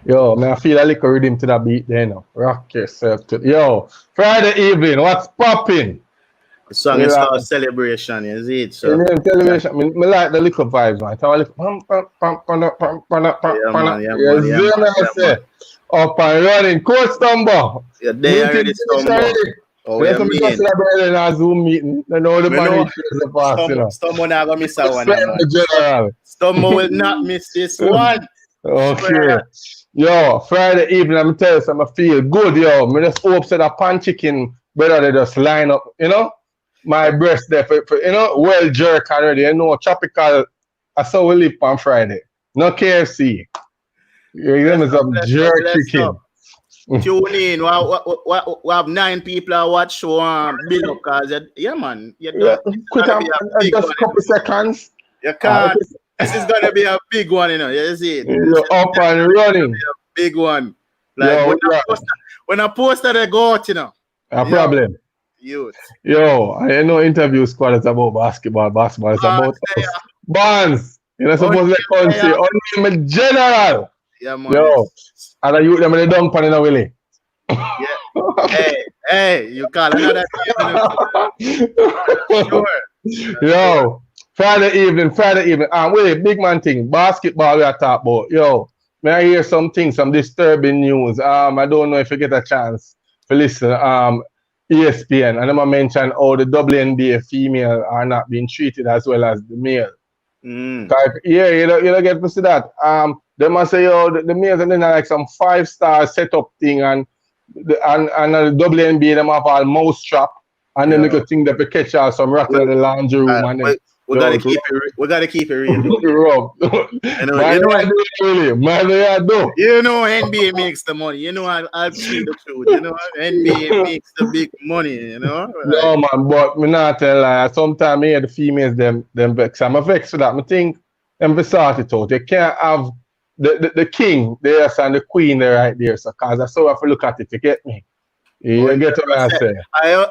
Yo, man, I feel a little rhythm to that beat there now. Rock yourself to yo. Friday evening, what's popping? The song is called Celebration, is it? So in television, me like the little vibes, man. So I like up and running, coach Stumble. Yeah, they already Stumble. Oh, yeah, some people celebrate in a Zoom meeting. They know the money is the past, you know. Stumble not gonna miss that one, man. Stumble will not miss this one. Okay. Yo, Friday evening, I'm tell you something, I feel good, yo. Me just hope that a pan chicken better they just line up, you know. My breast there for you know, well jerk already. You know, tropical. I saw we live on Friday. No KFC. You give me some jerk chicken. Tune in. We have 9 people who watch show bill up cause yeah man. Quick just a couple seconds. You can't. This is gonna be a big one, you know. You see it. You're up and running. A big one. Like when a poster they go out, you know. A problem. Youth. Yo, I know interview squad is about basketball. Basketball is about Barnes. You're not supposed to country. Only in general. Yeah, man. Yo, and I use them in the dump and in a willy. Yeah. hey, you call another sure. Yo, Friday evening. Wait, big man thing. Basketball we are talking about. Yo, may I hear some disturbing news. I don't know if you get a chance to listen. ESPN, and I'm mention how the WNBA female are not being treated as well as the male. Yeah, you don't get to see that. They must say, yo, the males and then like some 5-star setup thing, and the WNBA them have all mouse trap, and then they could think they catch out some rat in the laundry room. And then, we gotta keep it real. You know NBA makes the money. You know I'll see the truth. You know NBA makes the big money. You know. No man, but me not tell lie. Sometimes the females them vex. I'm vexed for that. I think them be sort it out. They can't have the king there and the queen there right there. So cause that's how I have to look at it. You get me? You get what I say.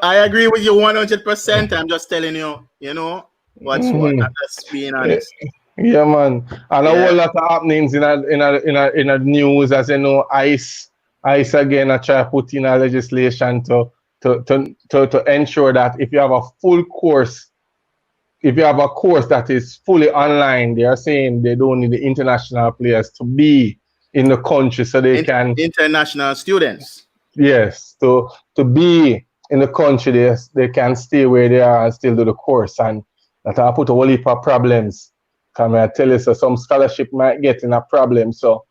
I agree with you 100%. I'm just telling you. You know. What's what? I'm just being honest. Yeah, man. And a whole lot of happenings in the news, as you know, ICE again I try to put in a legislation to ensure that if you have a full course, if you have a course that is fully online, they are saying they don't need the international players to be in the country so they can international students. Yes, to be in the country, they can stay where they are and still do the course, and that I put a whole heap of problems. Can I tell you, so some scholarship might get in a problem. So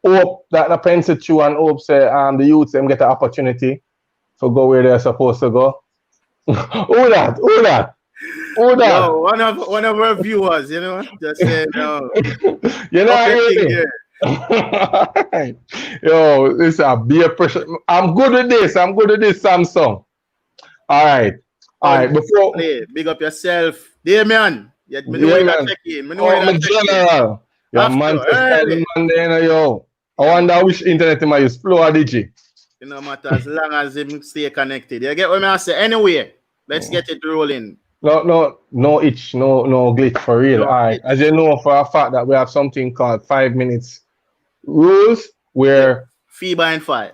hope that the pencil through and hope say the youths them get an opportunity to go where they're supposed to go. Who that? Yo, one of our viewers, you know, just said no. You know really? Yo, this is a beer pressure. I'm good with this, Samsung. All right. Before big up yourself, Damian. Yeah, me know you got check in. Me know you got general. Your man there, yo. I wonder which internet you might use, Flow or Digi. It no matter as long as him stay connected. You get what I say? Anyway, let's get it rolling. No glitch for real. All right. As you know for a fact that we have something called 5 minutes rules where FIBA in 5.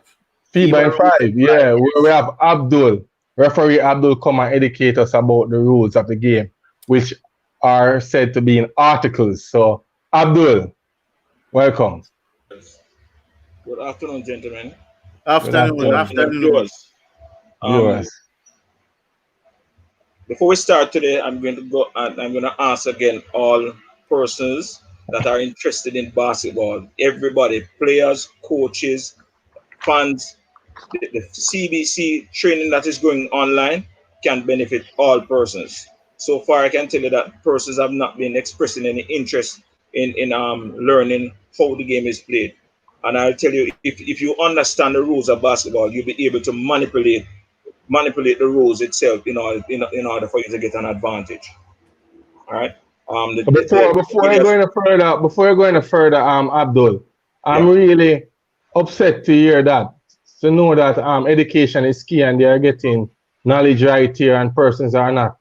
FIBA in 5, yeah. Where we have Referee Abdul come and educate us about the rules of the game, which are said to be in articles. So, Abdul, welcome. Good afternoon, gentlemen. Afternoon. Viewers. Before we start today, I'm going to ask again all persons that are interested in basketball, everybody, players, coaches, fans. The CBC training that is going online can benefit all persons. So far, I can tell you that persons have not been expressing any interest in learning how the game is played. And I'll tell you, if you understand the rules of basketball, you'll be able to manipulate the rules itself in order for you to get an advantage. All right. Before you're going further, Abdul, I'm really upset to hear that. To know that education is key and they are getting knowledge right here and persons are not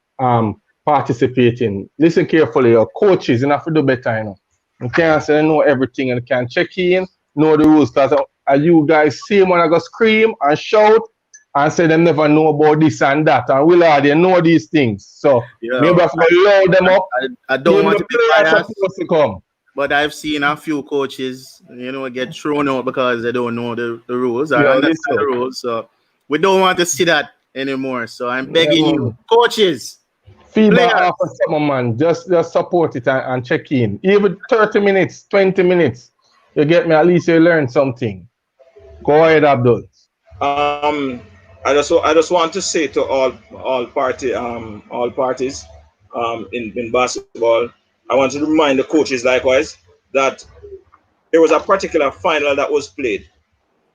participating. Listen carefully, your coaches, you have to do better, you know. You can't say they know everything and can check in, know the rules. Because you guys see when I go scream and shout and say they never know about this and that. And they know these things. So maybe I have to load them up. I don't want to be biased, supposed to come. but I've seen a few coaches, get thrown out because they don't know the rules. I understand the rules. So we don't want to see that anymore. So I'm begging you, coaches. Feedback after summer, man. Just support it and check in. Even 30 minutes, 20 minutes. You get me, at least you learn something. Go ahead, Abdul. I just want to say to all parties in basketball, I want to remind the coaches likewise that there was a particular final that was played,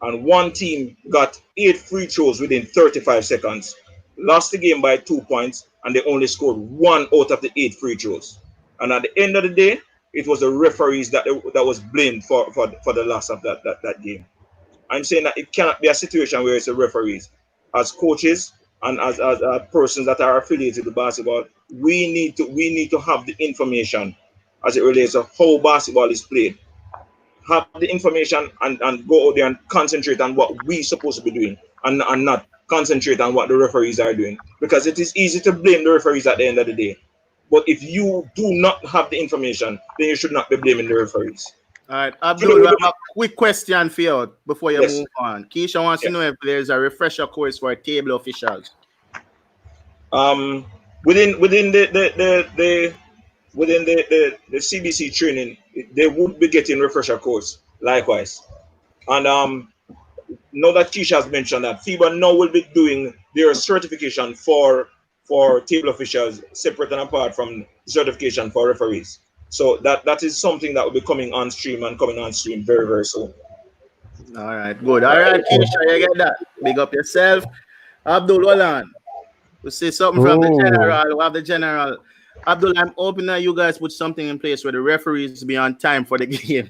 and one team got 8 free throws within 35 seconds, lost the game by 2 points, and they only scored 1 out of the 8 free throws. And at the end of the day, it was the referees that was blamed for the loss of that game. I'm saying that it cannot be a situation where it's the referees. As coaches and as persons that are affiliated with basketball, we need to have the information as it relates to how basketball is played. Have the information and go out there and concentrate on what we're supposed to be doing and not concentrate on what the referees are doing. Because it is easy to blame the referees at the end of the day. But if you do not have the information, then you should not be blaming the referees. All right, Abdul, I have a quick question for you before you move on. Keisha wants to know if there's a refresher course for table officials. Within the CBC training, they would be getting refresher course likewise. And now that Keisha has mentioned that, FIBA now will be doing their certification for table officials separate and apart from certification for referees. So that is something that will be coming on stream very, very soon. All right, good. All right, Keisha, you get that. Big up yourself. Abdul, hold on. We'll say something from the general. We'll have the general. Abdul, I'm hoping that you guys put something in place where the referees be on time for the game.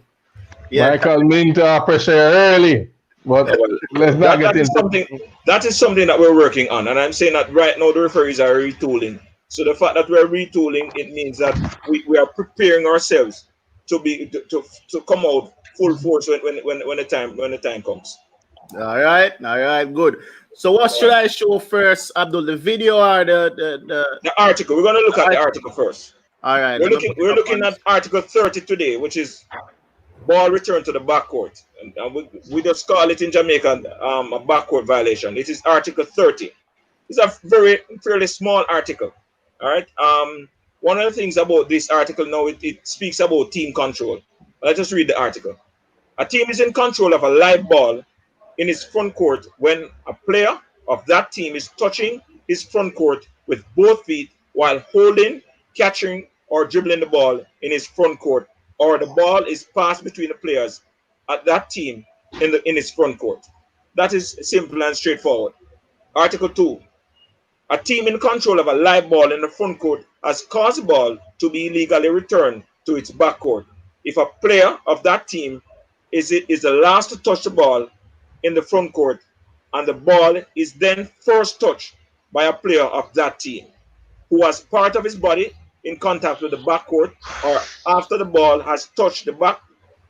Yeah. Michael Minter pressure early. But let's not get into that is something that we're working on. And I'm saying that right now the referees are retooling. So the fact that we're retooling, it means that we are preparing ourselves to come out full force when the time comes. All right, good. So what should I show first, Abdul? The video or the article? We're gonna look at the article first. All right. We're looking at Article 30 today, which is ball return to the backcourt. And we just call it in Jamaican a backcourt violation. It is Article 30. It's a fairly small article. All right. One of the things about this article now, it speaks about team control. Let's just read the article. A team is in control of a live ball in his front court when a player of that team is touching his front court with both feet while holding, catching, or dribbling the ball in his front court, or the ball is passed between the players at that team in his front court. That is simple and straightforward. Article 2. A team in control of a live ball in the front court has caused the ball to be illegally returned to its backcourt if a player of that team is the last to touch the ball in the front court and the ball is then first touched by a player of that team who has part of his body in contact with the backcourt or after the ball has touched the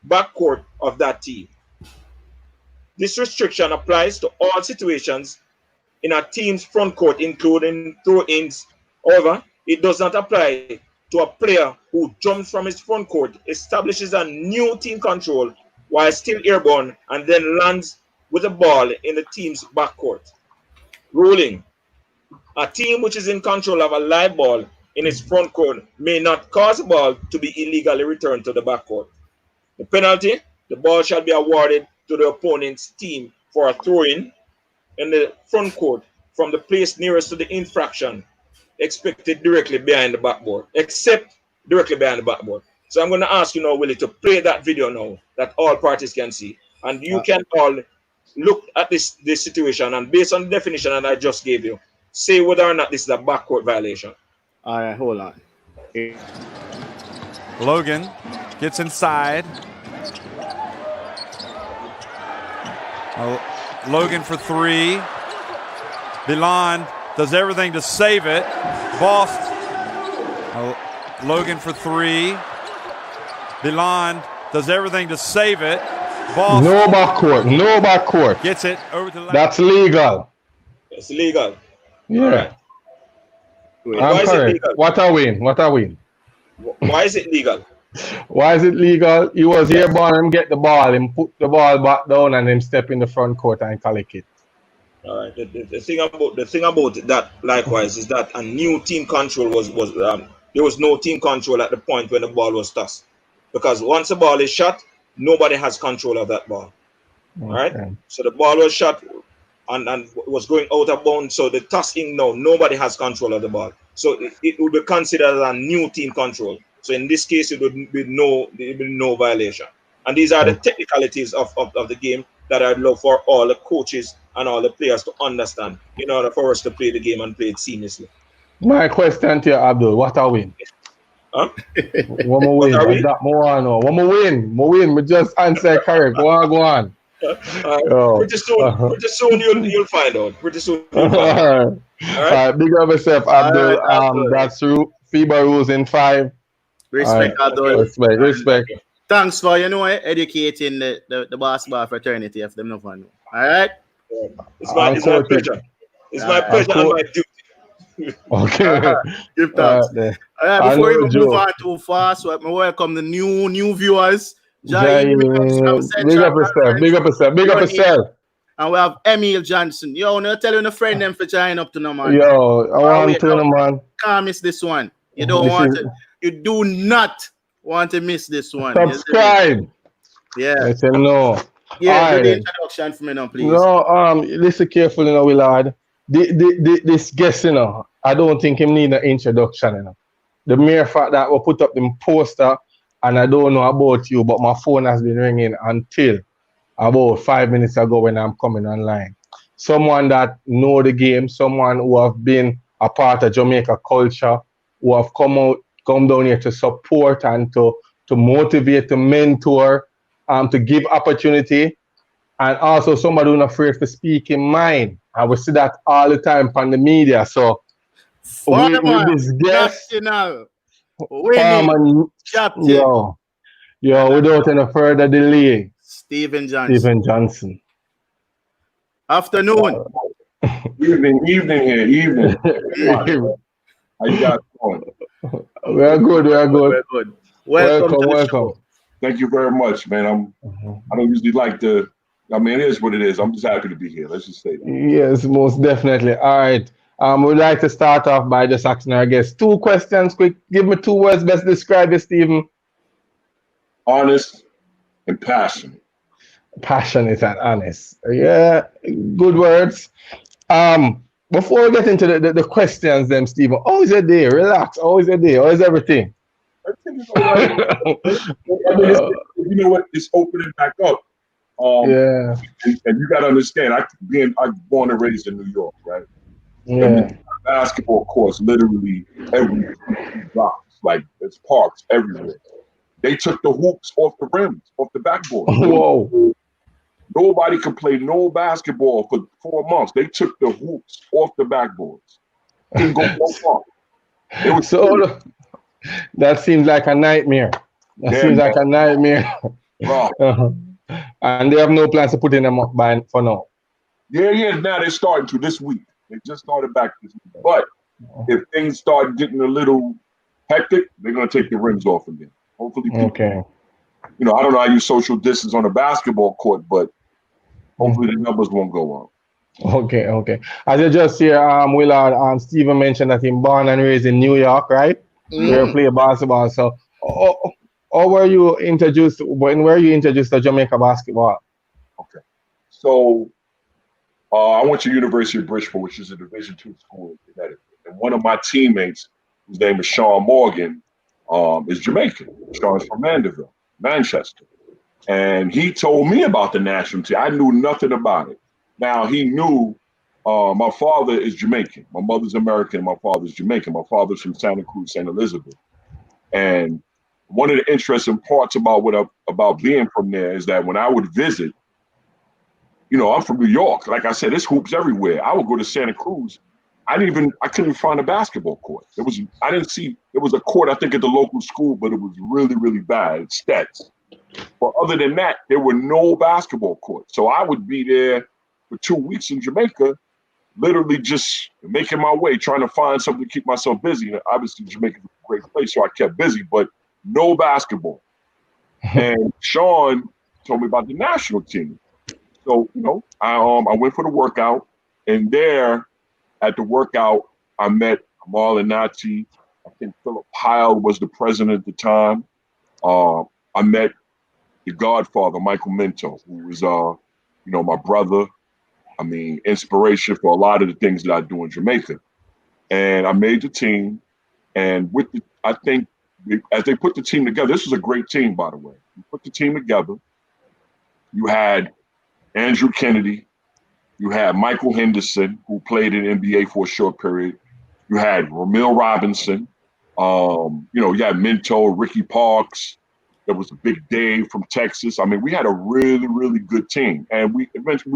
backcourt of that team. This restriction applies to all situations in a team's front court, including throw-ins. However, it does not apply to a player who jumps from his front court, establishes a new team control while still airborne, and then lands with the ball in the team's backcourt. Ruling. A team which is in control of a live ball in its front court may not cause the ball to be illegally returned to the backcourt. The penalty, the ball shall be awarded to the opponent's team for a throw-in in the front court from the place nearest to the infraction, except directly behind the backboard. So I'm going to ask you now, Willie, to play that video now that all parties can see. And you can all look at this situation and based on the definition that I just gave you, say whether or not this is a backcourt violation. All right, hold on. Logan gets inside. Logan for three. Bilan does everything to save it. Logan for three. The line does everything to save it. Ball. No backcourt. No backcourt. Gets it over to the left. That's legal. It's legal. Yeah. All right. I'm Why is it correct. legal? What a win. What a win. Why is it legal? Why is it legal? He was here born and get the ball and put the ball back down and then step in the front court and collect it. All right. The thing about that likewise is that a new team control was there was no team control at the point when the ball was tossed, because once the ball is shot, nobody has control of that ball. Okay. All right. So the ball was shot and was going out of bounds. So the tossing now, nobody has control of the ball. So it would be considered a new team control. So in this case, it would be no violation. And these are the technicalities of the game that I'd love for all the coaches and all the players to understand in order for us to play the game and play it seamlessly. My question to you, Abdul, what a win? Huh? One more win. One more win. We just answer correct. Go on. Pretty soon you'll find out. Pretty soon you'll find out. All right. Big up yourself, Abdul. That's through FIBA rules in 5. Respect, Abdul. Respect. Thanks for educating the basketball fraternity if them no fun. All right. It's my pleasure. It's my pleasure and my duty. Okay. Give thanks. All right, before we move on too fast, so I welcome the new viewers. Big up yourself. And we have Emil Johnson. Yo, I'm telling a friend them for join up to no man. Yo, I want to know, man. Can't miss this one. You don't want it. You do not want to miss this one. Subscribe. Yeah. I said no. Yeah, do the introduction for me now, please. No, listen carefully now, Willard. This guest, I don't think him need an introduction, The mere fact that we put up the poster, and I don't know about you, but my phone has been ringing until about 5 minutes ago when I'm coming online. Someone that know the game, someone who have been a part of Jamaica culture, who have come down here to support and to motivate, to mentor, to give opportunity, and also somebody who's not afraid to speak in mind. And we see that all the time on the media. So with this guest, winning captain. Yo, without any further delay, Stephen Johnston. Afternoon. Evening here. How you guys doing? We're good. Welcome. Thank you very much, man. I don't usually like to. I mean, it is what it is. I'm just happy to be here. Let's just say that. Yes, most definitely. All right. We'd like to start off by just asking our guests 2 questions. Quick, give me 2 words best describe you, Stephen. Honest and passionate. Passionate and honest. Yeah, good words. Before we get into the questions, then, Stephen, how is your day? Relax. How is your day? How is everything? Everything is all right. I mean, you know what? It's opening back up. Yeah. And you got to understand, I'm born and raised in New York, right? Yeah. Basketball courts literally every blocks, like there's parks everywhere. They took the hoops off the rims, off the backboard. Whoa. Nobody could play no basketball for 4 months. They took the hoops off the backboards. Couldn't go far. So that seems like a nightmare. Seems like a nightmare. And they have no plans to put in them up for now. Yeah. Now they're starting to this week. They just started back this week. But if things start getting a little hectic, they're going to take the rims off again. Hopefully, people, I don't know how you social distance on a basketball court, but hopefully the numbers won't go up. Okay. As you just hear, Willard, Stephen mentioned that he's born and raised in New York, right? Where he played basketball. So, how were you introduced? When were you introduced to Jamaica basketball? Okay, so I went to University of Bridgeport, which is a Division II school in Connecticut, and one of my teammates, whose name is Sean Morgan, is Jamaican. Sean's from Mandeville, Manchester, and he told me about the national team. I knew nothing about it. Now he knew. My father is Jamaican. My mother's American. My father's Jamaican. My father's from Santa Cruz, St. Elizabeth, and one of the interesting parts about being from there is that when I would visit, I'm from New York. Like I said, there's hoops everywhere. I would go to Santa Cruz, I couldn't even find a basketball court. There was a court, I think, at the local school, but it was really, really bad. It's stats. But other than that, there were no basketball courts. So I would be there for 2 weeks in Jamaica, literally just making my way, trying to find something to keep myself busy. And obviously, Jamaica's a great place, so I kept busy, but no basketball. And Sean told me about the national team. So, I went for the workout, and there at the workout, I met Amal and Nati. I think Philip Pyle was the president at the time. I met the Godfather, Michael Minto, who was, my brother. I mean, inspiration for a lot of the things that I do in Jamaica. And I made the team. And as they put the team together, this was a great team, by the way. You put the team together. You had Andrew Kennedy. You had Michael Henderson, who played in NBA for a short period. You had Ramil Robinson. You had Minto, Ricky Parks. There was a Big Dave from Texas. I mean, we had a really, really good team. And we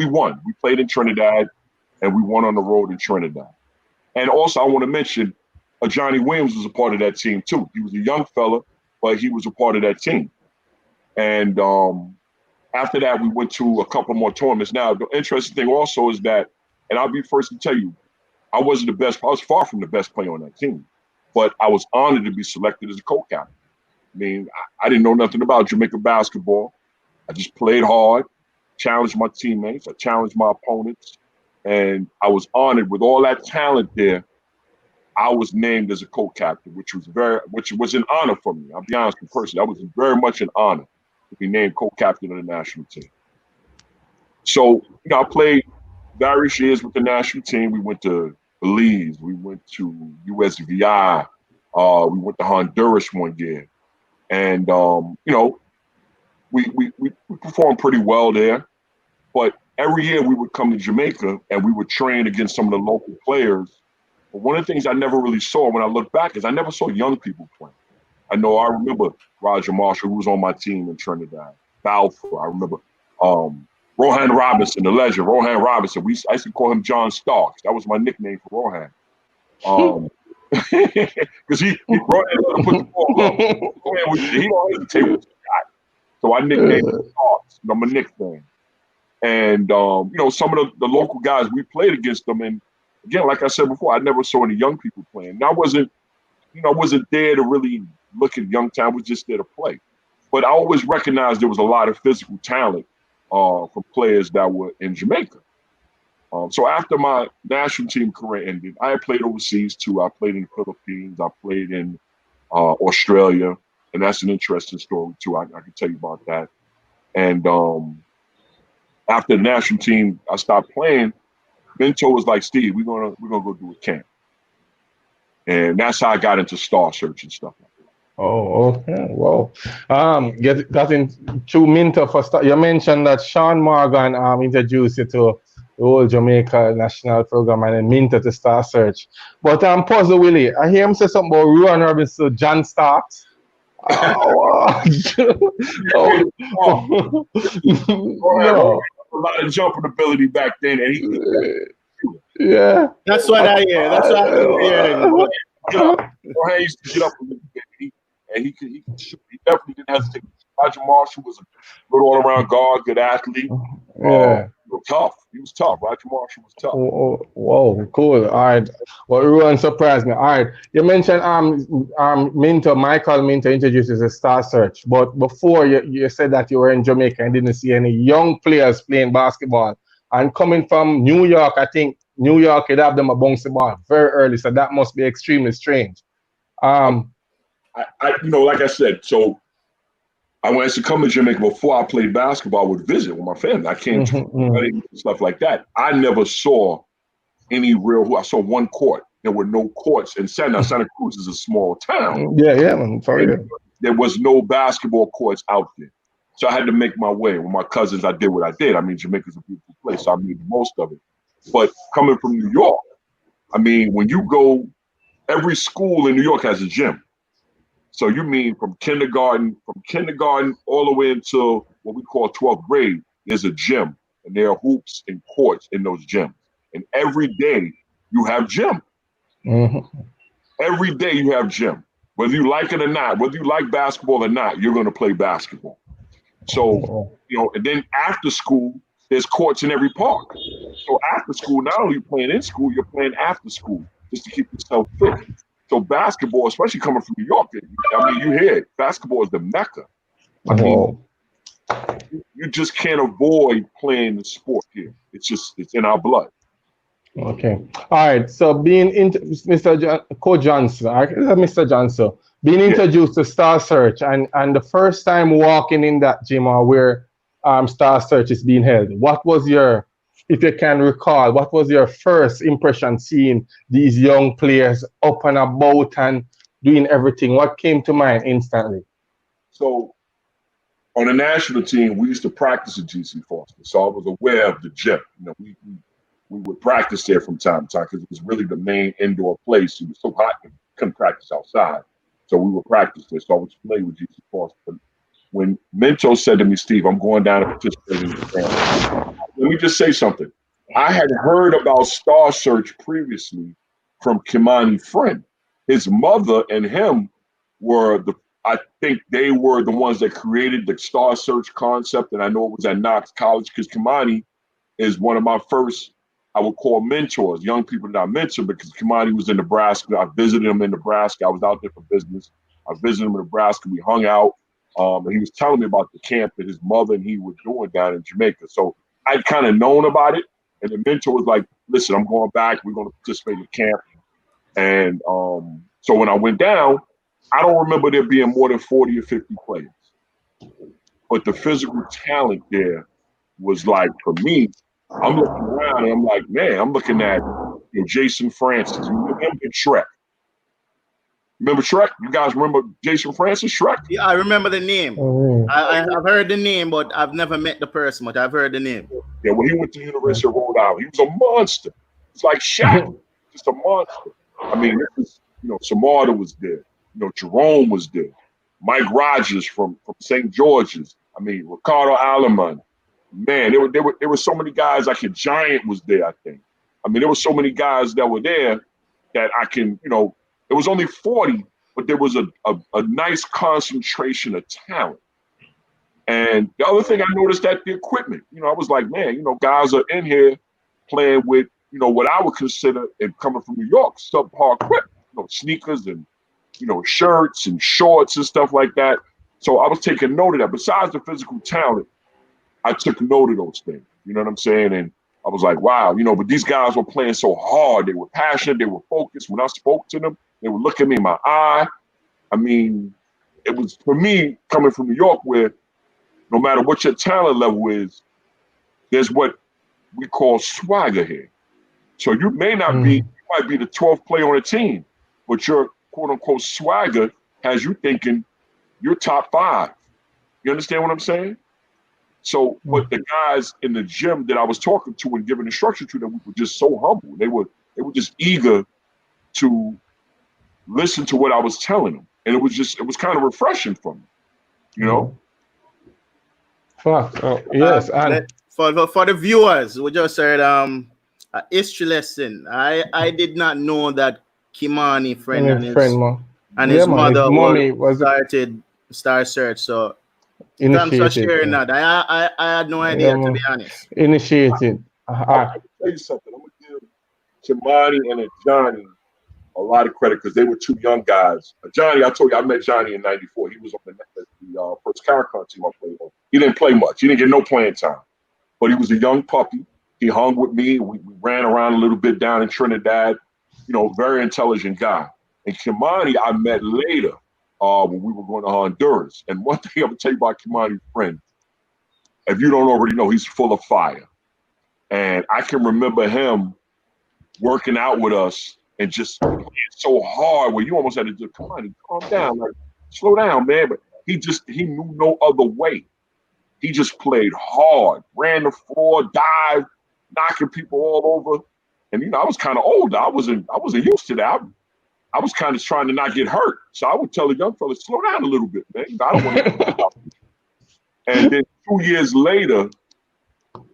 won. We played in Trinidad, and we won on the road in Trinidad. And also, I want to mention, Johnny Williams was a part of that team, too. He was a young fella, but he was a part of that team. And after that, we went to a couple more tournaments. Now, the interesting thing also is that, and I'll be first to tell you, I wasn't the best. I was far from the best player on that team. But I was honored to be selected as a co-captain. I mean, I didn't know nothing about Jamaica basketball. I just played hard, challenged my teammates, I challenged my opponents, and I was honored with all that talent there. I was named as a co-captain, which was an honor for me. I'll be honest with you personally. That was very much an honor to be named co-captain of the national team. So, I played various years with the national team. We went to Belize, we went to USVI, we went to Honduras one year. And, we performed pretty well there. But every year we would come to Jamaica and we would train against some of the local players. But one of the things I never really saw when I look back is I never saw young people playing. I remember Roger Marshall, who was on my team in Trinidad, Balfour. I remember Rohan Robinson, the legend, Rohan Robinson. I used to call him John Starks. That was my nickname for Rohan. Because he Rohan put the ball up. He don't hesitate with the guy. So I nicknamed him Starks. I'm a Knicks fan. And, some of the local guys, we played against them. And again, like I said before, I never saw any young people playing. And I wasn't there to really look at young talent. I was just there to play. But I always recognized there was a lot of physical talent from players that were in Jamaica. So after my national team career ended, I had played overseas too. I played in the Philippines. I played in Australia. And that's an interesting story too. I can tell you about that. And after the national team, I stopped playing. Minto was like, Steve, we're gonna go do a camp. And that's how I got into Star Search and stuff like that. Oh, okay. Wow. Got into Minto for start. You mentioned that Sean Morgan introduced you to the whole Jamaica national program and then Minto to Star Search. But Puzzle Willie, I hear him say something about Rowan Robinson, John Starks. No. A lot of jumping ability back then, and yeah. That's what I hear. That's what I hear. Jorge used to get up a little bit, and he shoot. He definitely didn't hesitate. Roger Marshall was a good all-around guard, good athlete. Yeah. Tough. He was tough. Roger Marshall was tough. Whoa, cool. All right. Well, Ruan surprised me. All right. You mentioned Minto, Michael Minto introduced you to Star Search, but before you said that you were in Jamaica and didn't see any young players playing basketball. And coming from New York, I think New York would have them a bouncy ball very early, so that must be extremely strange. Like I said, so I went to come to Jamaica before I played basketball. I would visit with my family. I came to stuff like that. I never saw any real. I saw one court. There were no courts in Santa Cruz is a small town. Yeah, man. Sorry. There was no basketball courts out there. So I had to make my way. With my cousins, I did what I did. I mean, Jamaica's a beautiful place, so I made the most of it. But coming from New York, I mean, when you go, every school in New York has a gym. So you mean from kindergarten all the way until what we call 12th grade, there's a gym, and there are hoops and courts in those gyms. And every day you have gym. Mm-hmm. Every day you have gym. Whether you like it or not, whether you like basketball or not, you're going to play basketball. So, and then after school, there's courts in every park. So after school, not only are you playing in school, you're playing after school just to keep yourself fit. So basketball, especially coming from New York, I mean, you hear it. Basketball is the mecca. I mean, you just can't avoid playing the sport here. It's in our blood. Okay. All right. So being Coach Johnson, Mr. Johnson, being introduced to Star Search and the first time walking in that gym or where Star Search is being held, what was your, if you can recall, what was your first impression seeing these young players up and about and doing everything? What came to mind instantly? So on the national team, we used to practice at GC Foster, so I was aware of the gym. We would practice there from time to time because it was really the main indoor place. It was so hot we couldn't practice outside, so we would practice there. So I was familiar with GC Foster. But when Minto said to me, "Steve, I'm going down to participate in the camp," let me just say something. I had heard about Star Search previously from Kimani Friend. His mother and him were I think they were the ones that created the Star Search concept, and I know it was at Knox College because Kimani is one of my first, I would call mentors, young people that I mentored because Kimani was in Nebraska. I visited him in Nebraska. I was out there for business. I visited him in Nebraska. We hung out, and he was telling me about the camp that his mother and he were doing down in Jamaica. So I'd kind of known about it, and the mentor was like, "Listen, I'm going back. We're going to participate in the camp." And so when I went down, I don't remember there being more than 40 or 50 players. But the physical talent there was like, for me, I'm looking around and I'm like, man, I'm looking at Jason Francis. You remember Shrek? Remember Shrek? You guys remember Jason Francis, Shrek? Yeah, I remember the name. I've heard the name, but I've never met the person, but I've heard the name. Yeah, when he went to the University of Rhode Island, he was a monster. It's like Shaq, just a monster. I mean, it was, Samardo was there. Jerome was there. Mike Rogers from St. George's. I mean, Ricardo Aleman. Man, there were so many guys. Like a Giant was there, I think. I mean, there were so many guys that were there that I can, it was only 40, but there was a nice concentration of talent. And the other thing I noticed that the equipment, I was like, man, guys are in here playing with, what I would consider, and coming from New York, subpar equipment, sneakers and, shirts and shorts and stuff like that. So I was taking note of that. Besides the physical talent, I took note of those things. You know what I'm saying? And I was like, wow, but these guys were playing so hard. They were passionate. They were focused. When I spoke to them, they would look at me in my eye. I mean, it was, for me, coming from New York, where no matter what your talent level is, there's what we call swagger here. So you may not be, you might be the 12th player on a team, but your quote unquote swagger has you thinking you're top 5. You understand what I'm saying? So, but the guys in the gym that I was talking to and giving instruction to them were just so humble. They were just eager to listen to what I was telling them. And it was kind of refreshing for me, Yes. For the viewers, we just heard a history lesson. I did not know that Kimani Friend and his mother started Star Search. So thanks for sharing that. I had no idea, to be honest. Initiated. I'm going to tell you something. I'm going to give Kimani and Johnny a lot of credit because they were 2 young guys. Johnny, I told you, I met Johnny in '94. He was on the first Caricon team I played on. He didn't play much. He didn't get no playing time. But he was a young puppy. He hung with me. We ran around a little bit down in Trinidad. Very intelligent guy. And Kimani, I met later when we were going to Honduras. And one thing I'm going to tell you about Kimani's Friend, if you don't already know, he's full of fire. And I can remember him working out with us and just playing so hard where you almost had to just, come on, calm down, like slow down, man. But he knew no other way. He just played hard, ran the floor, dived, knocking people all over. And I was kind of older. I wasn't used to that. I was kind of trying to not get hurt. So I would tell the young fellas, slow down a little bit, man. I don't want to. And then 2 years later,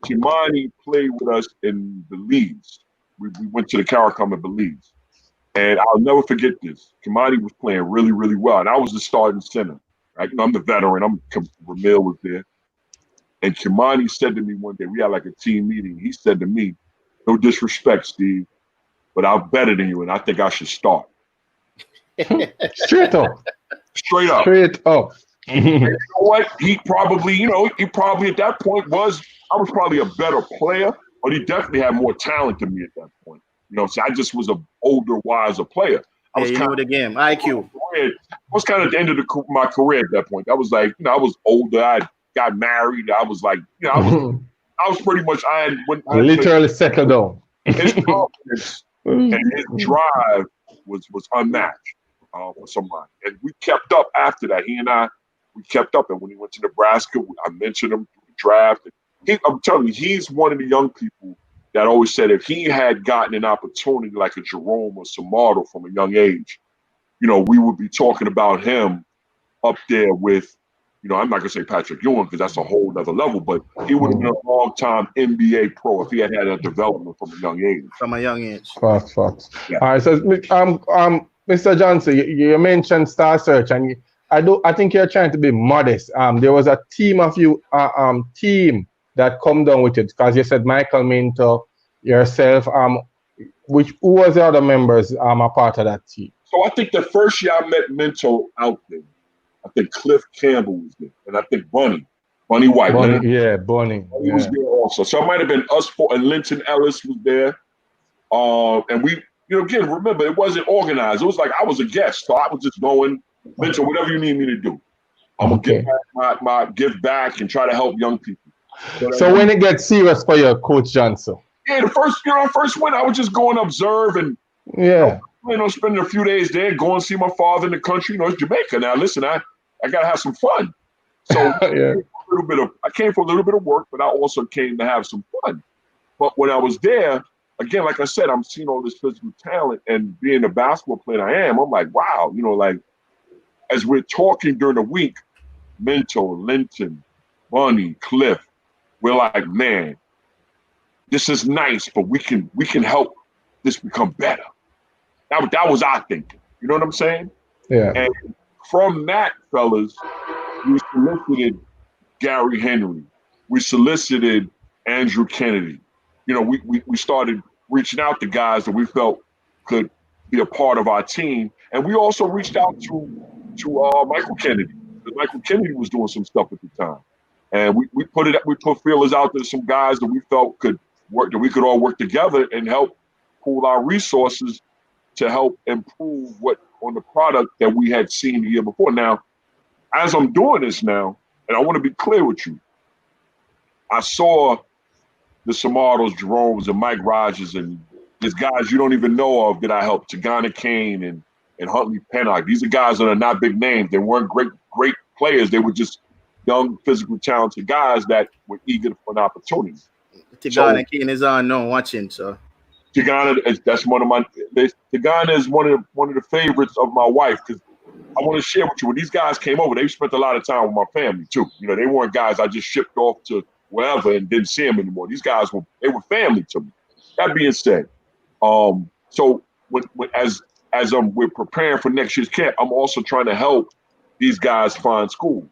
Kimani played with us in Belize. We went to the Caricom in Belize. And I'll never forget this. Kimani was playing really, really well. And I was the starting center. Right? I'm the veteran. Ramil was there. And Kimani said to me one day, we had like a team meeting. He said to me, no disrespect, Steve, but I'm better than you, and I think I should start. Straight up. Straight up. Straight up. You know what? He probably at that point I was probably a better player, but he definitely had more talent than me at that point. You know, so I just was an older, wiser player. I was kind of the game, IQ. I was kind of at the end of my career at that point. I was like, I was older. I got married. I was like, I was pretty much. Literally settled down. His confidence and his drive was unmatched for somebody, and we kept up after that. He and I, we kept up, and when he went to Nebraska, I mentioned him through the draft. I'm telling you, he's one of the young people that always said if he had gotten an opportunity like a Jerome or Samardo from a young age, we would be talking about him up there with, I'm not going to say Patrick Ewing because that's a whole nother level, but he would have been a long-time NBA pro if he had a development from a young age. From a young age. Facts. Yeah. All right, so Mr. Johnson, you mentioned Star Search, and I think you're trying to be modest. There was a team of you, team that come down with it, because you said Michael Minto, yourself, who was the other members a part of that team? So I think the first year I met Minto out there, I think Cliff Campbell was there, and I think Bunny White. Bunny He was there also. So it might have been us four, and Linton Ellis was there. And we, again, remember, it wasn't organized. It was like I was a guest, so I was just going, Minto, whatever you need me to do. I'm gonna give back my give back and try to help young people. So when it gets serious for you, Coach Johnson? Yeah, the first win, I would just go and observe and spending a few days there, go and see my father in the country. It's Jamaica. Now, listen, I gotta have some fun. So I came for a little bit of work, but I also came to have some fun. But when I was there, again, like I said, I'm seeing all this physical talent, and being a basketball player I am, I'm like, wow, like as we're talking during the week, Minto, Linton, Bunny, Cliff, we're like, man, this is nice, but we can help this become better. That was our thinking. You know what I'm saying? Yeah. And from that, fellas, we solicited Gary Henry. We solicited Andrew Kennedy. We started reaching out to guys that we felt could be a part of our team. And we also reached out to Michael Kennedy. Michael Kennedy was doing some stuff at the time. And we put feelers out there to some guys that we felt could work, that we could all work together and help pool our resources to help improve on the product that we had seen the year before. Now, as I'm doing this now, and I want to be clear with you, I saw the Samardos, Jeromes, and Mike Rogers, and these guys you don't even know of that I helped, Tagana Kane and Huntley Pennock. These are guys that are not big names. They weren't great players. They were just young, physical, talented guys that were eager for an opportunity. Tagana Kane is on watching, so. Tagana, that's one of my. Tagana is one of the favorites of my wife, because I want to share with you, when these guys came over, they spent a lot of time with my family too. They weren't guys I just shipped off to wherever and didn't see them anymore. These guys were family to me. That being said, so as we're preparing for next year's camp, I'm also trying to help these guys find schools.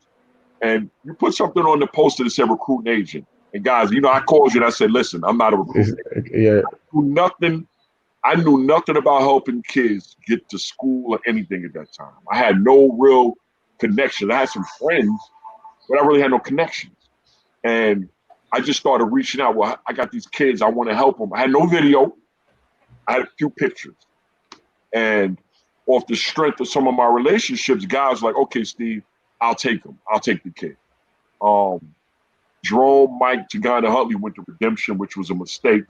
And you put something on the poster that said recruiting agent. And guys, I called you and I said, listen, I'm not a recruiter. Yeah. I knew nothing about helping kids get to school or anything at that time. I had no real connection. I had some friends, but I really had no connections. And I just started reaching out. Well, I got these kids. I want to help them. I had no video. I had a few pictures. And off the strength of some of my relationships, guys were like, okay, Steve, I'll take them. I'll take the kid. Jerome, Mike, Tagana, Huntley went to Redemption, which was a mistake.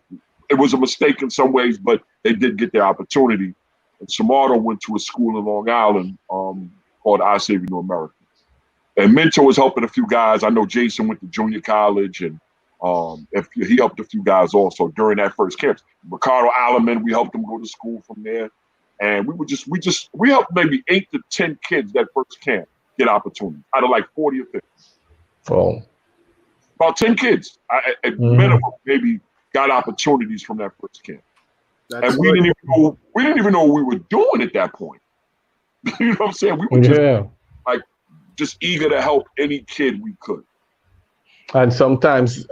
It was a mistake in some ways, but they did get their opportunity. And Samardo went to a school in Long Island called I Save You America. And Minto was helping a few guys. I know Jason went to junior college, and he helped a few guys also during that first camp. Ricardo Alleman, we helped him go to school from there. And we helped maybe 8 to 10 kids that first camp get opportunities out of like 40 or 50. Oh. About 10 kids at minimum maybe got opportunities from that first camp. And we didn't even know what we were doing at that point. You know what I'm saying? We were just eager to help any kid we could. And sometimes,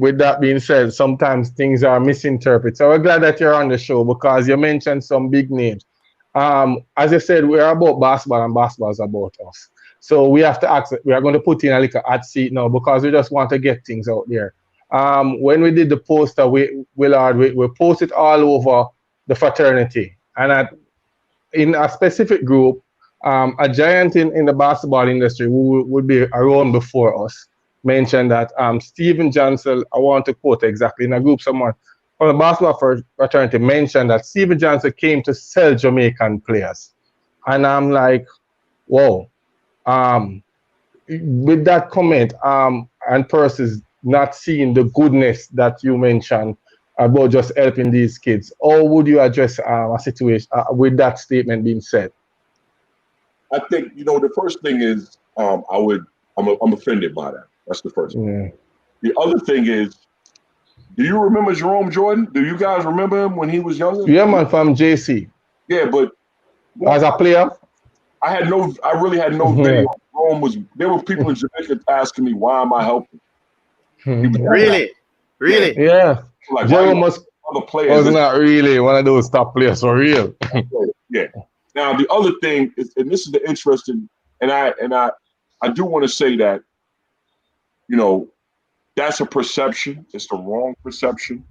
with that being said, sometimes things are misinterpreted. So we're glad that you're on the show because you mentioned some big names. As I said, we're about basketball and basketball is about us. So we have to ask, we are going to put in a little hot seat now because we just want to get things out there. When we did the poster, we posted all over the fraternity. And in a specific group, a giant in the basketball industry who would be around before us mentioned that Stephen Johnston, I want to quote exactly, in a group someone from the basketball fraternity mentioned that Stephen Johnston came to sell Jamaican players. And I'm like, whoa. With that comment, and Percy's not seeing the goodness that you mentioned about just helping these kids, how would you address a situation with that statement being said? I think, the first thing is I'm offended by that. That's the first thing. The other thing is, do you remember Jerome Jordan? Do you guys remember him when he was younger? Yeah, man, from JC. Yeah, but as a player, I really had no video. There were people in Jamaica asking me, why am I helping? Really? Yeah. Like, Jerome was not really one of those top players for real. Yeah. Now the other thing is, and this is the interesting, and I do want to say that, that's a perception. It's the wrong perception.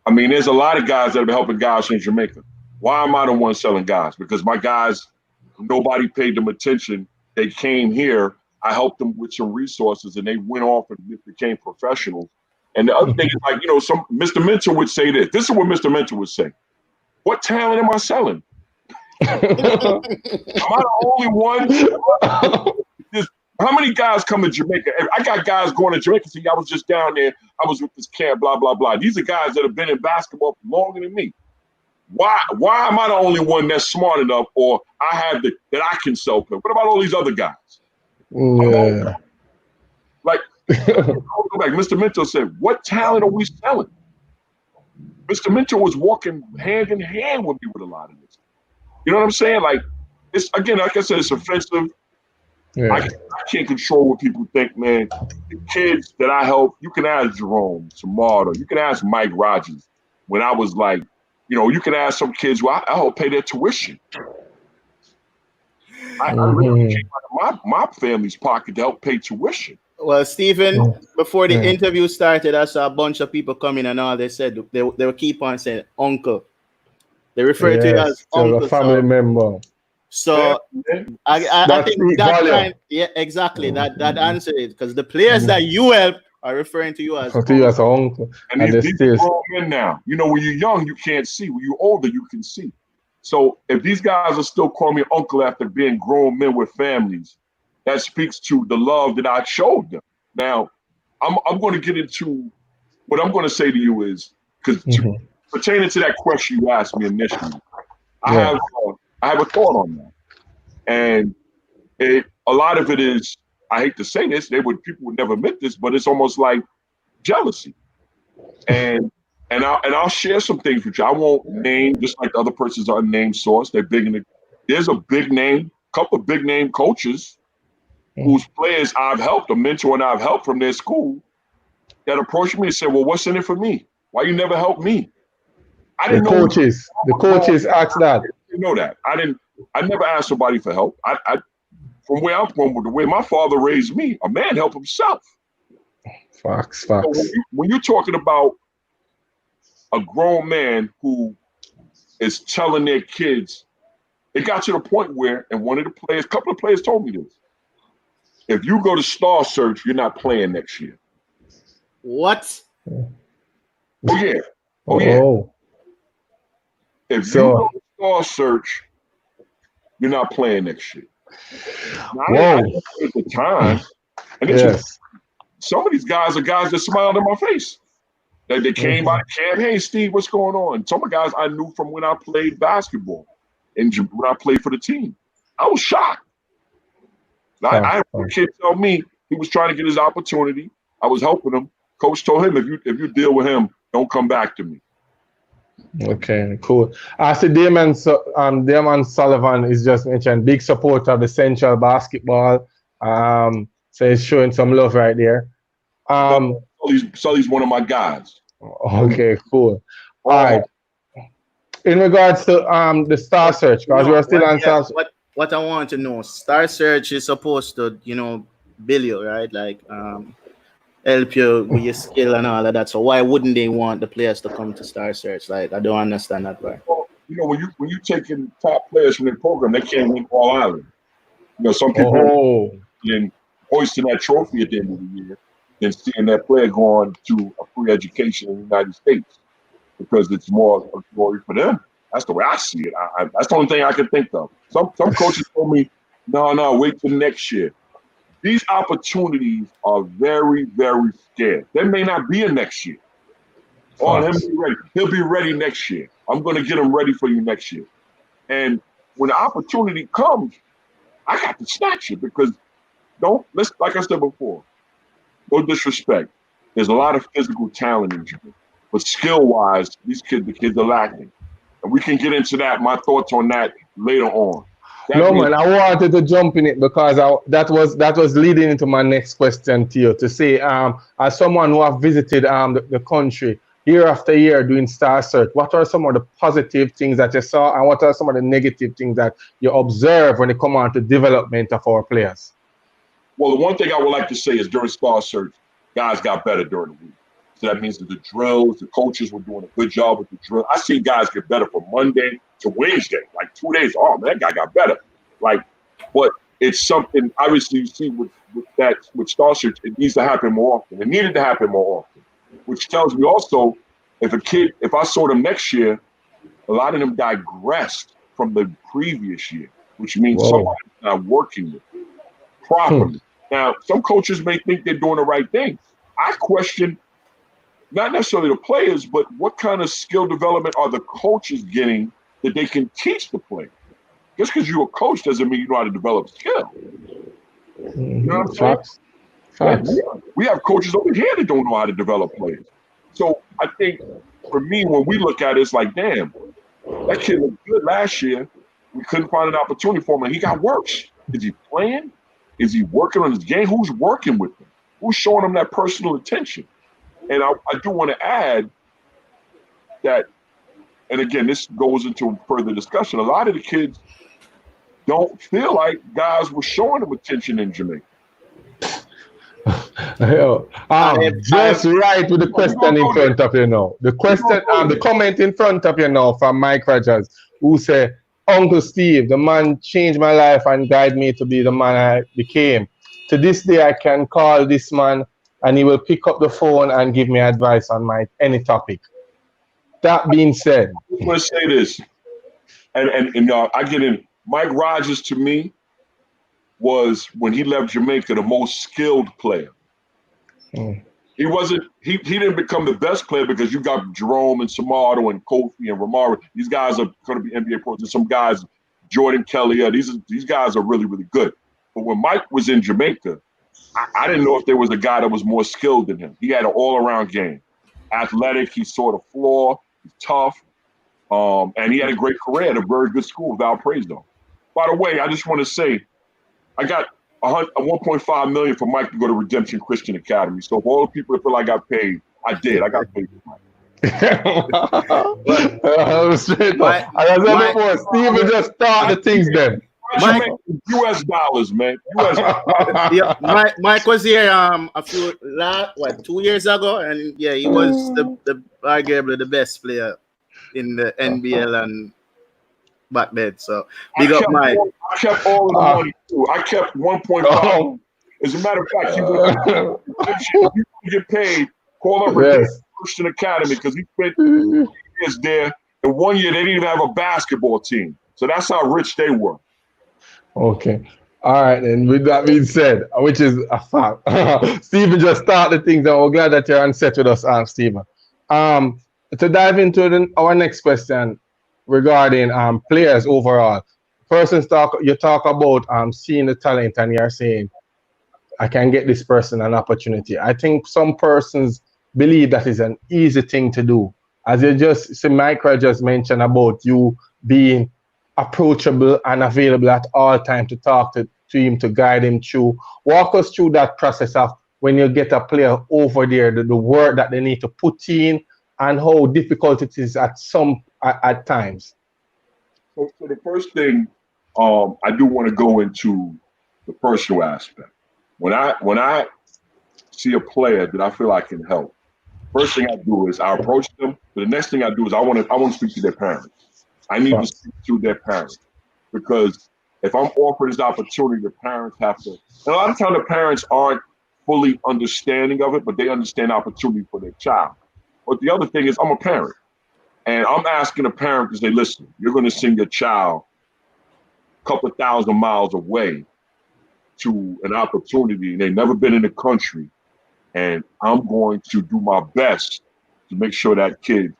I mean, there's a lot of guys that have been helping guys in Jamaica. Why am I the one selling guys? Because my guys, nobody paid them attention. They came here. I helped them with some resources, and they went off and became professionals. And the other thing is, like, Mr. Mentor would say this. This is what Mr. Mentor would say. What talent am I selling? Am I the only one? How many guys come to Jamaica? I got guys going to Jamaica. See, I was just down there. I was with this camp, blah, blah, blah. These are guys that have been in basketball longer than me. Why am I the only one that's smart enough, or I have that I can sell them? What about all these other guys? Yeah. Like Mr. Mentor said, what talent are we selling? Mr. Mentor was walking hand in hand with me with a lot of this. You know what I'm saying? Like, it's, again, like I said, it's offensive. Yeah. I can't control what people think, man. The kids that I help, you can ask Jerome, Samardo, you can ask Mike Rogers. When I was like, you can ask some kids who I helped pay their tuition. I really came out of my family's pocket to help pay tuition. Well, Stephen, before the interview started, I saw a bunch of people coming and all they said, they would keep on saying, uncle. They refer to you as uncle. A family member. So I think that kind, exactly. That answered it, because the players that you help are referring to you as uncle. And these are grown men now. When you're young, you can't see. When you're older, you can see. So if these guys are still calling me uncle after being grown men with families, that speaks to the love that I showed them. Now, I'm going to get into what I'm going to say to you is, because pertaining to that question you asked me initially, I have a thought on that. And a lot of it is, I hate to say this, people would never admit this, but it's almost like jealousy. And I'll share some things with you. I won't name, just like the other person's unnamed source. They're big there's a big name, couple of big name coaches whose players I've helped, a mentor and I've helped from their school, that approached me and said, well, what's in it for me? Why you never helped me? I didn't know. The coaches asked that. You know that. I never asked somebody for help. I from where I'm from, the way my father raised me, a man help himself. Facts. So when you're talking about a grown man who is telling their kids, it got to the point where, and a couple of players told me this, if you go to Star Search, you're not playing next year. What? Oh yeah. If you go to Star Search, you're not playing next year. Now, at the time, and some of these guys are guys that smiled in my face. They came by the camp, hey, Steve, what's going on? Some of the guys I knew from when I played basketball and when I played for the team. I was shocked. I had a kid tell me he was trying to get his opportunity. I was helping him. Coach told him, if you deal with him, don't come back to me. Okay, cool. I see Damon Sullivan is just mentioned big supporter of the Central basketball. So he's showing some love right there. Sully's one of my guys. Okay, cool. All right. In regards to the Star Search, because we're still on Star Search. What I want to know, Star Search is supposed to, bill you, right? Like, help you with your skill and all of that. So why wouldn't they want the players to come to Star Search? Like, I don't understand that part. Well, when you taking top players from the program, they can't win All Island. Some people in hoisting that trophy at the end of the year and seeing that player going to a free education in the United States because it's more a glory for them. That's the way I see it. That's the only thing I can think of. Some coaches told me, no, wait till next year. These opportunities are very, very scarce. There may not be a next year. He'll be ready next year. I'm going to get him ready for you next year. And when the opportunity comes, I got to snatch it because like I said before, no disrespect. There's a lot of physical talent in Jamaica, but skill-wise, the kids are lacking. And we can get into that, my thoughts on that later on. I wanted to jump in it because that was leading into my next question to you, to say, as someone who have visited the country year after year doing Star Search, what are some of the positive things that you saw and what are some of the negative things that you observe when it comes on to development of our players? Well, the one thing I would like to say is during Star Search, guys got better during the week. So that means that the drills, the coaches were doing a good job with the drill. I see guys get better from Monday to Wednesday, like 2 days. Oh, man, that guy got better. But it's something, obviously, you see with Star Search, it needs to happen more often. It needed to happen more often, which tells me also, if I saw them next year, a lot of them digressed from the previous year, which means somebody's not working with it properly. Now, some coaches may think they're doing the right thing. I question not necessarily the players, but what kind of skill development are the coaches getting that they can teach the players? Just because you're a coach doesn't mean you know how to develop skill. You know what I'm saying? Facts. We have coaches over here that don't know how to develop players. So I think for me, when we look at it, it's like, damn, that kid looked good last year. We couldn't find an opportunity for him, and he got worse. Is he playing? Is he working on his game? Who's working with him? Who's showing him that personal attention? And I do want to add that, and again, this goes into further discussion. A lot of the kids don't feel like guys were showing them attention in Jamaica. Just right with the question in front of you now. The question, the comment in front of you now from Mike Rogers, who said, Uncle Steve, the man changed my life and guided me to be the man I became. To this day, I can call this man and he will pick up the phone and give me advice on any topic. That being said, I'm going to say this, and I get in. Mike Rogers to me was, when he left Jamaica, the most skilled player. He wasn't. He didn't become the best player because you got Jerome and Samardo and Kofi and Romaro. These guys are going to be NBA pros. And some guys, Jordan Kelly. These guys are really, really good. But when Mike was in Jamaica, I didn't know if there was a guy that was more skilled than him. He had an all-around game. Athletic, he saw the floor, he's tough, and he had a great career at a very good school, Valparaiso. By the way, I just want to say, I got $1.5 million for Mike to go to Redemption Christian Academy. So for all the people that feel like I got paid, I did. I got paid for Mike. Straight up. As I said before, Stephen just start the things then. Mike, US dollars, man. Yeah, Mike was here a 2 years ago, and yeah, he was the arguably the best player in the NBL and back then. So big up Mike. I kept all of the money too. I kept 1.5. As a matter of fact, you get paid. Call up Christian Academy because he spent 2 years there, and 1 year they didn't even have a basketball team. So that's how rich they were. Okay. All right, then. With that being said, which is a fact, Stephen just started things, and we're glad that you're on set with us, Stephen. To dive into our next question regarding players overall. You talk about seeing the talent, and you're saying, I can get this person an opportunity. I think some persons believe that is an easy thing to do, as you just see, Michael just mentioned about you being approachable and available at all times to talk to him, to guide him through. Walk us through that process of when you get a player over there, the work that they need to put in, and how difficult it is at times. So the first thing, I do want to go into the personal aspect. When I see a player that I feel I can help, first thing I do is I approach them. But the next thing I do is I want to speak to their parents. I need to speak to their parents, because if I'm offered this opportunity, the parents have to. And a lot of times the parents aren't fully understanding of it, but they understand the opportunity for their child. But the other thing is I'm a parent, and I'm asking a parent to say, listen, you're going to send your child a couple of thousand miles away to an opportunity, and they've never been in the country. And I'm going to do my best to make sure that kid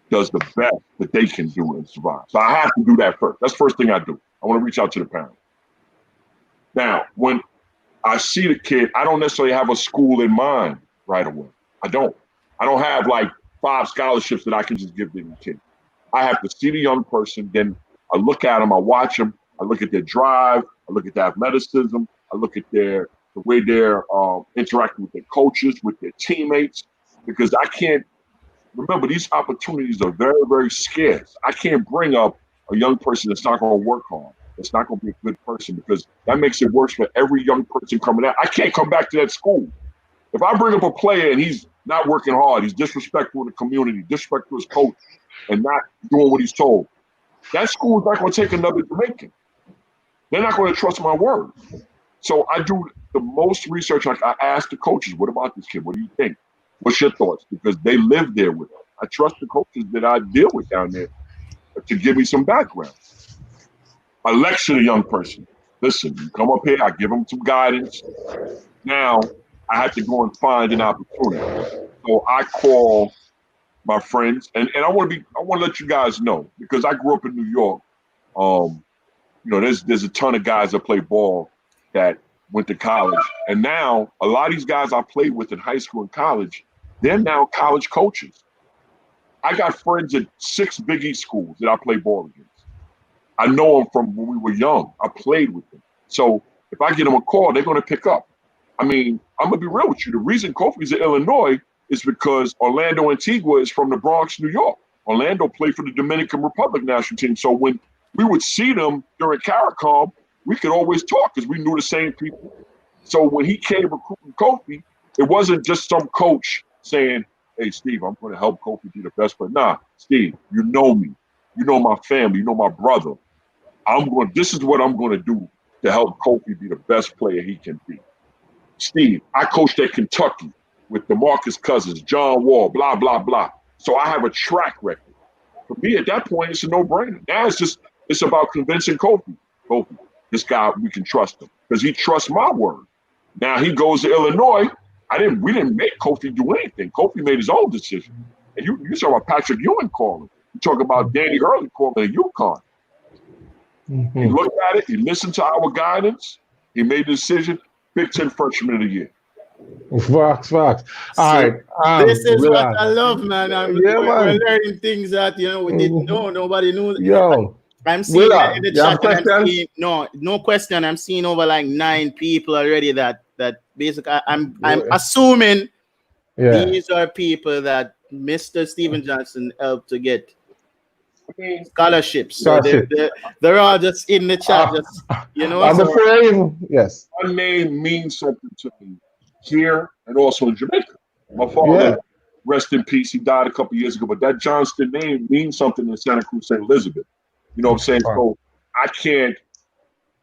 does the best that they can do and survive. So I have to do that first. That's the first thing I do. I want to reach out to the parent. Now, when I see the kid, I don't necessarily have a school in mind right away. I don't have like 5 scholarships that I can just give to the kid. I have to see the young person, then I look at them, I watch them, I look at their drive, I look at their athleticism, I look at the way they're interacting with their coaches, with their teammates, because I can't, remember, these opportunities are very, very scarce. I can't bring up a young person that's not going to work hard, that's not going to be a good person, because that makes it worse for every young person coming out. I can't come back to that school. If I bring up a player and he's not working hard, he's disrespectful to the community, disrespectful to his coach, and not doing what he's told, that school is not going to take another Jamaican. They're not going to trust my word. So I do the most research. Like I ask the coaches, what about this kid? What do you think? What's your thoughts? Because they live there with us. I trust the coaches that I deal with down there to give me some background. I lecture the young person. Listen, you come up here, I give them some guidance. Now I have to go and find an opportunity. So I call my friends, and I want to let you guys know, because I grew up in New York. There's a ton of guys that play ball that went to college. And now a lot of these guys I played with in high school and college, they're now college coaches. I got friends at 6 Big East schools that I play ball against. I know them from when we were young. I played with them. So if I get them a call, they're going to pick up. I mean, I'm going to be real with you. The reason Kofi's in Illinois is because Orlando Antigua is from the Bronx, New York. Orlando played for the Dominican Republic national team. So when we would see them during CARICOM, we could always talk because we knew the same people. So when he came recruiting Kofi, it wasn't just some coach saying, hey, Steve, I'm going to help Kofi be the best player. Nah, Steve, you know me. You know my family. You know my brother. This is what I'm going to do to help Kofi be the best player he can be. Steve, I coached at Kentucky with DeMarcus Cousins, John Wall, blah, blah, blah. So I have a track record. For me, at that point, it's a no-brainer. Now it's about convincing Kofi, this guy, we can trust him because he trusts my word. Now he goes to Illinois. We didn't make Kofi do anything. Kofi made his own decision. And you talk about Patrick Ewing calling. You talk about Danny Hurley calling at UConn. Mm-hmm. He looked at it. He listened to our guidance. He made the decision. Big Ten Freshman of the Year. Facts. All right. This is what I love, man. We're learning things that we didn't know. Nobody knew. Yo. I'm seeing in the chat. I'm seeing, no question. I'm seeing over like 9 people already that basically I'm assuming these are people that Mr. Stephen Johnston helped to get scholarships. So they're all just in the chat. Yes. My name means something to me here and also in Jamaica. My father, rest in peace, he died a couple years ago, but that Johnston name means something in Santa Cruz, St. Elizabeth. You know what I'm saying? So I can't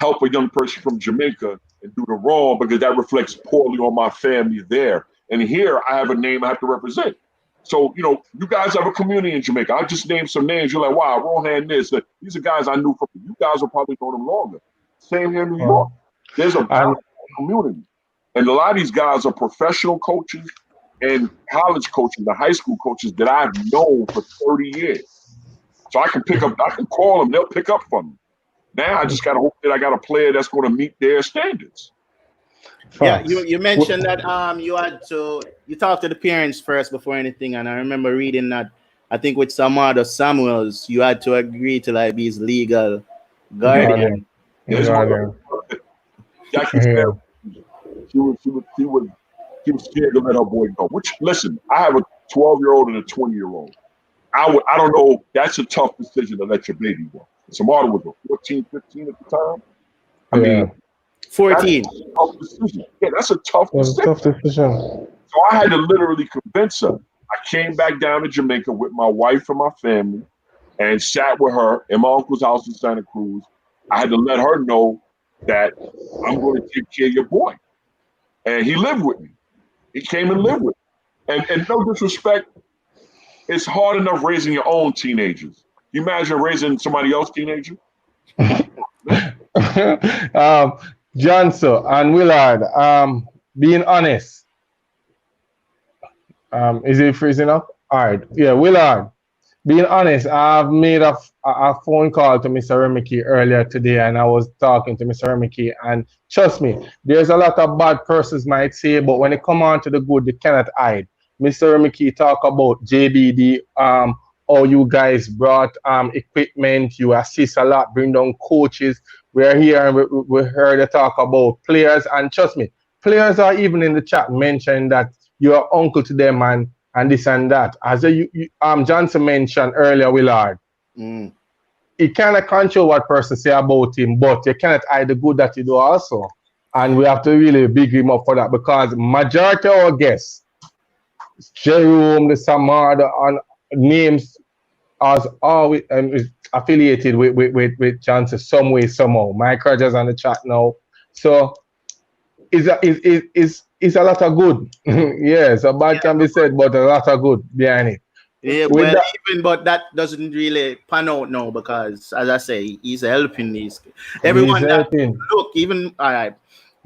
help a young person from Jamaica and do the wrong because that reflects poorly on my family there. And here I have a name I have to represent. So, you guys have a community in Jamaica. I just named some names. You're like, wow, Rohan this. These are guys I knew from. You guys will probably know them longer. Same here in New York. There's a community. And a lot of these guys are professional coaches and college coaches, the high school coaches that I've known for 30 years. So I can call them, they'll pick up for me. Now I just got to hope that I got a player that's going to meet their standards. Yeah, you mentioned that you talked to the parents first before anything, and I remember reading that I think with Samardo Samuels, you had to agree to like be his legal guardian. Jackie said she was scared to let her boy go. Which, listen, I have a 12-year-old and a 20-year-old. I don't know. That's a tough decision to let your baby go. Samardo was 14, 15 at the time. I mean, 14. That's a tough decision. Yeah, that's a tough decision. So I had to literally convince her. I came back down to Jamaica with my wife and my family and sat with her in my uncle's house in Santa Cruz. I had to let her know that I'm going to take care of your boy. And he lived with me. He came and lived with me. And no disrespect, it's hard enough raising your own teenagers. You imagine raising somebody else's teenager? Johnson and Willard, being honest. Is it freezing up? All right. Yeah, Willard, being honest, I've made a phone call to Mr. Remeke earlier today, and I was talking to Mr. Remeke, and trust me, there's a lot of bad persons might say, but when it come on to the good, they cannot hide. Mr. Remeke talk about JBD, how you guys brought equipment, you assist a lot, bring down coaches. We're here and we heard you talk about players, and trust me, players are even in the chat mentioning that you're uncle to them and this and that. As Johnson mentioned earlier, Willard, he cannot control what person say about him, but you cannot hide the good that you do also. And we have to really big him up for that, because majority of our guests, Jerome, the Samardo, and names as always is affiliated with Johnson some way, somehow. Mike Rogers on the chat now. So it's a lot of good. Yes, a bad can be said, but a lot of good behind it. Yeah, but that doesn't really pan out now, because, as I say, he's helping these. Everyone look, even all right.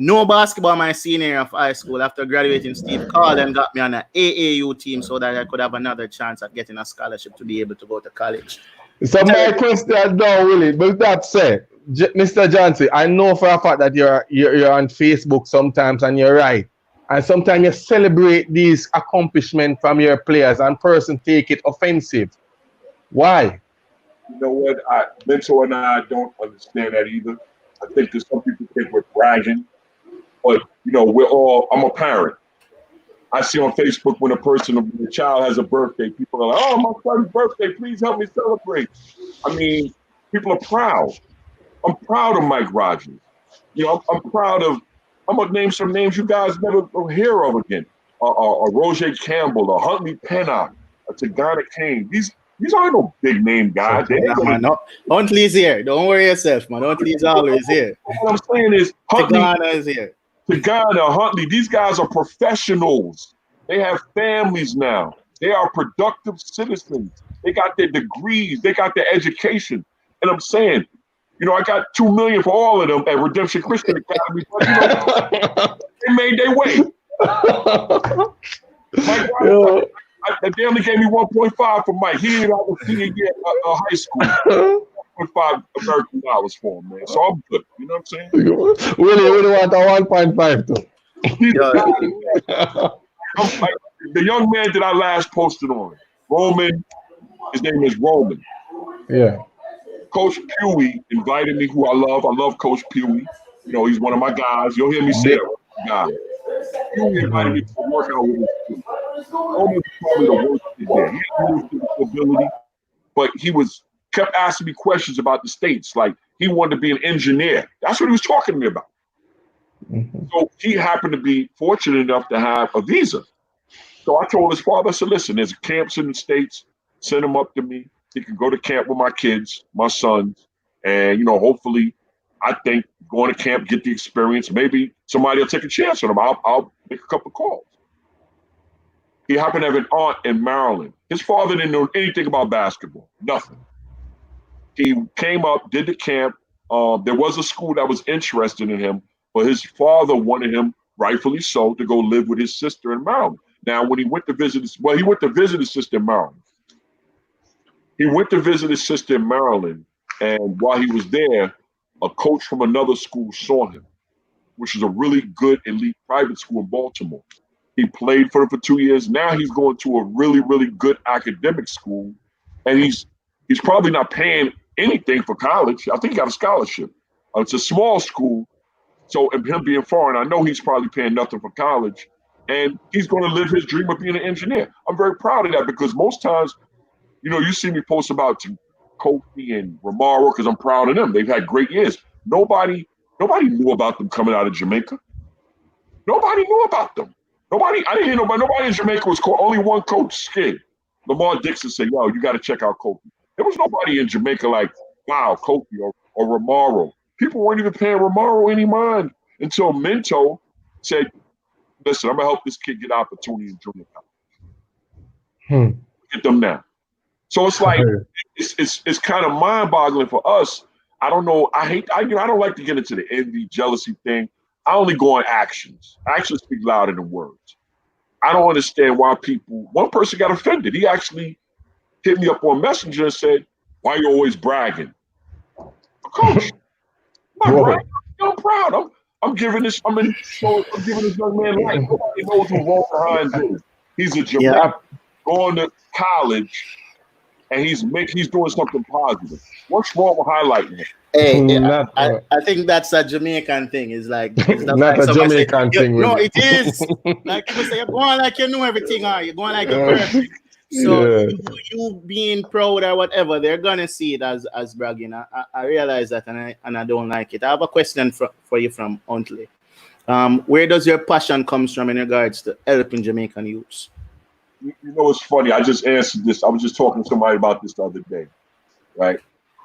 No basketball my senior year of high school. After graduating, Steve called and got me on an AAU team so that I could have another chance at getting a scholarship to be able to go to college. So my question now, Willie, but that said, Mr. Johnson, I know for a fact that you're on Facebook sometimes, and you're right. And sometimes you celebrate these accomplishments from your players, and person take it offensive. Why? You know what? Mentor and I don't understand that either. I think that some people think we're bragging. But, you know, I'm a parent. I see on Facebook when a child has a birthday, people are like, oh, my son's birthday, please help me celebrate. I mean, people are proud. I'm proud of Mike Rogers. You know, I'm proud of, I'm going to name some names you guys never hear of again. Roger Campbell, Huntley Pennock, Tagana Kane. These aren't no big name guys. Huntley's here. Don't worry yourself, man. Huntley's always here. What I'm saying is, Tagana is here. Tagana, Huntley, these guys are professionals. They have families now. They are productive citizens. They got their degrees. They got their education. And I'm saying, you know, I got $2 million for all of them at Redemption Christian Academy. But, you know, they made their way. Mike, they only gave me 1.5 for Mike. He didn't have a senior year of high school. $1.5 American for him, man. So I'm good. You know what I'm saying? Really want a 1.5 too. The young man that I last posted on, Roman, his name is Roman. Yeah. Coach Pewey invited me, who I love. I love Coach Pewey. You know, he's one of my guys. You'll hear me say it. Guy. Pewey invited me to work out with his team. Roman was probably the worst kid there. He had leadership ability, but he kept asking me questions about the States. Like, he wanted to be an engineer. That's what he was talking to me about. Mm-hmm. So he happened to be fortunate enough to have a visa. So I told his father, I said, listen, there's camps in the States. Send him up to me. He can go to camp with my kids, my sons. And, you know, hopefully, I think going to camp, get the experience. Maybe somebody will take a chance on him. I'll make a couple of calls. He happened to have an aunt in Maryland. His father didn't know anything about basketball. Nothing. He came up, did the camp. There was a school that was interested in him, but his father wanted him, rightfully so, to go live with his sister in Maryland. Now, when he went to visit he went to visit his sister in Maryland. He went to visit his sister in Maryland, and while he was there, a coach from another school saw him, which is a really good elite private school in Baltimore. He played for them for 2 years. Now he's going to a really, really good academic school, and he's probably not paying anything for college. I think he got a scholarship. It's a small school, so him being foreign, I know he's probably paying nothing for college, and he's going to live his dream of being an engineer. I'm very proud of that because most times, you see me post about Kofi and Romaro because I'm proud of them. They've had great years. Nobody knew about them coming out of Jamaica. Nobody knew about them. I didn't hear nobody in Jamaica was called. Only one coach, Skid. Lamar Dixon said, yo, you got to check out Kofi. There was nobody in Jamaica like, wow, Kofi or Romaro. People weren't even paying Romaro any mind until Minto said, listen, I'm going to help this kid get opportunity in junior college. Get them now. So it's like, it's kind of mind-boggling for us. I don't know. I don't like to get into the envy, jealousy thing. I only go on actions. Actions speak louder than words. I don't understand why one person got offended. He actually hit me up on Messenger and said, why are you always bragging? Coach, I'm not bragging. I'm proud. I'm giving this young man life. Nobody knows who Ron Hines is. He's a Jamaican going to college, and he's doing something positive. What's wrong with highlighting him? Hey, I think that's a Jamaican thing. It's not like a Jamaican thing. No, it is. Like people say, you're going like you know everything, or you're going like you're perfect. So you being proud or whatever, they're gonna see it as bragging. I realize that, and I don't like it. I have a question for you from Huntley. Where does your passion comes from in regards to helping Jamaican youths? You know, it's funny. I just answered this. I was just talking to somebody about this the other day, right?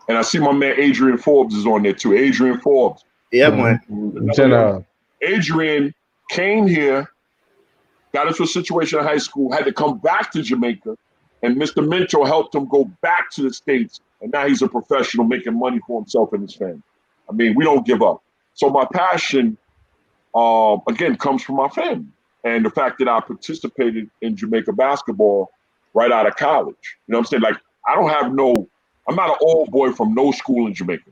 And I see my man Adrian Forbes is on there too. Adrian Forbes. Yeah, man. General. Adrian came here, got into a situation in high school, had to come back to Jamaica, and Mr. Minto helped him go back to the States, and now he's a professional making money for himself and his family. I mean, we don't give up. So my passion, again, comes from my family and the fact that I participated in Jamaica basketball right out of college. You know what I'm saying? Like, I'm not an old boy from no school in Jamaica.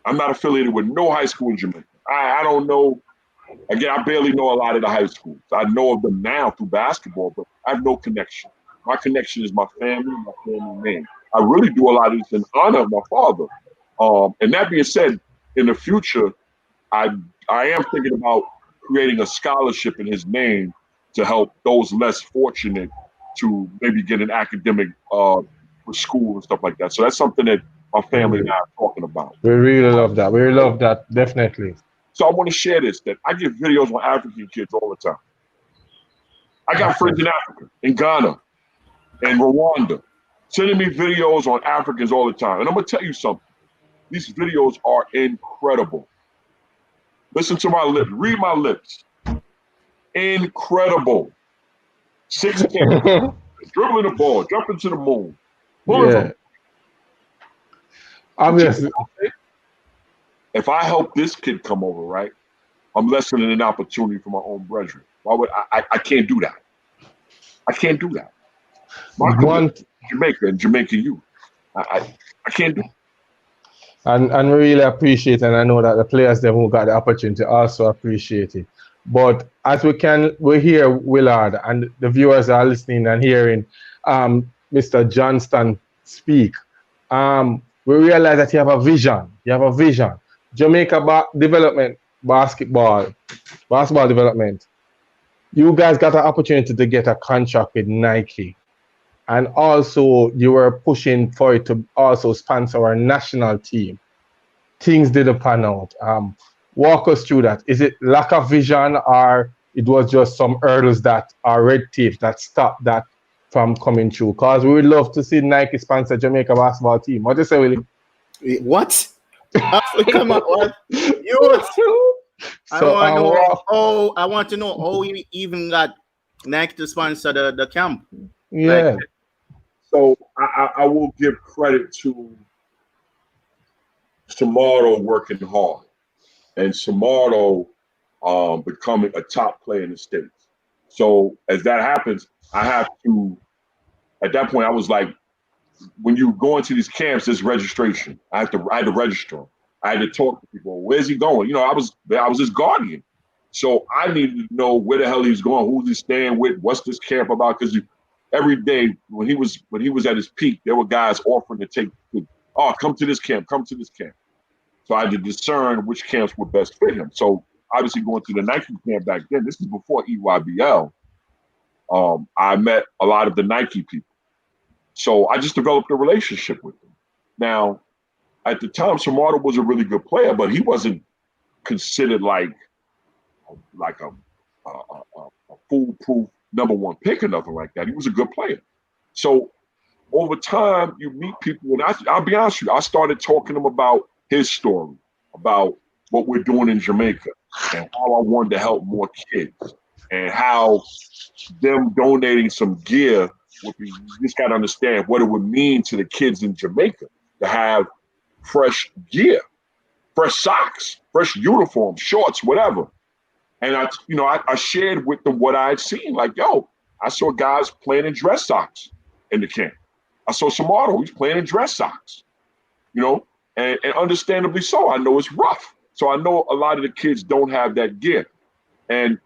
I'm not affiliated with no high school in Jamaica. I don't know. Again, I barely know a lot of the high schools. I know of them now through basketball, but I have no connection. My connection is my family, my family name. I really do a lot of this in honor of my father. And that being said, in the future, I am thinking about creating a scholarship in his name to help those less fortunate to maybe get an academic for school and stuff like that. So that's something that my family and I are talking about. We really love that. We love that, definitely. So I want to share this, that I get videos on African kids all the time. I got friends in Africa, in Ghana, and Rwanda, sending me videos on Africans all the time. And I'm going to tell you something. These videos are incredible. Listen to my lips. Read my lips. Incredible. 6'10", dribbling the ball, jumping to the moon. Obviously. If I help this kid come over, right, I'm lessening an opportunity for my own brethren. Why would I can't do that. I can't do that. Jamaica and Jamaican youth. I can't do it. And we really appreciate it, and I know that the players them who got the opportunity also appreciate it. But as we hear Willard, and the viewers are listening and hearing Mr. Johnston speak, we realize that you have a vision. You have a vision. Jamaica development, basketball development. You guys got an opportunity to get a contract with Nike. And also you were pushing for it to also sponsor our national team. Things didn't pan out. Walk us through that. Is it lack of vision, or it was just some hurdles that are red tape that stopped that from coming through? Because we would love to see Nike sponsor Jamaica basketball team. What do you say, Willie? What? Come on, what? I want to know how we even got Nike to sponsor the camp. Yeah. So I will give credit to Samardo working hard and Samardo becoming a top player in the States. So as that happens, I have to, at that point, I was like, when you go into these camps, there's registration. I had to register him. I had to talk to people. Where's he going? You know, I was his guardian. So I needed to know where the hell he's going, who's he staying with, what's this camp about? Because every day when he was at his peak, there were guys offering to take, come to this camp, come to this camp. So I had to discern which camps would best fit him. So obviously going to the Nike camp back then, this is before EYBL, I met a lot of the Nike people. So I just developed a relationship with them. Now, at the time, Samardo was a really good player, but he wasn't considered like a foolproof #1 pick or nothing like that. He was a good player. So over time, you meet people, and I'll be honest with you, I started talking to him about his story, about what we're doing in Jamaica, and how I wanted to help more kids, and how them donating some gear would be, you just got to understand what it would mean to the kids in Jamaica to have fresh gear, fresh socks, fresh uniforms, shorts, whatever. And I shared with them what I had seen. Like, yo, I saw guys playing in dress socks in the camp. I saw Samardo, he's playing in dress socks, and understandably so. I know it's rough. So I know a lot of the kids don't have that gear. And,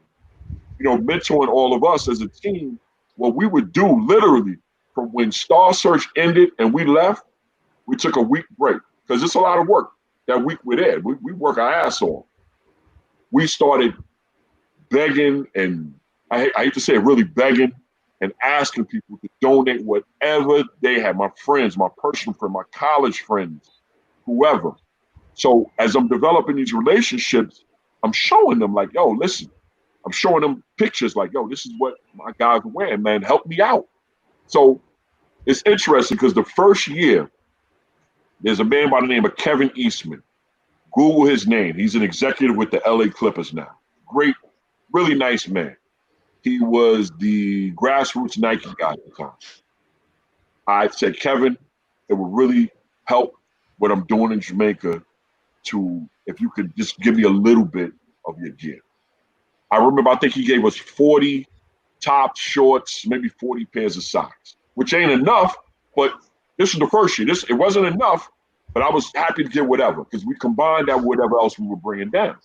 mentoring all of us as a team, what we would do literally from when Star Search ended and we left, we took a week break because it's a lot of work. That week we're there. We work our ass off. We started begging, and I hate to say it, really begging and asking people to donate whatever they had. My friends, my personal friends, my college friends, whoever. So as I'm developing these relationships, I'm showing them like, yo, listen, I'm showing them pictures like, yo, this is what my guys are wearing, man. Help me out. So it's interesting because the first year, there's a man by the name of Kevin Eastman. Google his name. He's an executive with the LA Clippers now. Great, really nice man. He was the grassroots Nike guy at the time. I said, Kevin, it would really help what I'm doing in Jamaica if you could just give me a little bit of your gear. I remember, I think he gave us 40 tops, shorts, maybe 40 pairs of socks, which ain't enough, but this was the first year. It wasn't enough, but I was happy to get whatever because we combined that with whatever else we were bringing down.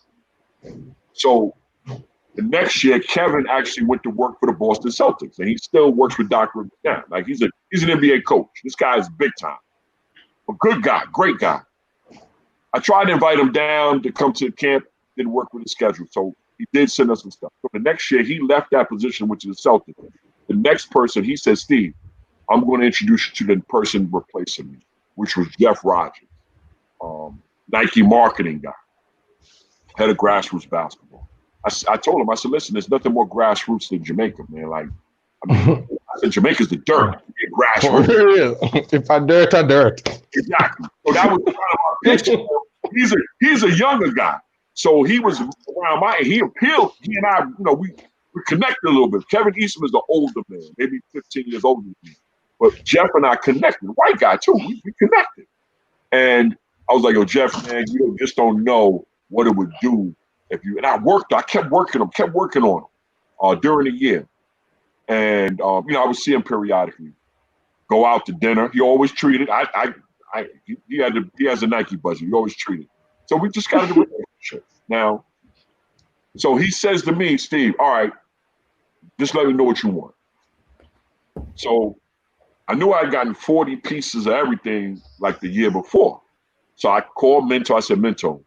So the next year, Kevin actually went to work for the Boston Celtics, and he still works with Doc Rivers now. Like he's an NBA coach. This guy is big time. A good guy, great guy. I tried to invite him down to come to the camp, didn't work with his schedule. So he did send us some stuff. So the next year, he left that position, which is the Celtics. The next person, he said, Steve, I'm going to introduce you to the person replacing me, which was Jeff Rogers, Nike marketing guy, head of grassroots basketball. I told him, I said, listen, there's nothing more grassroots than Jamaica, man. Like, I said, Jamaica's the dirt. Grassroots. If I dirt, I dirt. Exactly. So that was kind of our pitch. He's a younger guy. So he was around he appealed. He and I, we connected a little bit. Kevin Eastman is the older man, maybe 15 years older than me. But Jeff and I connected. White guy too. We connected. And I was like, yo, Jeff, man, you just don't know what it would do if you. And I kept working on him during the year. And I would see him periodically. Go out to dinner. He always treated. He has a Nike budget. He always treated. So we just got into a relationship. Now, so he says to me, Steve, all right, just let me know what you want. So I knew I'd gotten 40 pieces of everything like the year before. So I called Minto. I said, Minto.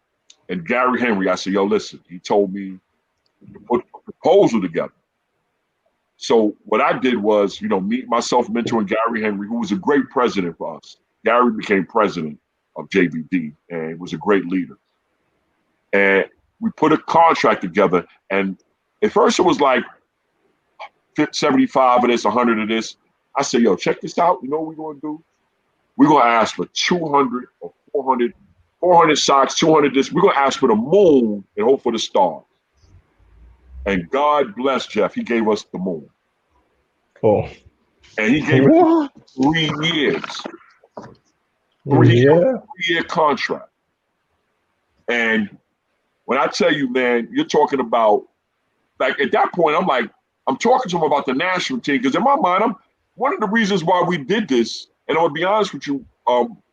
And Gary Henry, I said, yo, listen, he told me to put a proposal together. So what I did was, meet myself, Minto, and Gary Henry, who was a great president for us. Gary became president of JBD and was a great leader. And we put a contract together. And at first it was like 75 of this, 100 of this. I said, yo, check this out. You know what we're going to do? We're going to ask for 200 or 400 socks, 200 this. We're going to ask for the moon and hope for the stars. And God bless Jeff. He gave us the moon. Oh. And he gave us 3 years. 3-year contract. And when I tell you, man, you're talking about, like at that point, I'm talking to him about the national team because in my mind, one of the reasons why we did this, and I'm gonna be honest with you,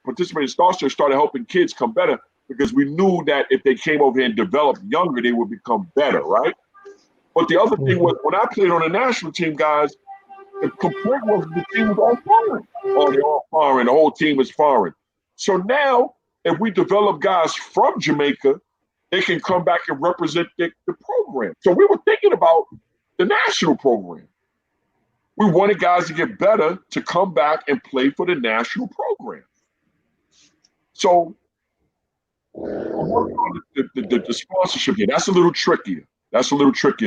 participating in Star Search started helping kids come better. because we knew that if they came over here and developed younger, they would become better, right? But the other thing was, when I played on the national team, guys, the complaint was the team was all foreign. Oh, they're all foreign. The whole team is foreign. So now, if we develop guys from Jamaica, they can come back and represent the program. So we were thinking about the national program. We wanted guys to get better to come back and play for the national program. So I'm working on the sponsorship here. That's a little trickier.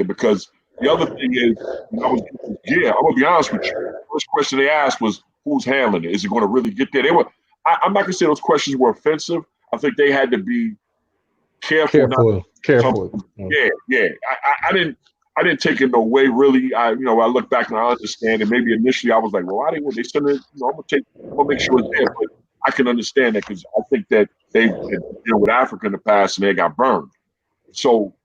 Because the other thing is, I'm going to be honest with you. The first question they asked was, who's handling it? Is it going to really get there? I'm not going to say those questions were offensive. I think they had to be careful. Yeah. I didn't take it no way, really. I look back and I understand it. Maybe initially I was like, well, why didn't they send it? I'm gonna make sure it's there. But I can understand that because I think that they with Africa in the past and they got burned. So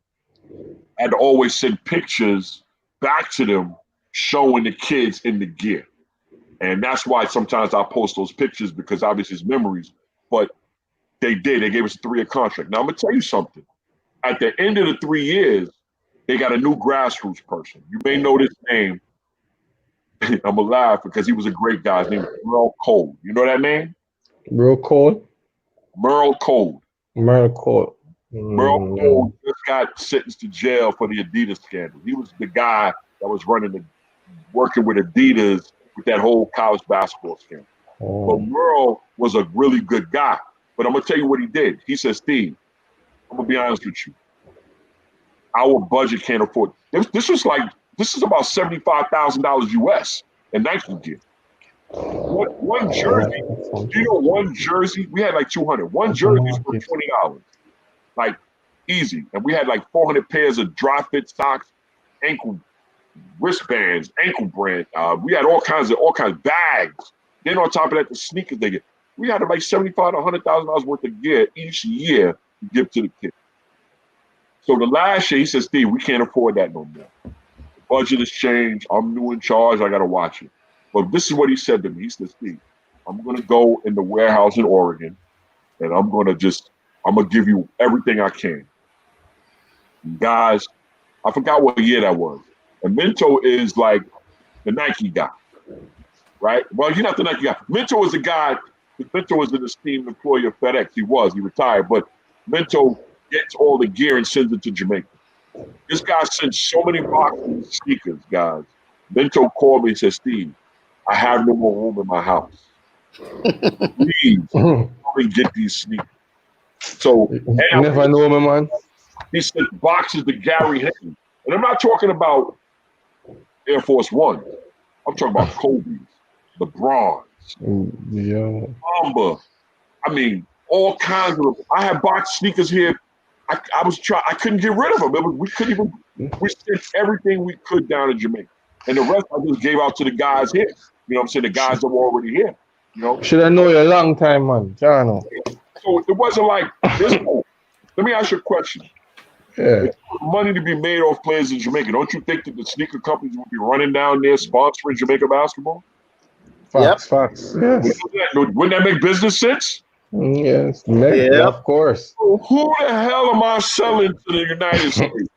I had to always send pictures back to them showing the kids in the gear. And that's why sometimes I post those pictures, because obviously it's memories. But they did. They gave us a 3-year contract. Now I'm gonna tell you something. At the end of the 3 years, they got a new grassroots person. You may know this name. I'm gonna laugh because he was a great guy. His name was Merle Cole. You know that name? Merle Cole. Merle Cole just got sentenced to jail for the Adidas scandal. He was the guy that was working with Adidas with that whole college basketball scandal. But Merle was a really good guy. But I'm gonna tell you what he did. He said, Steve, I'm gonna be honest with you. Our budget can't afford it. This is about $75,000 US in Nike gear. One jersey, one jersey, we had like 200. One jersey is for $20, like easy. And we had like 400 pairs of dry fit socks, ankle wristbands, ankle brand. We had all kinds of bags. Then on top of that, the sneakers they get. We had like $75,000 to $100,000 worth of gear each year to give to the kids. So the last year, he said, Steve, we can't afford that no more. The budget has changed. I'm new in charge. I got to watch it. But this is what he said to me. He said, Steve, I'm going to go in the warehouse in Oregon, and I'm going to give you everything I can. And guys, I forgot what year that was. And Minto is like the Nike guy, right? Well, he's not the Nike guy. Minto is the guy. Minto was an esteemed employee of FedEx. He retired. But Minto gets all the gear and sends it to Jamaica. This guy sent so many boxes of sneakers, guys. Minto called me and said, Steve, I have no more room in my house. Please, come and get these sneakers. So, never know me, man. He sent boxes to Gary Henry. And I'm not talking about Air Force One. I'm talking about Kobe's, LeBron's, Mamba. I mean, all kinds of. I had box sneakers here. I couldn't get rid of them. We sent everything we could down to Jamaica. And the rest I just gave out to the guys here. You know what I'm saying? The guys that were already here. You know? Should I know you a long time, man. Jano. So it wasn't like this. Let me ask you a question. Yeah. If money to be made off players in Jamaica, don't you think that the sneaker companies would be running down there sponsoring Jamaica basketball? Facts. Yes. Wouldn't that make business sense? Yes, yeah, of course. Who the hell am I selling to the United States?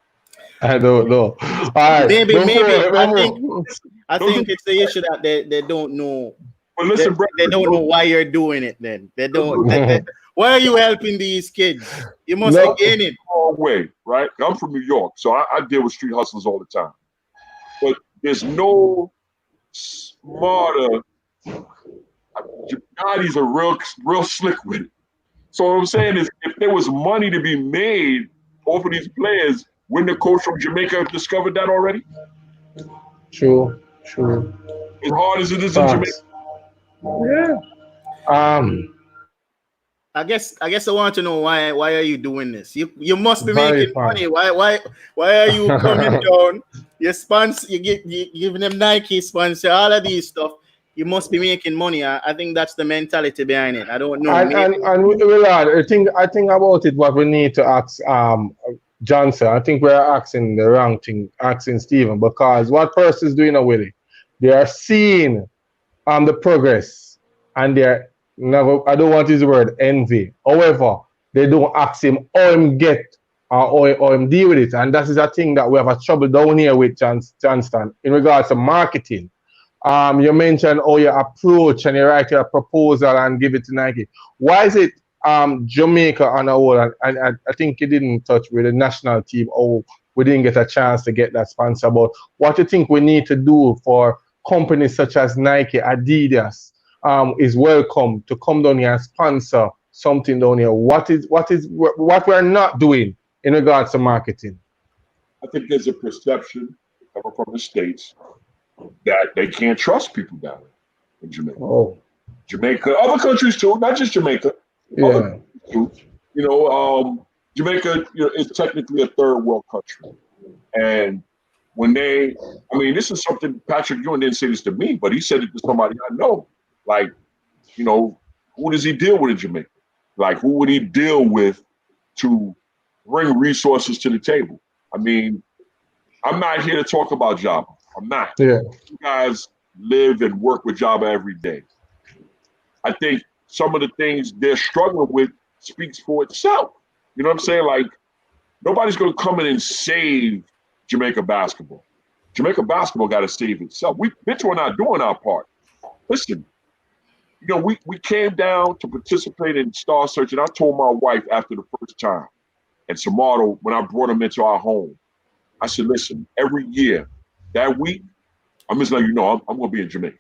I don't know. All right. Maybe. I think it's the issue that they don't know. But listen, they don't know why you're doing it. Then they don't. Why are you helping these kids? You must be in it. Wrong way, right? I'm from New York, so I deal with street hustlers all the time. But there's no smarter. Gotti's are real slick with it. So what I'm saying is, if there was money to be made off of these players, wouldn't the coach from Jamaica have discovered that already? True. As hard as it is in Jamaica. Yeah. I guess I want to know why are you doing this? You must be making money. Why are you coming down? You giving them Nike sponsor, all of these stuff. You must be making money. I think that's the mentality behind it. I don't know. And Willard, I think about it. What we need to ask Johnson. I think we're asking the wrong thing, asking Stephen, because what person is doing with it? They are seeing the progress, and they're never. I don't want to use the word envy. However, they don't ask him how him get or him deal with it. And that is a thing that we have a trouble down here with Johnston in regards to marketing. You mentioned how you approach and you write your proposal and give it to Nike. Why is it Jamaica on a whole, and I think you didn't touch with the national team, or we didn't get a chance to get that sponsor, but what do you think we need to do for companies such as Nike, Adidas, is welcome to come down here and sponsor something down here? What we're not doing in regards to marketing? I think there's a perception coming from the States that they can't trust people down there in Jamaica. Oh. Jamaica, other countries too, not just Jamaica. Yeah. Too. Jamaica, is technically a third world country. And when this is something Patrick Ewing didn't say this to me, but he said it to somebody I know. Like, who does he deal with in Jamaica? Like, who would he deal with to bring resources to the table? I mean, I'm not here to talk about Java. I'm not. Yeah. You guys live and work with Java every day. I think some of the things they're struggling with speaks for itself. You know what I'm saying? Like, nobody's going to come in and save Jamaica basketball. Jamaica basketball got to save itself. We're not doing our part. Listen, we came down to participate in Star Search, and I told my wife after the first time, and Samardo, when I brought him into our home, I said, listen, every year, that week, I'm just letting you know, I'm going to be in Jamaica.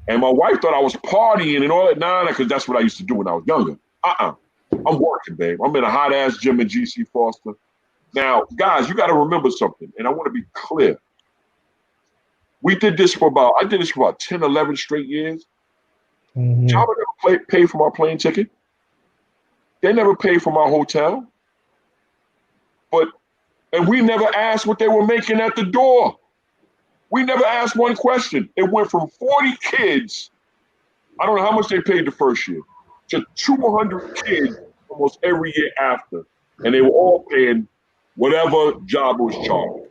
And my wife thought I was partying and all that. Nah, because that's what I used to do when I was younger. I'm working, babe. I'm in a hot-ass gym in GC Foster. Now, guys, you got to remember something, and I want to be clear. I did this for about 10, 11 straight years. Mm-hmm. Java never paid for my plane ticket. They never paid for my hotel. And we never asked what they were making at the door. We never asked one question. It went from 40 kids, I don't know how much they paid the first year, to 200 kids almost every year after. And they were all paying whatever job was charged.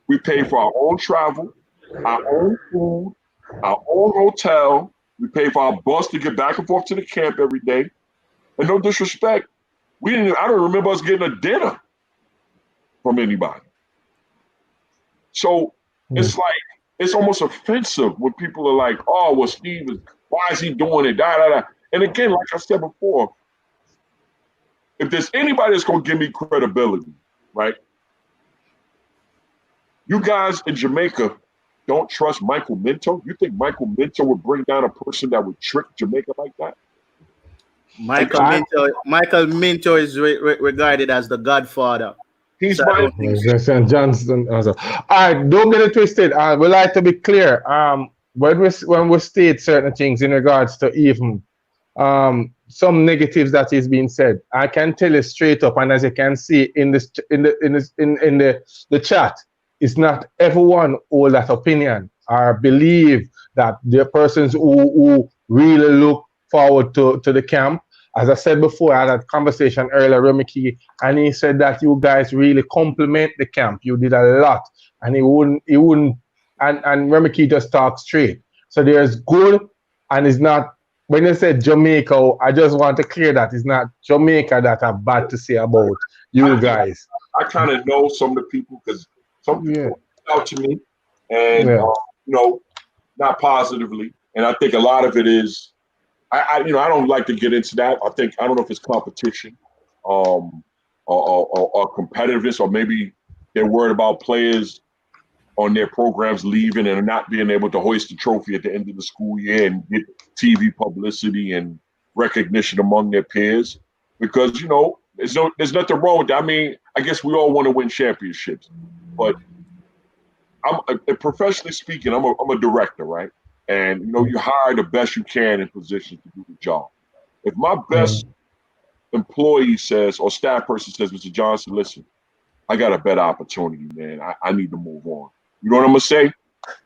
We paid for our own travel, our own food, our own hotel. We paid for our bus to get back and forth to the camp every day. And no disrespect, I don't remember us getting a dinner from anybody. So it's like, it's almost offensive when people are like, oh, well, why is he doing it? Da, da, da. And again, like I said before, if there's anybody that's going to give me credibility, right? You guys in Jamaica don't trust Michael Minto? You think Michael Minto would bring down a person that would trick Jamaica like that? Michael Minto is regarded as the godfather. He's Stephen Johnston. All right, don't get it twisted. We like to be clear. When we state certain things in regards to even some negatives that is being said, I can tell you straight up, and as you can see in the chat, it's not everyone hold that opinion or believe that the persons who really look forward to the camp. As I said before, I had a conversation earlier, Remiki, and he said that you guys really compliment the camp. You did a lot, and he wouldn't, and Remiki just talks straight. So there's good, and it's not, when you said Jamaica, I just want to clear that it's not Jamaica that are bad to say about you guys. I kind of know some of the people, because some people reach out to me, and not positively, and I think a lot of it is, I don't like to get into that. I don't know if it's competition, or competitiveness, or maybe they're worried about players on their programs leaving and not being able to hoist the trophy at the end of the school year and get TV publicity and recognition among their peers. Because there's nothing wrong with that. I mean, I guess we all want to win championships, but professionally speaking, I'm a director, right? And you hire the best you can in positions to do the job. If my best employee says, or staff person says, Mr. Johnston, listen, I got a better opportunity, man. I need to move on. You know what I'm gonna say?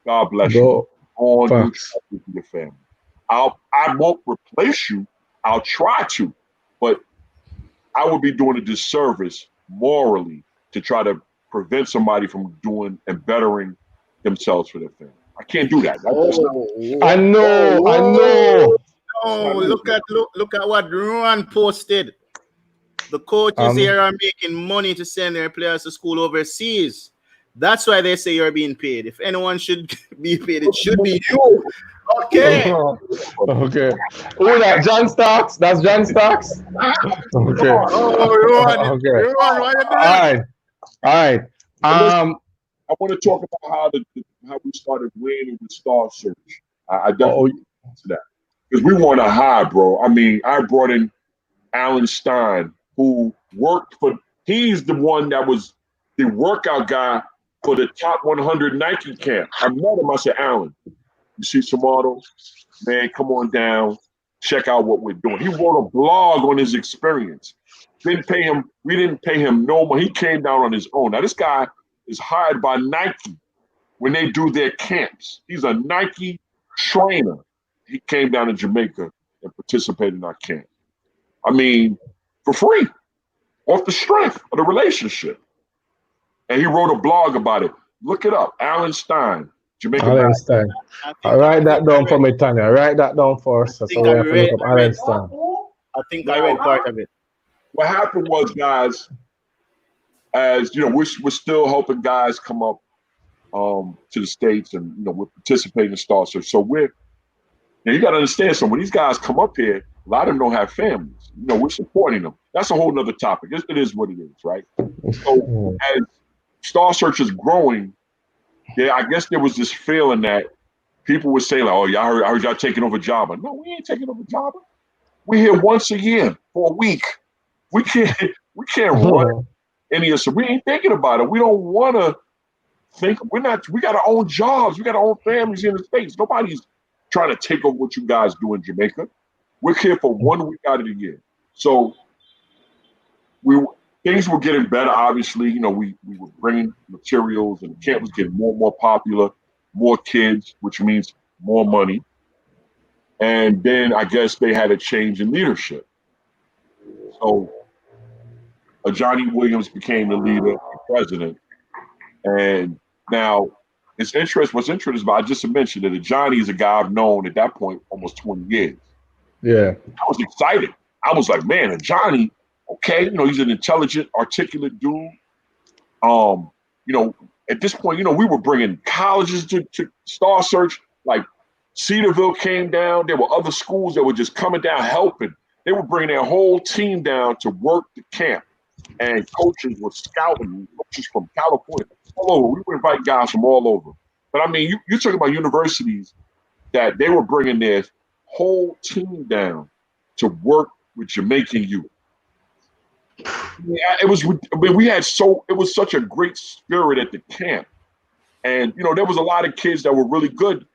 God bless you. Go on, do your family. I won't replace you. I'll try to, but I would be doing a disservice morally to try to prevent somebody from doing and bettering themselves for their family. I can't do that. I know. Oh, look at what Ron posted. The coaches here are making money to send their players to school overseas. That's why they say you're being paid. If anyone should be paid, it should be you. Okay. Okay. Who that? John Starks? That's John Starks? Okay. Okay. All right. I want to talk about how we started winning with Star Search. I definitely to that because we want a high, bro. I mean, I brought in Alan Stein, who worked for. He's the one that was the workout guy for the top 100 Nike camp. I met him. I said, Alan, you see Samardo? Man, come on down. Check out what we're doing. He wrote a blog on his experience. Didn't pay him. We didn't pay him no more. He came down on his own. Now this guy is hired by Nike when they do their camps. He's a Nike trainer. He came down to Jamaica and participated in our camp. I mean, for free, off the strength of the relationship. And he wrote a blog about it. Look it up. Alan Stein, Jamaica. Alan Stein. I'll write that down for me, Tanya. Write that down for us. So we have to look up Alan Stein. I think I read part of it. What happened was, guys, as you know, we're still helping guys come up to the States, and you know, we're participating in Star Search. So you got to understand something. When these guys come up here, a lot of them don't have families. You know, we're supporting them. That's a whole nother topic. It is what it is, right? So as Star Search is growing, I guess there was this feeling that people would say, like, oh, I heard y'all taking over Java. No, we ain't taking over Java. We're here once a year for a week. We can't run any of this. We ain't thinking about it. We don't want to think. We got our own jobs. We got our own families in the States. Nobody's trying to take over what you guys do in Jamaica. We're here for 1 week out of the year. So things were getting better, obviously. You know, we were bringing materials, and the camp was getting more and more popular, more kids, which means more money. And then I guess they had a change in leadership. So Johnny Williams became the leader, the president. And now what's interesting is, I just mentioned that Johnny is a guy I've known at that point almost 20 years. Yeah. I was excited. I was like, man, Johnny, okay, you know, he's an intelligent, articulate dude. You know, at this point, you know, we were bringing colleges to Star Search. Like Cedarville came down. There were other schools that were just coming down helping. They were bringing their whole team down to work the camp. And coaches were scouting, coaches from California, all over. We were inviting guys from all over. But I mean, you're talking about universities that they were bringing their whole team down to work with Jamaican youth. Yeah, it was such a great spirit at the camp. And, you know, there was a lot of kids that were really good.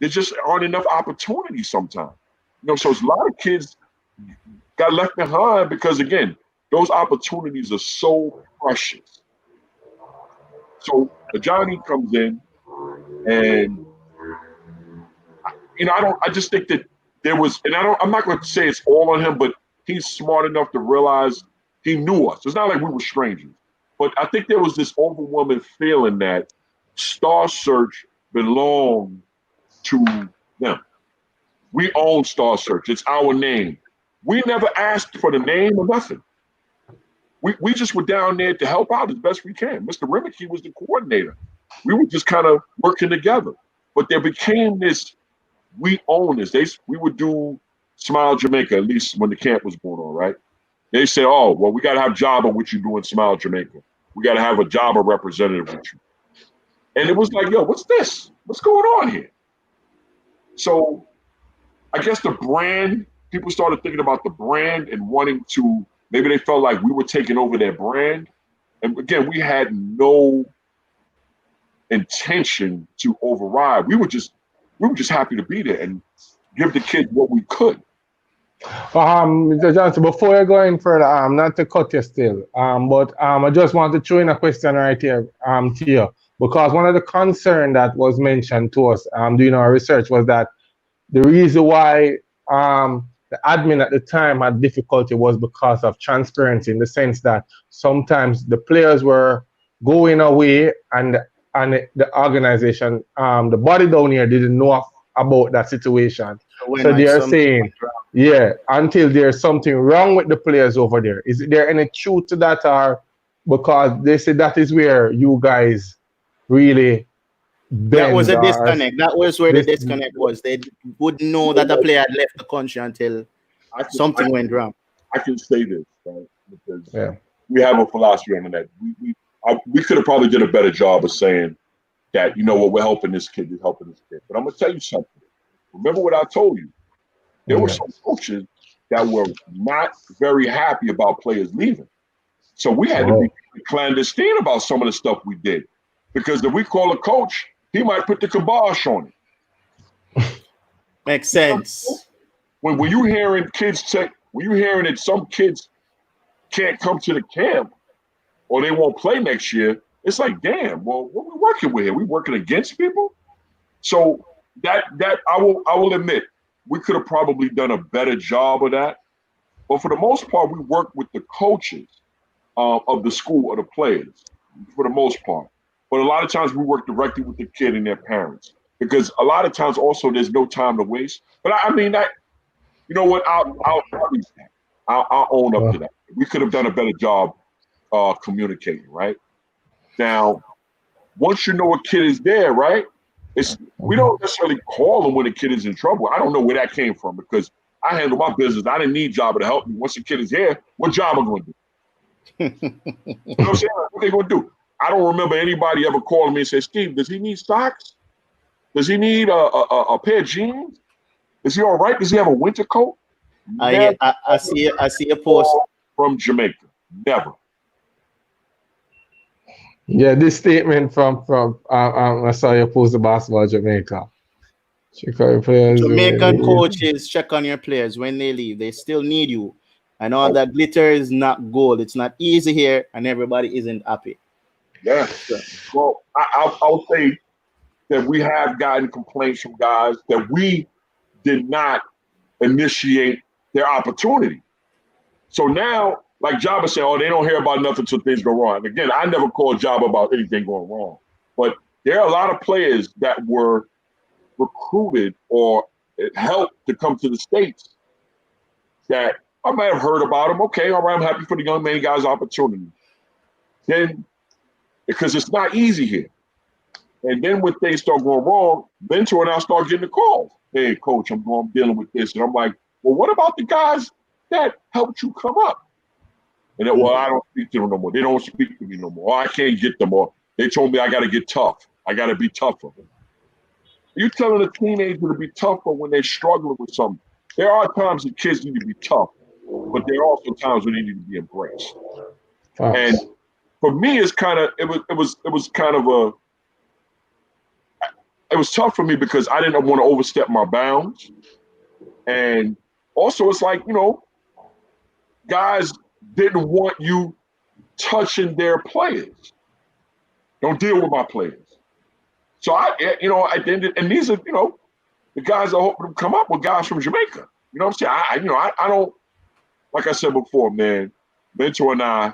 There just aren't enough opportunities sometimes. You know, so a lot of kids got left behind because, again, those opportunities are so precious. So Johnny comes in, and you know, I just think that there was, and I'm not going to say it's all on him, but he's smart enough to realize he knew us. It's not like we were strangers, but I think there was this overwhelming feeling that Star Search belonged to them. We own Star Search. It's our name. We never asked for the name or nothing. We just were down there to help out as best we can. Mr. Rimmicky was the coordinator. We were just kind of working together. But there became this, we own this. We would do Smile Jamaica, at least when the camp was going on, right? They said, oh, well, we got to have Java with you doing Smile Jamaica. We got to have a Java representative with you. And it was like, yo, what's this? What's going on here? So I guess the brand, people started thinking about the brand and wanting to, maybe they felt like we were taking over their brand. And again, we had no intention to override. We were just happy to be there and give the kids what we could. Mr. Johnson, before you go in further, not to cut you still, but I just want to throw in a question right here to you, because one of the concerns that was mentioned to us doing our research was that the reason why the admin at the time had difficulty was because of transparency, in the sense that sometimes the players were going away and the organization, the body down here didn't know about that situation. So they are saying, yeah, until there's something wrong with the players over there. Is there any truth to that, or because they say that is where you guys really That was bend a or disconnect. That was where the disconnect was. They wouldn't know that a player had left the country until something went wrong. I can say this, right? Because we have a philosophy on that. We could have probably did a better job of saying that, you know what, we're helping this kid, we're helping this kid. But I'm going to tell you something. Remember what I told you. There were some coaches that were not very happy about players leaving. So we had to be clandestine about some of the stuff we did. Because if we call a coach, he might put the kibosh on it. Makes sense. When you're hearing kids say, when you're hearing that some kids can't come to the camp or they won't play next year, it's like, damn, well, what are we working with here? We working against people? So that I will admit, we could have probably done a better job of that. But for the most part, we worked with the coaches of the school or the players, for the most part. But a lot of times we work directly with the kid and their parents, because a lot of times also there's no time to waste. But I mean that, you know what? I'll own up to that. We could have done a better job communicating, right? Now, once you know a kid is there, right? We don't necessarily call them when a kid is in trouble. I don't know where that came from, because I handle my business. I didn't need Jabba to help me. Once the kid is here, what Jabba going to do? You know what I'm saying? What they going to do? I don't remember anybody ever calling me and say, Steve, does he need socks? Does he need a pair of jeans? Is he all right? Does he have a winter coat? I see a post from Jamaica. Never. Yeah, this statement from I saw you post the basketball Jamaica. Check out your players. Jamaican coaches check on your players when they leave. They still need you. And all that glitter is not gold. It's not easy here, and everybody isn't happy. Yeah. Well, I'll say that we have gotten complaints from guys that we did not initiate their opportunity. So now, like Jabba said, they don't hear about nothing until things go wrong. And again, I never called Jabba about anything going wrong. But there are a lot of players that were recruited or helped to come to the States that I might have heard about them. Okay, all right, I'm happy for the young man, guy's opportunity. Then, because it's not easy here. And then when things start going wrong, Mentor and I start getting the calls. Hey, coach, I'm dealing with this. And I'm like, well, what about the guys that helped you come up? And then, well, I don't speak to them no more. They don't speak to me no more. Or I can't get them. Or they told me I got to get tough. I got to be tougher. You're telling a teenager to be tougher when they're struggling with something. There are times that kids need to be tough, but there are also times when they need to be embraced. And for me, it was tough for me because I didn't want to overstep my bounds. And also it's like, guys didn't want you touching their players. Don't deal with my players. So and these are, the guys that hope to come up with guys from Jamaica. You know what I'm saying? I don't, like I said before, man, Mentor and I,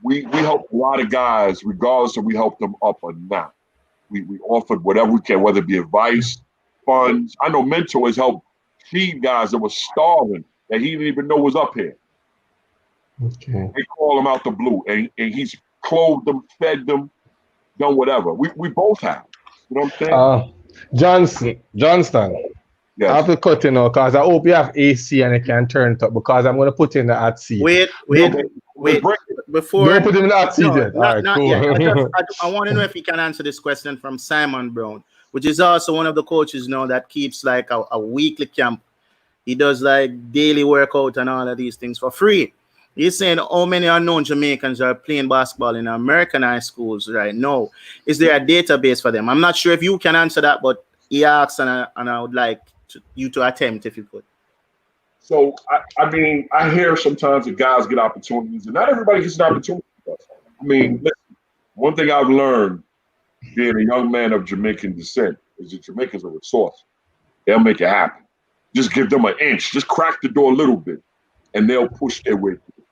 we helped a lot of guys, regardless if we helped them up or not. We offered whatever we can, whether it be advice, funds. I know Mentor has helped feed guys that were starving that he didn't even know was up here. Okay. They call him out the blue, and he's clothed them, fed them, done whatever. We both have. You know what I'm saying? Johnston. Yes. I have to cut because I hope you have AC and it can turn it up, because I'm going to put in the hot seat. Wait. Before don't put him in the hot seat yet. All right, cool. Yet. I want to know if he can answer this question from Simon Brown, which is also one of the coaches that keeps like a weekly camp. He does like daily workout and all of these things for free. He's saying how many unknown Jamaicans are playing basketball in American high schools right now. Is there a database for them? I'm not sure if you can answer that, but he asks, and I would like you to attempt if you could. So, I hear sometimes that guys get opportunities, and not everybody gets an opportunity. I mean, listen, one thing I've learned being a young man of Jamaican descent is that Jamaicans are resourceful. They'll make it happen. Just give them an inch. Just crack the door a little bit, and they'll push their way through.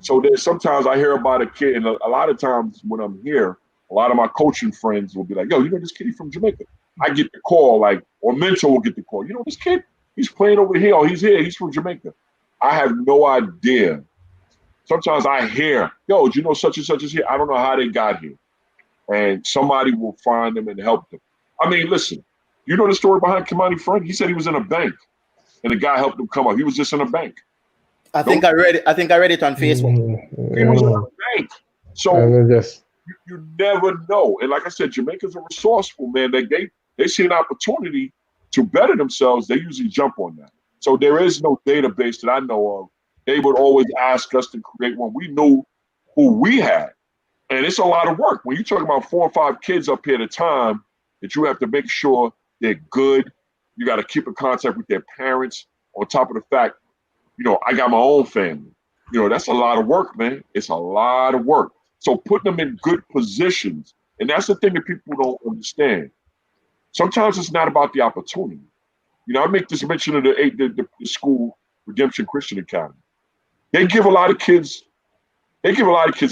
So there's sometimes I hear about a kid, and a lot of times when I'm here, a lot of my coaching friends will be like, yo, this kid from Jamaica. I get the call, like, or mentor will get the call. You know, this kid, he's playing over here, or he's here, he's from Jamaica. I have no idea. Sometimes I hear, yo, do you know such and such is here? I don't know how they got here. And somebody will find them and help them. I mean, listen, you know the story behind Kamani Frank? He said he was in a bank and the guy helped him come up. He was just in a bank. I think I read it on Facebook. He was in a bank. So you never know. And like I said, Jamaicans are resourceful, man. They see an opportunity to better themselves. They usually jump on that. So there is no database that I know of. They would always ask us to create one. We knew who we had. And it's a lot of work. When you talk about 4 or 5 kids up here at a time, that you have to make sure they're good. You got to keep in contact with their parents. On top of the fact, you know, I got my own family. You know, that's a lot of work, man. It's a lot of work. So putting them in good positions, and that's the thing that people don't understand. Sometimes it's not about the opportunity. You know, I make this mention of the school, Redemption Christian Academy. They give a lot of kids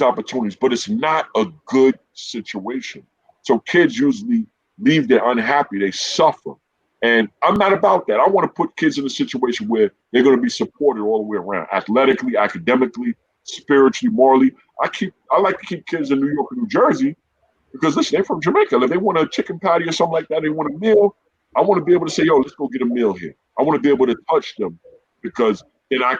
opportunities, but it's not a good situation. So kids usually leave there unhappy. They suffer. And I'm not about that. I want to put kids in a situation where they're going to be supported all the way around, athletically, academically, spiritually, morally. I like to keep kids in New York and New Jersey because, listen, they're from Jamaica. If they want a chicken patty or something like that, they want a meal, I want to be able to say, yo, let's go get a meal here. I want to be able to touch them because then I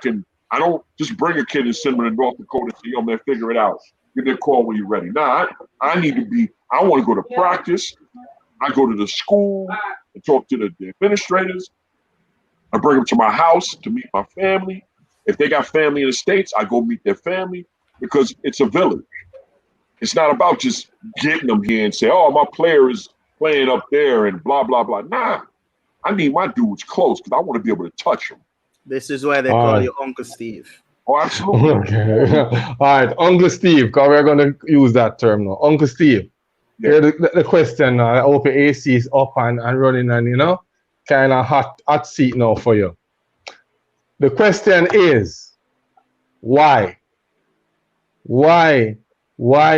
don't just bring a kid and send them to North Dakota and say, yo, man, figure it out. Give me a call when you're ready. Nah, I want to go to practice. I go to the school and talk to the administrators. I bring them to my house to meet my family. If they got family in the States, I go meet their family because it's a village. It's not about just getting them here and say, oh, my player is playing up there and blah, blah, blah. Nah, I need my dudes close because I want to be able to touch them. This is why they call you Uncle Steve. Oh, absolutely. Okay. All right, Uncle Steve, because we're going to use that term now. Uncle Steve, yeah. The question, I hope your AC is up and running and, you know, kind of hot seat now for you. The question is, why? Why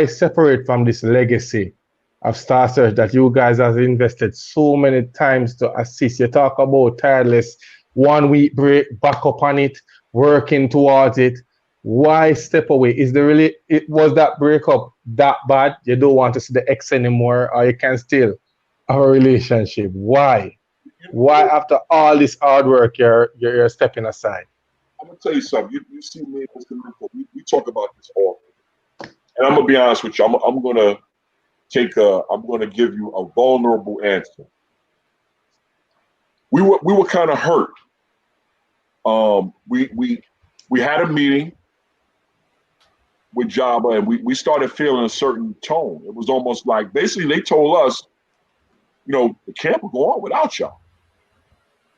separate from this legacy of Star Search that you guys have invested so many times to assist? You talk about tireless 1 week break, back up on it, working towards it. Why step away? Was that breakup that bad? You don't want to see the ex anymore, or you can still have a relationship? Why? Why after all this hard work you're stepping aside? I'm gonna tell you something. You see me, Mr. Nico, we talk about this often, and I'm gonna be honest with you. I'm gonna give you a vulnerable answer. We were kind of hurt. We had a meeting with Jabba, and we started feeling a certain tone. It was almost like basically they told us, you know, the camp will go on without y'all,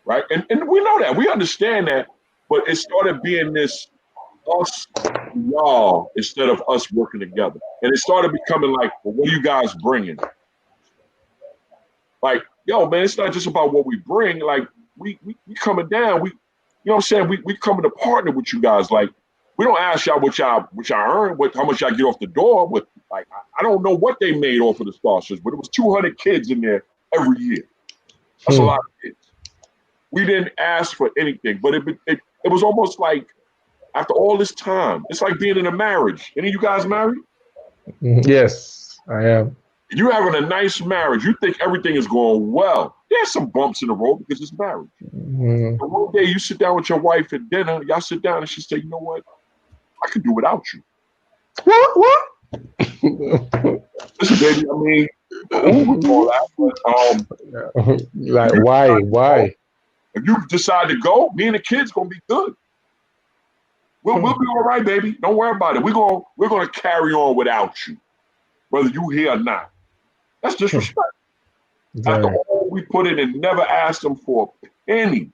right? And we know that, we understand that, but it started being this us y'all instead of us working together, and it started becoming like, well, what are you guys bringing? Like, yo, man, it's not just about what we bring. Like, we coming down. You know what I'm saying? We coming to partner with you guys. Like, we don't ask y'all what y'all earn, how much y'all get off the door. With like, I don't know what they made off of the Starship, but it was 200 kids in there every year. That's a lot of kids. We didn't ask for anything, but it was almost like after all this time, it's like being in a marriage. Any of you guys married? Yes, I am. You're having a nice marriage. You think everything is going well. There's some bumps in the road because it's marriage. But one day you sit down with your wife at dinner, y'all sit down and she say, you know what? I can do without you. What? Listen, baby, I mean, all that, but, like, why? If you decide to go, me and the kids gonna be good. We'll be all right, baby. Don't worry about it. We're gonna carry on without you, whether you here or not. That's disrespect. After all we put in and never asked them for a penny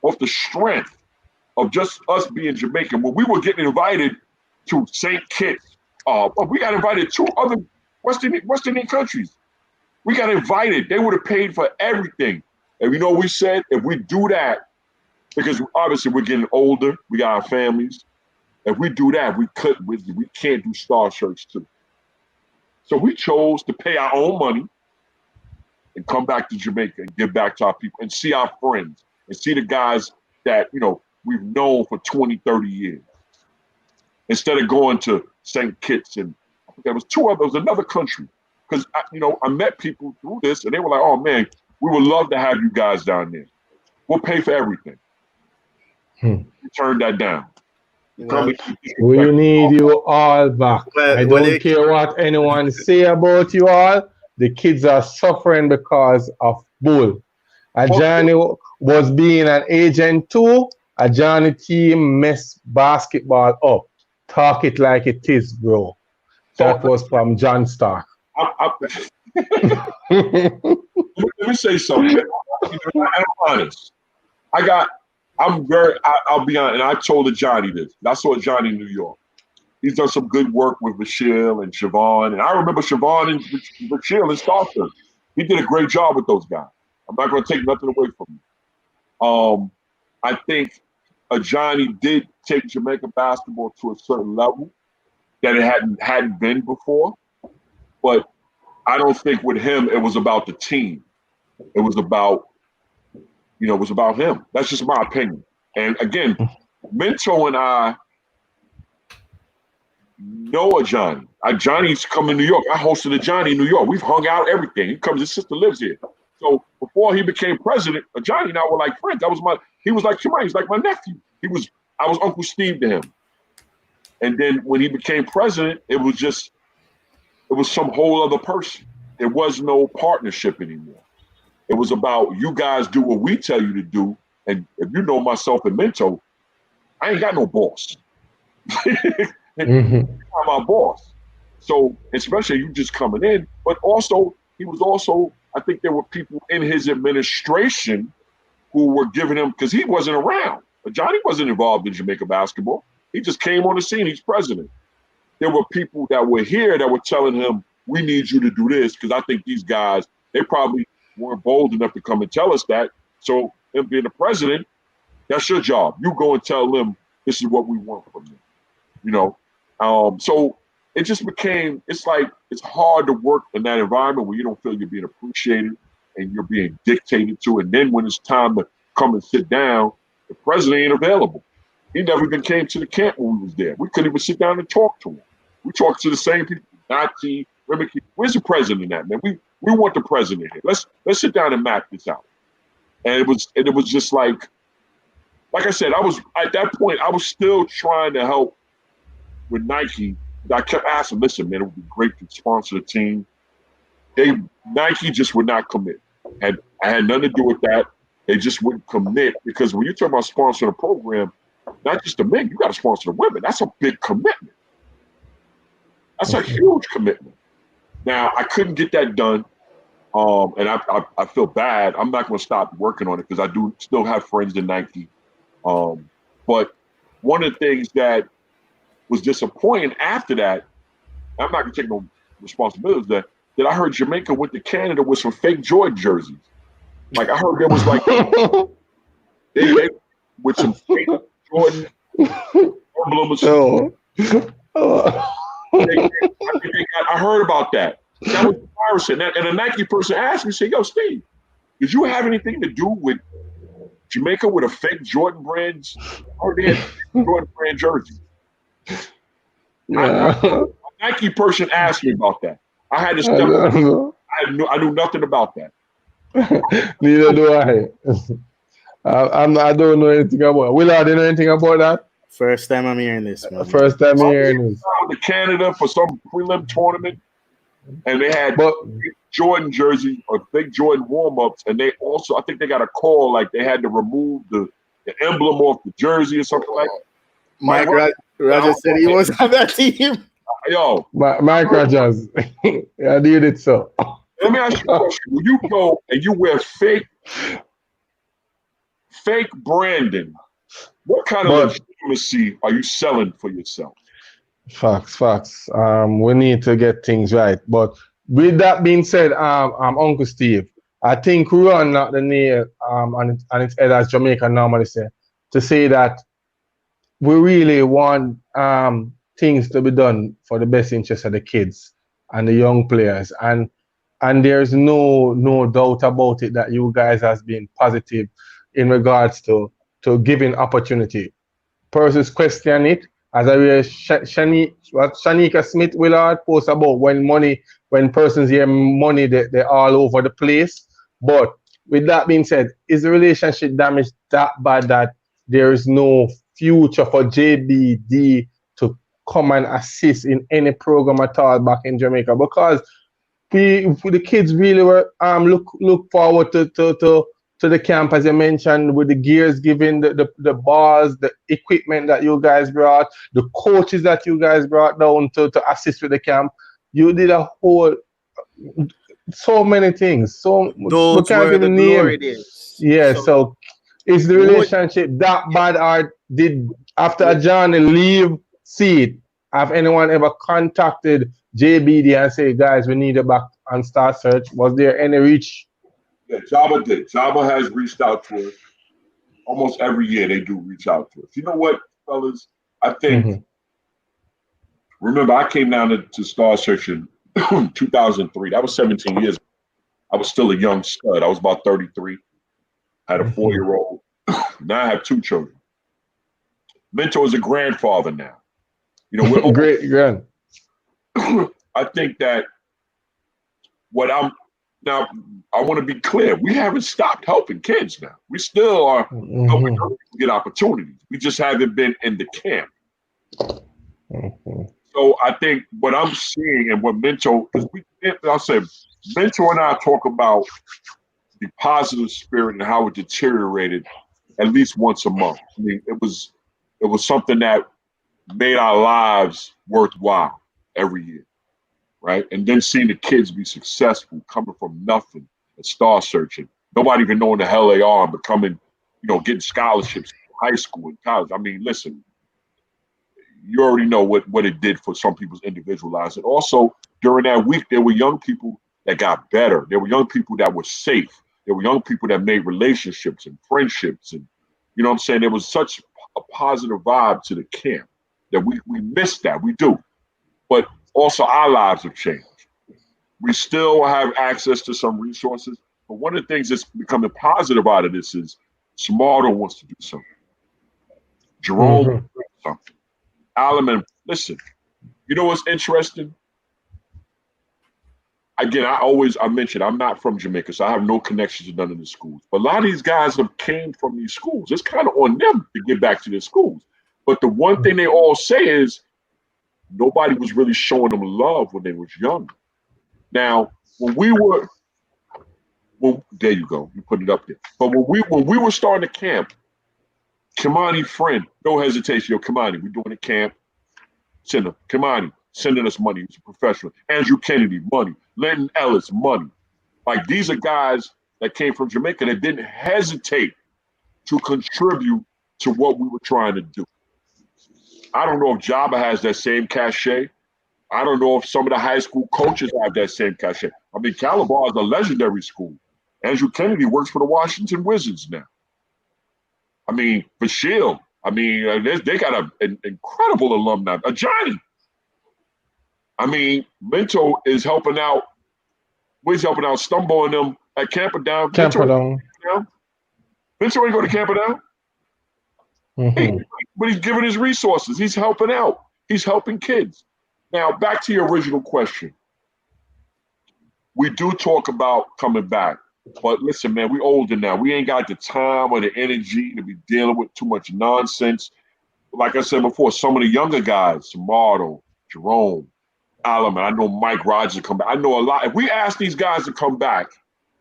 off the strength of just us being Jamaican. When we were getting invited to St. Kitts, we got invited to other West Indian countries. We got invited. They would have paid for everything. And you know what we said? If we do that, because obviously we're getting older, we got our families. If we do that, we can't do Star Shirts too. So we chose to pay our own money and come back to Jamaica and give back to our people and see our friends and see the guys that, we've known for 20, 30 years. Instead of going to St. Kitts and there was another country. Because, I met people through this and they were like, oh man, we would love to have you guys down there. We'll pay for everything. We turned that down. We need you all back. I don't care what anyone say about you all. The kids are suffering because of bull. Johnny was being an agent too. Johnny team mess basketball up. Talk it like it is, bro. That was from John Stark. Let me say something. I'm honest. I'll be honest, and I told Johnny this. I saw Johnny in New York. He's done some good work with Michelle and Siobhan. And I remember Siobhan and Michelle and Starter. He did a great job with those guys. I'm not going to take nothing away from him. I think Johnny did take Jamaican basketball to a certain level that it hadn't been before. But I don't think with him it was about the team. It was about him. That's just my opinion. And again, Minto and I know a Johnny. Johnny's come to New York. I hosted a Johnny in New York. We've hung out, everything. He comes, his sister lives here. So before he became president, Johnny and I were like friends. He was like Shemai, he's like my nephew. I was Uncle Steve to him. And then when he became president, it was some whole other person. There was no partnership anymore. It was about you guys do what we tell you to do. And if you know myself and Minto, I ain't got no boss. I'm my boss. So especially you just coming in, but also I think there were people in his administration who were giving him, because he wasn't around. Johnny wasn't involved in Jamaica basketball. He just came on the scene. He's president. There were people that were here that were telling him, we need you to do this, because I think these guys, they probably weren't bold enough to come and tell us that. So him being the president, that's your job. You go and tell them this is what we want from you. So it just became, it's hard to work in that environment where you don't feel you're being appreciated and you're being dictated to. And then when it's time to come and sit down, the president ain't available. He never even came to the camp when we was there. We couldn't even sit down and talk to him. We talked to the same people, Nazi, Remington. Where's the president at, man? We want the president here. Let's sit down and map this out. And it was just like I said, at that point, I was still trying to help with Nike. I kept asking, listen, man, it would be great to sponsor the team. Nike just would not commit. I had nothing to do with that. They just wouldn't commit, because when you talk about sponsoring a program, not just the men, you got to sponsor the women. That's a big commitment. That's a huge commitment. Now, I couldn't get that done, and I feel bad. I'm not going to stop working on it because I do still have friends in Nike. But one of the things that was disappointing after that, I'm not going to take no responsibility, that I heard Jamaica went to Canada with some fake Jordan jerseys. Like I heard there was like they with some fake Jordan emblems. I heard about that. That was embarrassing. And a Nike person asked me, say, yo, Steve, did you have anything to do with Jamaica with a fake Jordan brand? Or they had Jordan brand jersey? Yeah. A Nike person asked me about that. I had to step up. I knew nothing about that. Neither do I. I don't know anything about it. Willard, do you know anything about that? First time I'm hearing this, man. First time I'm hearing this. I went to Canada for some prelim tournament, and they had Jordan jerseys or fake Jordan warm-ups, and they also, I think they got a call like they had to remove the emblem off the jersey or something like that. Mike Rogers said he was on that team. Yo. Mike Rogers. I did it so. Let me ask you a question. When you go and you wear fake branding, what kind of legitimacy are you selling for yourself? Facts. We need to get things right. But with that being said, Uncle Steve, I think we are not the nail on its head, as Jamaica normally say, to say that we really want things to be done for the best interest of the kids and the young players. And and there's no doubt about it that you guys has been positive in regards to giving opportunity. Persons question it, as I hear Shanika Smith Willard post about when persons hear money, they're all over the place. But with that being said, is the relationship damage that bad that there is no future for JBD to come and assist in any program at all back in Jamaica? Because the kids really were look forward to the camp, as you mentioned, with the gears given, the balls, the equipment that you guys brought, the coaches that you guys brought down to assist with the camp. You did a whole so many things. So we Those can't were the even glory name. days. Yeah, so is the relationship that bad, or did after Johnny leave seat, have anyone ever contacted JBD and say, guys, we need you back on Star Search? Was there any reach? Yeah, Jabba did. Jabba has reached out to us. Almost every year they do reach out to us. You know what, fellas? I think, remember, I came down to Star Search in 2003. That was 17 years ago. I was still a young stud. I was about 33. I had a 4-year-old. Now I have 2 children. Minto is a grandfather now. You know, we're great grand. I think that now, I want to be clear. We haven't stopped helping kids now. We still are helping them get opportunities. We just haven't been in the camp. So I think what I'm seeing and what Minto, because I'll say, Minto and I talk about the positive spirit and how it deteriorated at least once a month. I mean, it was something that made our lives worthwhile every year. Right? And then seeing the kids be successful, coming from nothing and Star Searching, nobody even knowing the hell they are, and becoming, getting scholarships in high school and college. I mean, listen, you already know what it did for some people's individual lives. And also, during that week, there were young people that got better. There were young people that were safe. There were young people that made relationships and friendships. And, you know what I'm saying? There was such a positive vibe to the camp that we missed that. We do. But also, our lives have changed. We still have access to some resources, but one of the things that's becoming positive out of this is Samardo wants to do something. Jerome wants to do something. Alaman, listen, you know what's interesting? Again, I mentioned I'm not from Jamaica, so I have no connections to none of the schools. But a lot of these guys have came from these schools. It's kind of on them to get back to their schools. But the one thing they all say is, nobody was really showing them love when they was young. Now, there you go, you put it up there. But when we were starting the camp, Kimani friend, no hesitation, yo, Kimani, we're doing a camp. Send him, Kimani, sending us money. He's a professional. Andrew Kennedy, money. Lenton Ellis, money. Like, these are guys that came from Jamaica that didn't hesitate to contribute to what we were trying to do. I don't know if Jabba has that same cachet. I don't know if some of the high school coaches have that same cachet. I mean, Calabar is a legendary school. Andrew Kennedy works for the Washington Wizards now. I mean, Bashir, they got an incredible alumni. Johnny. I mean, Minto is helping out. He's helping out Stumbo and them at Camperdown. Camperdown. Minto ain't go to Camperdown. But he's giving his resources. He's helping out. He's helping kids. Now, back to your original question. We do talk about coming back. But listen, man, we older now. We ain't got the time or the energy to be dealing with too much nonsense. Like I said before, some of the younger guys, Samardo, Jerome, Alaman, I know Mike Rogers come back. I know a lot. If we ask these guys to come back,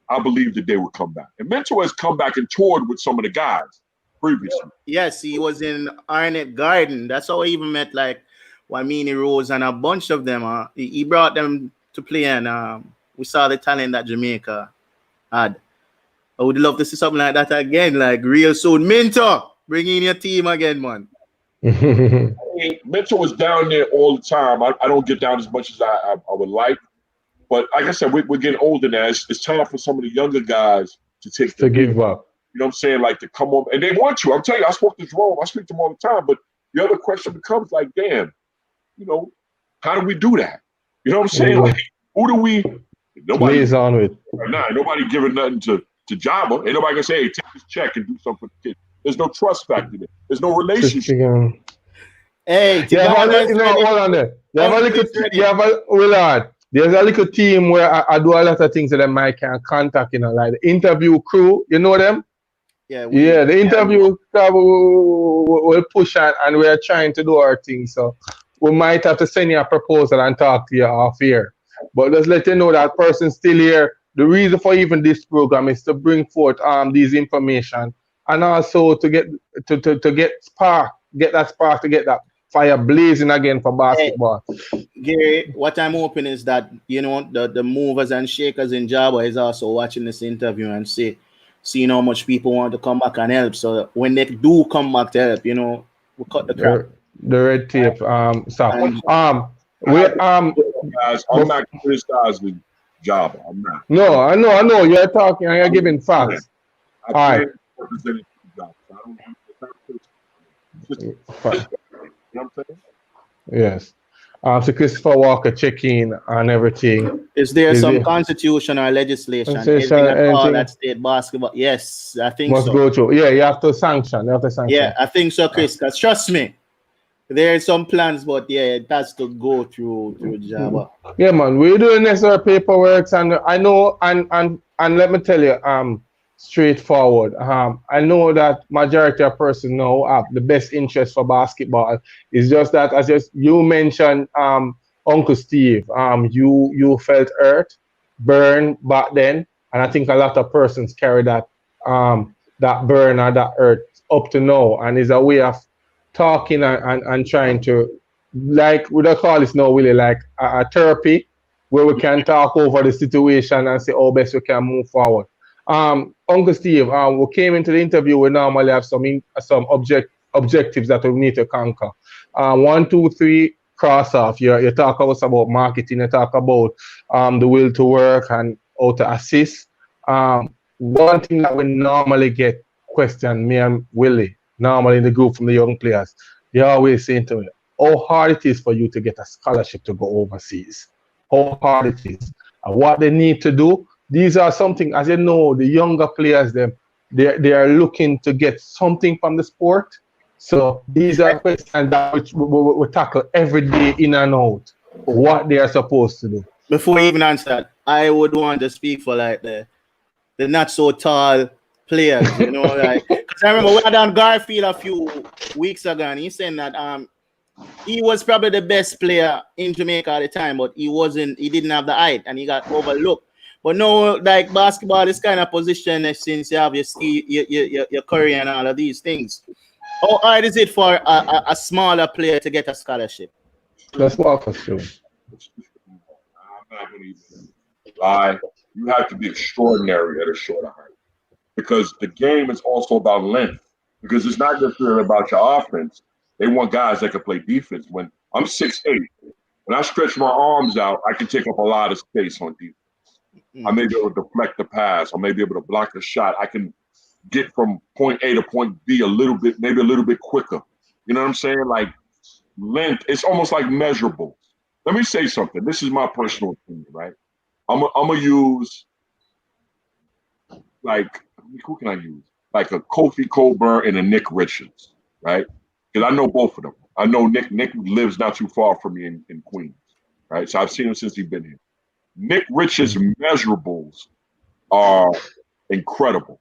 I believe that they would come back. And Mentor has come back and toured with some of the guys previously. Yes, he was in Arnett Garden. That's how he even met Wamini Rose and a bunch of them. He brought them to play, and we saw the talent that Jamaica had. I would love to see something like that again, real soon. Mentor, bring in your team again, man. Mentor was down there all the time. I don't get down as much as I would like. But like I said, we're getting older now. It's time for some of the younger guys to give up. You know what I'm saying? To come up. And they want to. I'm telling you, I spoke to Jerome. I speak to him all the time. But the other question becomes damn, how do we do that? You know what I'm saying? Who do we Nobody lays on with. right now. Nobody giving nothing to Jabba. Ain't nobody gonna say, hey, take this check and do something for the kid. There's no trust factor there. There's no relationship. Hey, hold on there. There's a little team where I do a lot of things that I can contact, like the interview crew. You know them? Yeah, the interview will push and we're trying to do our thing. So we might have to send you a proposal and talk to you off here. But just let you know that person's still here. The reason for even this program is to bring forth these information and also to get to get that spark, to get that fire blazing again for basketball. Hey, Gary, what I'm hoping is that the movers and shakers in Java is also watching this interview and seeing how much people want to come back and help. So when they do come back to help, we cut the crap. The red tape. Stop. Guys, I'm not criticizing Java. I'm not. No, I know. You're talking and you're giving facts. All right. Representing Java. So you know what I'm saying? Yes. So Christopher Walker check-in and everything. Is there some constitution or legislation that state basketball? Yes, I think must go through. Yeah, you have to sanction. Yeah, I think so, Chris. Because trust me, there are some plans, but it has to go through Java. Yeah, man, we're doing necessary paperwork, and I know, and let me tell you, straightforward. I know that majority of persons now have the best interest for basketball. It's just that, as you mentioned, Uncle Steve, you felt hurt, burned back then, and I think a lot of persons carry that burn or that hurt up to now, and it's a way of talking and trying to, like, we don't call this now really like a therapy, where we can talk over the situation and say how best we can move forward. Uncle Steve, we came into the interview, we normally have some objectives that we need to conquer. 1, 2, 3, cross off. You talk about marketing, you talk about the will to work and how to assist. One thing that we normally get questioned, me and Willie, normally in the group from the young players, they're always saying to me, how hard it is for you to get a scholarship to go overseas. How hard it is. And what they need to do. These are something, as you know, the younger players, they are looking to get something from the sport. So these are questions that we tackle every day in and out, what they are supposed to do. Before you even answer that, I would want to speak for like the not so tall players, like, because I remember we had on Garfield a few weeks ago, and he said that he was probably the best player in Jamaica at the time, but he didn't have the height and he got overlooked. But no, like basketball is kind of position since you have your career and all of these things. How hard is it for a smaller player to get a scholarship? That's what for sure. I'm not going to even lie. You have to be extraordinary at a shorter height, because the game is also about length. Because it's not just really about your offense. They want guys that can play defense. When I'm 6'8", when I stretch my arms out, I can take up a lot of space on defense. I may be able to deflect the pass. I may be able to block a shot. I can get from point A to point B maybe a little bit quicker. You know what I'm saying? Like length, it's almost like measurable. Let me say something. This is my personal opinion, right? I'm gonna use, like, who can I use? Like a Kofi Cockburn and a Nick Richards, right? Because I know both of them. I know Nick lives not too far from me in Queens, right? So I've seen him since he's been here. Nick Richards' measurables are incredible.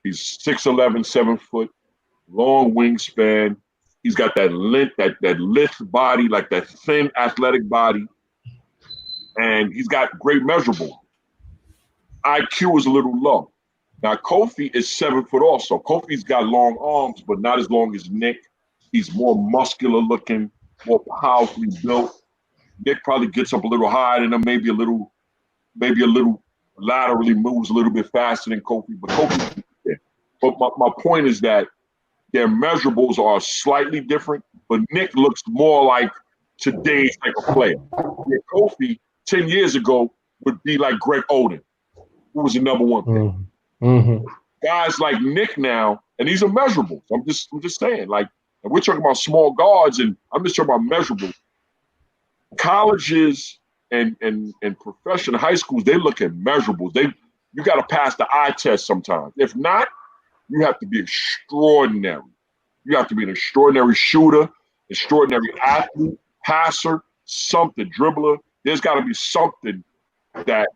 He's 6'11", 7 foot, long wingspan. He's got that lithe body, like that thin athletic body, and he's got great measurables. IQ is a little low. Now Kofi is 7 foot also. Kofi's got long arms, but not as long as Nick. He's more muscular looking, more powerfully built. Nick probably gets up a little higher than him, maybe a little laterally moves a little bit faster than Kofi, but Kofi. Yeah. But my point is that their measurables are slightly different, but Nick looks more like today's type of player. Yeah, Kofi 10 years ago would be like Greg Oden, who was the number one pick. Mm-hmm. Guys like Nick now, and these are measurables. I'm just saying, like, we're talking about small guards, and I'm just talking about measurables. Colleges and professional high schools, they look at measurables. You got to pass the eye test sometimes. If not, you have to be extraordinary. You have to be an extraordinary shooter, extraordinary athlete, passer, something, dribbler. There's got to be something that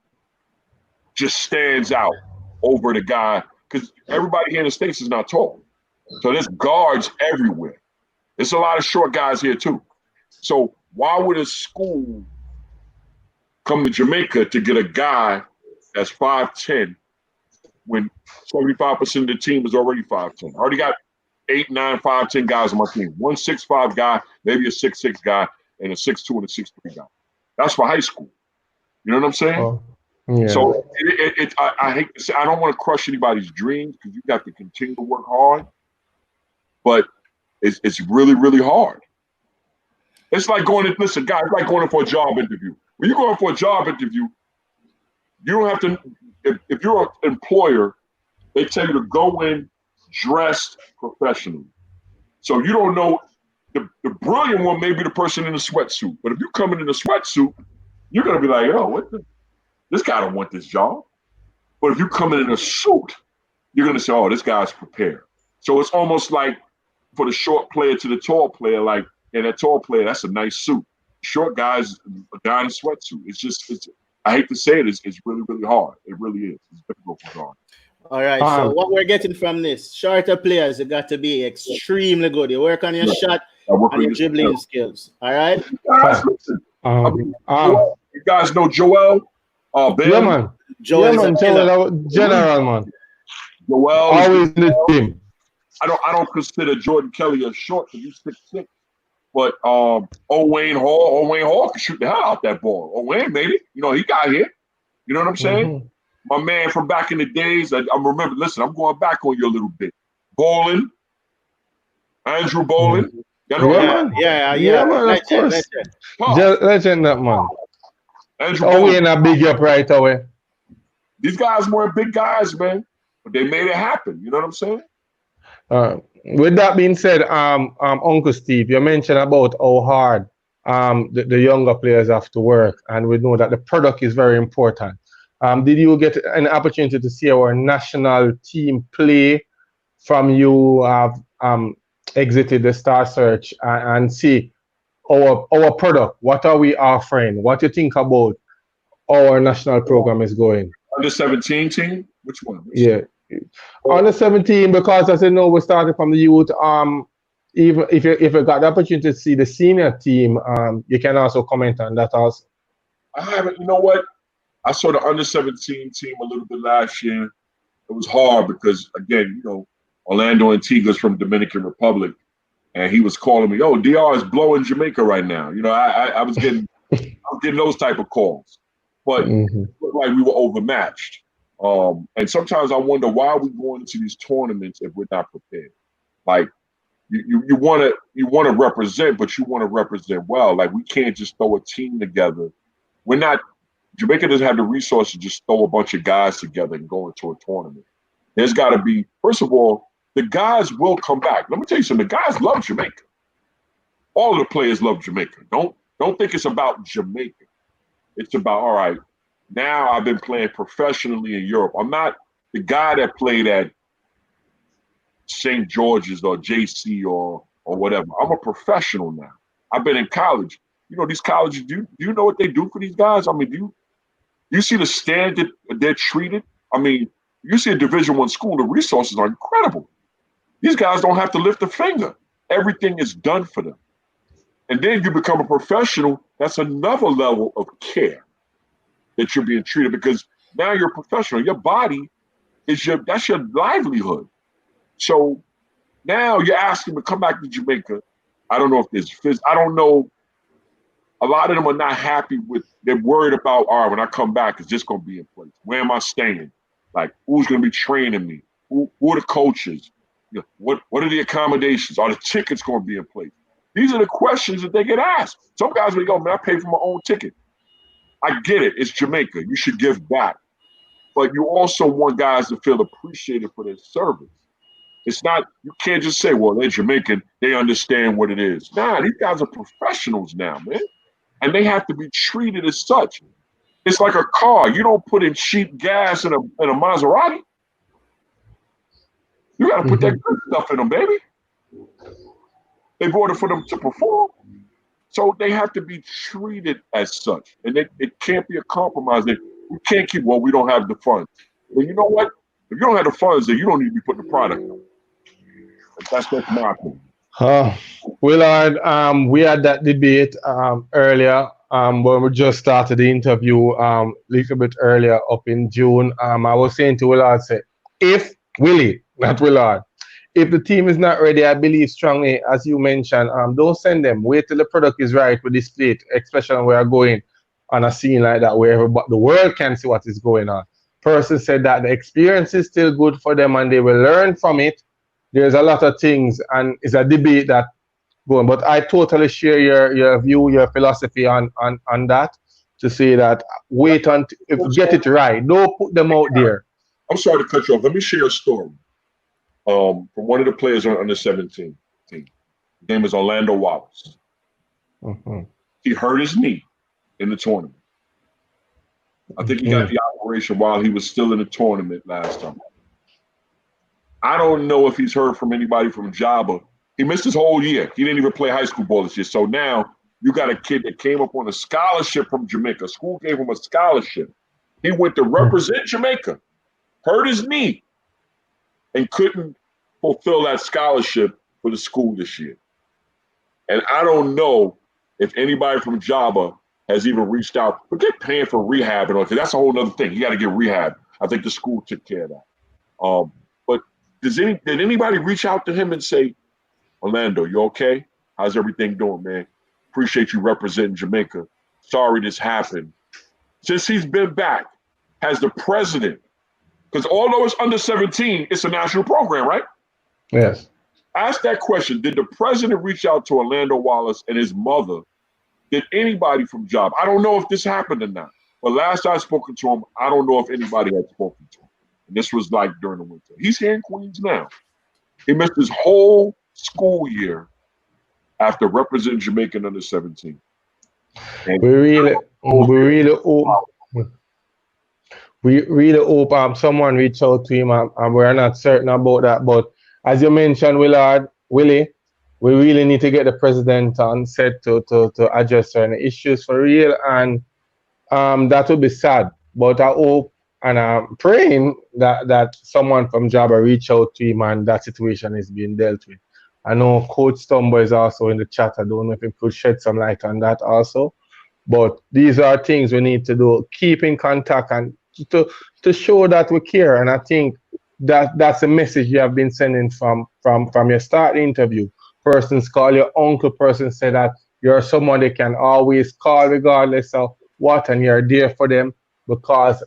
just stands out over the guy, because everybody here in the States is not tall. So there's guards everywhere. There's a lot of short guys here too. So why would a school come to Jamaica to get a guy that's 5'10" when 75% of the team is already 5'10"? I already got 8, 9, 5'10" guys on my team. 1 6'5" guy, maybe a 6'6" guy, and a 6'2" and a 6'3" guy. That's for high school. You know what I'm saying? Oh, yeah. So I hate to say, I don't want to crush anybody's dreams, because you got to continue to work hard, but it's really, really hard. It's like going in for a job interview. When you're going for a job interview, you don't have to, if you're an employer, they tell you to go in dressed professionally. So you don't know, the brilliant one may be the person in a sweatsuit, but if you come in a sweatsuit, you're going to be like, oh, this guy don't want this job. But if you come in a suit, you're going to say, oh, this guy's prepared. So it's almost like for the short player to the tall player, like, and that tall player, that's a nice suit. Short guys, a guy in a sweatsuit. It's I hate to say it, it's really, really hard. It really is. It's difficult for guard. All right, so what we're getting from this, shorter players, you got to be extremely good. You work on your shot and your dribbling skills. All right? Guys, listen. You guys know Joel? Ben? Yeah, man. Joel, General, man. Joel. Always in the team. I don't consider Jordan Kelly a short, because he's 6'6". But Owain Hall can shoot the hell out that ball. Owain, maybe. You know, he got here. You know what I'm saying? Mm-hmm. My man from back in the days, I remember, listen, I'm going back on you a little bit. Bolin, Andrew Bolin. Mm-hmm. You know yeah, man, of course. Legend, that man. Owain a big up right away. These guys weren't big guys, man. But they made it happen. You know what I'm saying? With that being said, Uncle Steve, you mentioned about how hard the younger players have to work, and we know that the product is very important. Did you get an opportunity to see our national team play from you have exited the Star Search and see our product? What are we offering? What do you think about our national program is going? Under 17 team? Which one? Yeah. Under 17, because as you know, we started from the youth. Even if you got the opportunity to see the senior team, you can also comment on that also. I haven't. You know what? I saw the under 17 team a little bit last year. It was hard because, again, you know, Orlando Antigua's from Dominican Republic, and he was calling me, "Oh, DR is blowing Jamaica right now." You know, I was getting those type of calls, but it looked like we were overmatched. And sometimes I wonder, why are we going into these tournaments if we're not prepared? Like, you want to represent, but you want to represent well. Like, we can't just throw a team together. Jamaica doesn't have the resources to just throw a bunch of guys together and go into a tournament. There's got to be, first of all, the guys will come back. Let me tell you something. The guys love Jamaica. All of the players love Jamaica. Don't think it's about Jamaica. It's about, all right, now I've been playing professionally in Europe. I'm not the guy that played at St. George's or JC or whatever. I'm a professional now. I've been in college. You know, these colleges, do you know what they do for these guys? I mean, do you see the standard they're treated? I mean, you see a Division I school, the resources are incredible. These guys don't have to lift a finger. Everything is done for them. And then you become a professional, that's another level of care that you're being treated, because now you're a professional. Your body that's your livelihood. So now you're asking to come back to Jamaica. I don't know if there's I don't know. A lot of them are not happy they're worried about, all right, when I come back, is this going to be in place? Where am I staying? Like, who's going to be training me? Who are the coaches? You know, what are the accommodations? Are the tickets going to be in place? These are the questions that they get asked. Some guys will go, man, I paid for my own ticket. I get it. It's Jamaica. You should give back. But you also want guys to feel appreciated for their service. It's not, you can't just say, well, they're Jamaican. They understand what it is. Nah, these guys are professionals now, man. and they have to be treated as such. It's like a car. You don't put in cheap gas in a Maserati. You got to put that good stuff in them, baby. They brought it for them to perform. So they have to be treated as such. And it can't be a compromise. We can't keep, well, we don't have the funds. Well, you know what? If you don't have the funds, then you don't need to be putting the product on. That's my opinion. Willard, we had that debate earlier when we just started the interview a little bit earlier up in June. I was saying to Willard, if Willie, not Willard, if the team is not ready, I believe strongly, as you mentioned, don't send them. Wait till the product is right with this plate, especially when we are going on a scene like that where the world can see what is going on. Person said that the experience is still good for them and they will learn from it. There's a lot of things, and it's a debate that going. But I totally share your view, your philosophy on that. To say that wait until get it right. Don't put them out there. I'm sorry to cut you off. Let me share a story from one of the players on under 17 team. His name is Orlando Wallace. He hurt his knee in the tournament. I think he got the operation while he was still in the tournament last time. I don't know if he's heard from anybody from Java. He missed his whole year. He didn't even play high school ball this year. So now you got a kid that came up on a scholarship from Jamaica. School gave him a scholarship. He went to represent Jamaica, hurt his knee, and couldn't fulfill that scholarship for the school this year. And I don't know if anybody from Java has even reached out. Forget paying for rehab and all, because that's a whole other thing. You got to get rehab. I think the school took care of that. But did anybody reach out to him and say, Orlando, you okay? How's everything doing, man? Appreciate you representing Jamaica. Sorry this happened. Since he's been back, has the president, because although it's under 17, it's a national program, right? Yes. Ask that question. Did the president reach out to Orlando Wallace and his mother? Did anybody from Job? I don't know if this happened or not. But last I spoken to him, I don't know if anybody had spoken to him. And this was like during the winter. He's here in Queens now. He missed his whole school year after representing Jamaican under 17. And we really hope someone reach out to him, and we're not certain about that. But as you mentioned, Willie, we really need to get the president on set to address certain issues for real, and that would be sad. But I hope and I'm praying that someone from Jabba reach out to him and that situation is being dealt with. I know Coach Stumbo is also in the chat. I don't know if he could shed some light on that also. But these are things we need to do. Keep in contact and to show that we care. And I think that's a message you have been sending from your start interview. Persons call your uncle, person say that you're someone they can always call regardless of what, and you're there for them because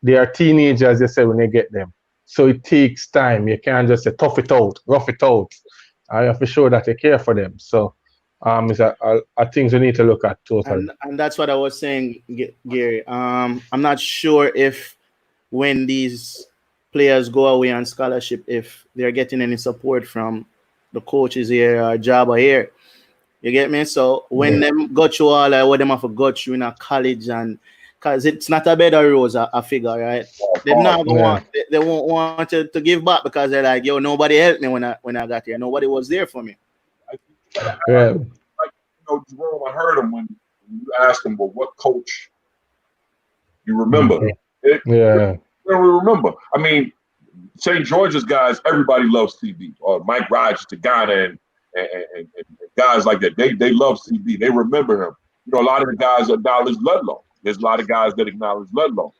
they are teenagers, you say, when they get them. So it takes time. You can't just say tough it out, rough it out. You have to show that you care for them. So it's things we need to look at totally. And that's what I was saying, Gary. I'm not sure if when these players go away on scholarship, if they're getting any support from the coaches here or Jabba here. You get me? So when them got you all, what them have got you in a college, and because it's not a bed of rose, I figure, right? They won't want to give back because they're like, yo, nobody helped me when I got here. Nobody was there for me. Yeah. Like, Jerome, I heard him when you asked him, well, what coach you remember? We remember. I mean, St. George's guys, everybody loves CB. Or Mike Rogers to Ghana and guys like that. They love CB. They remember him. A lot of the guys acknowledge Ludlow. There's a lot of guys that acknowledge Ludlow.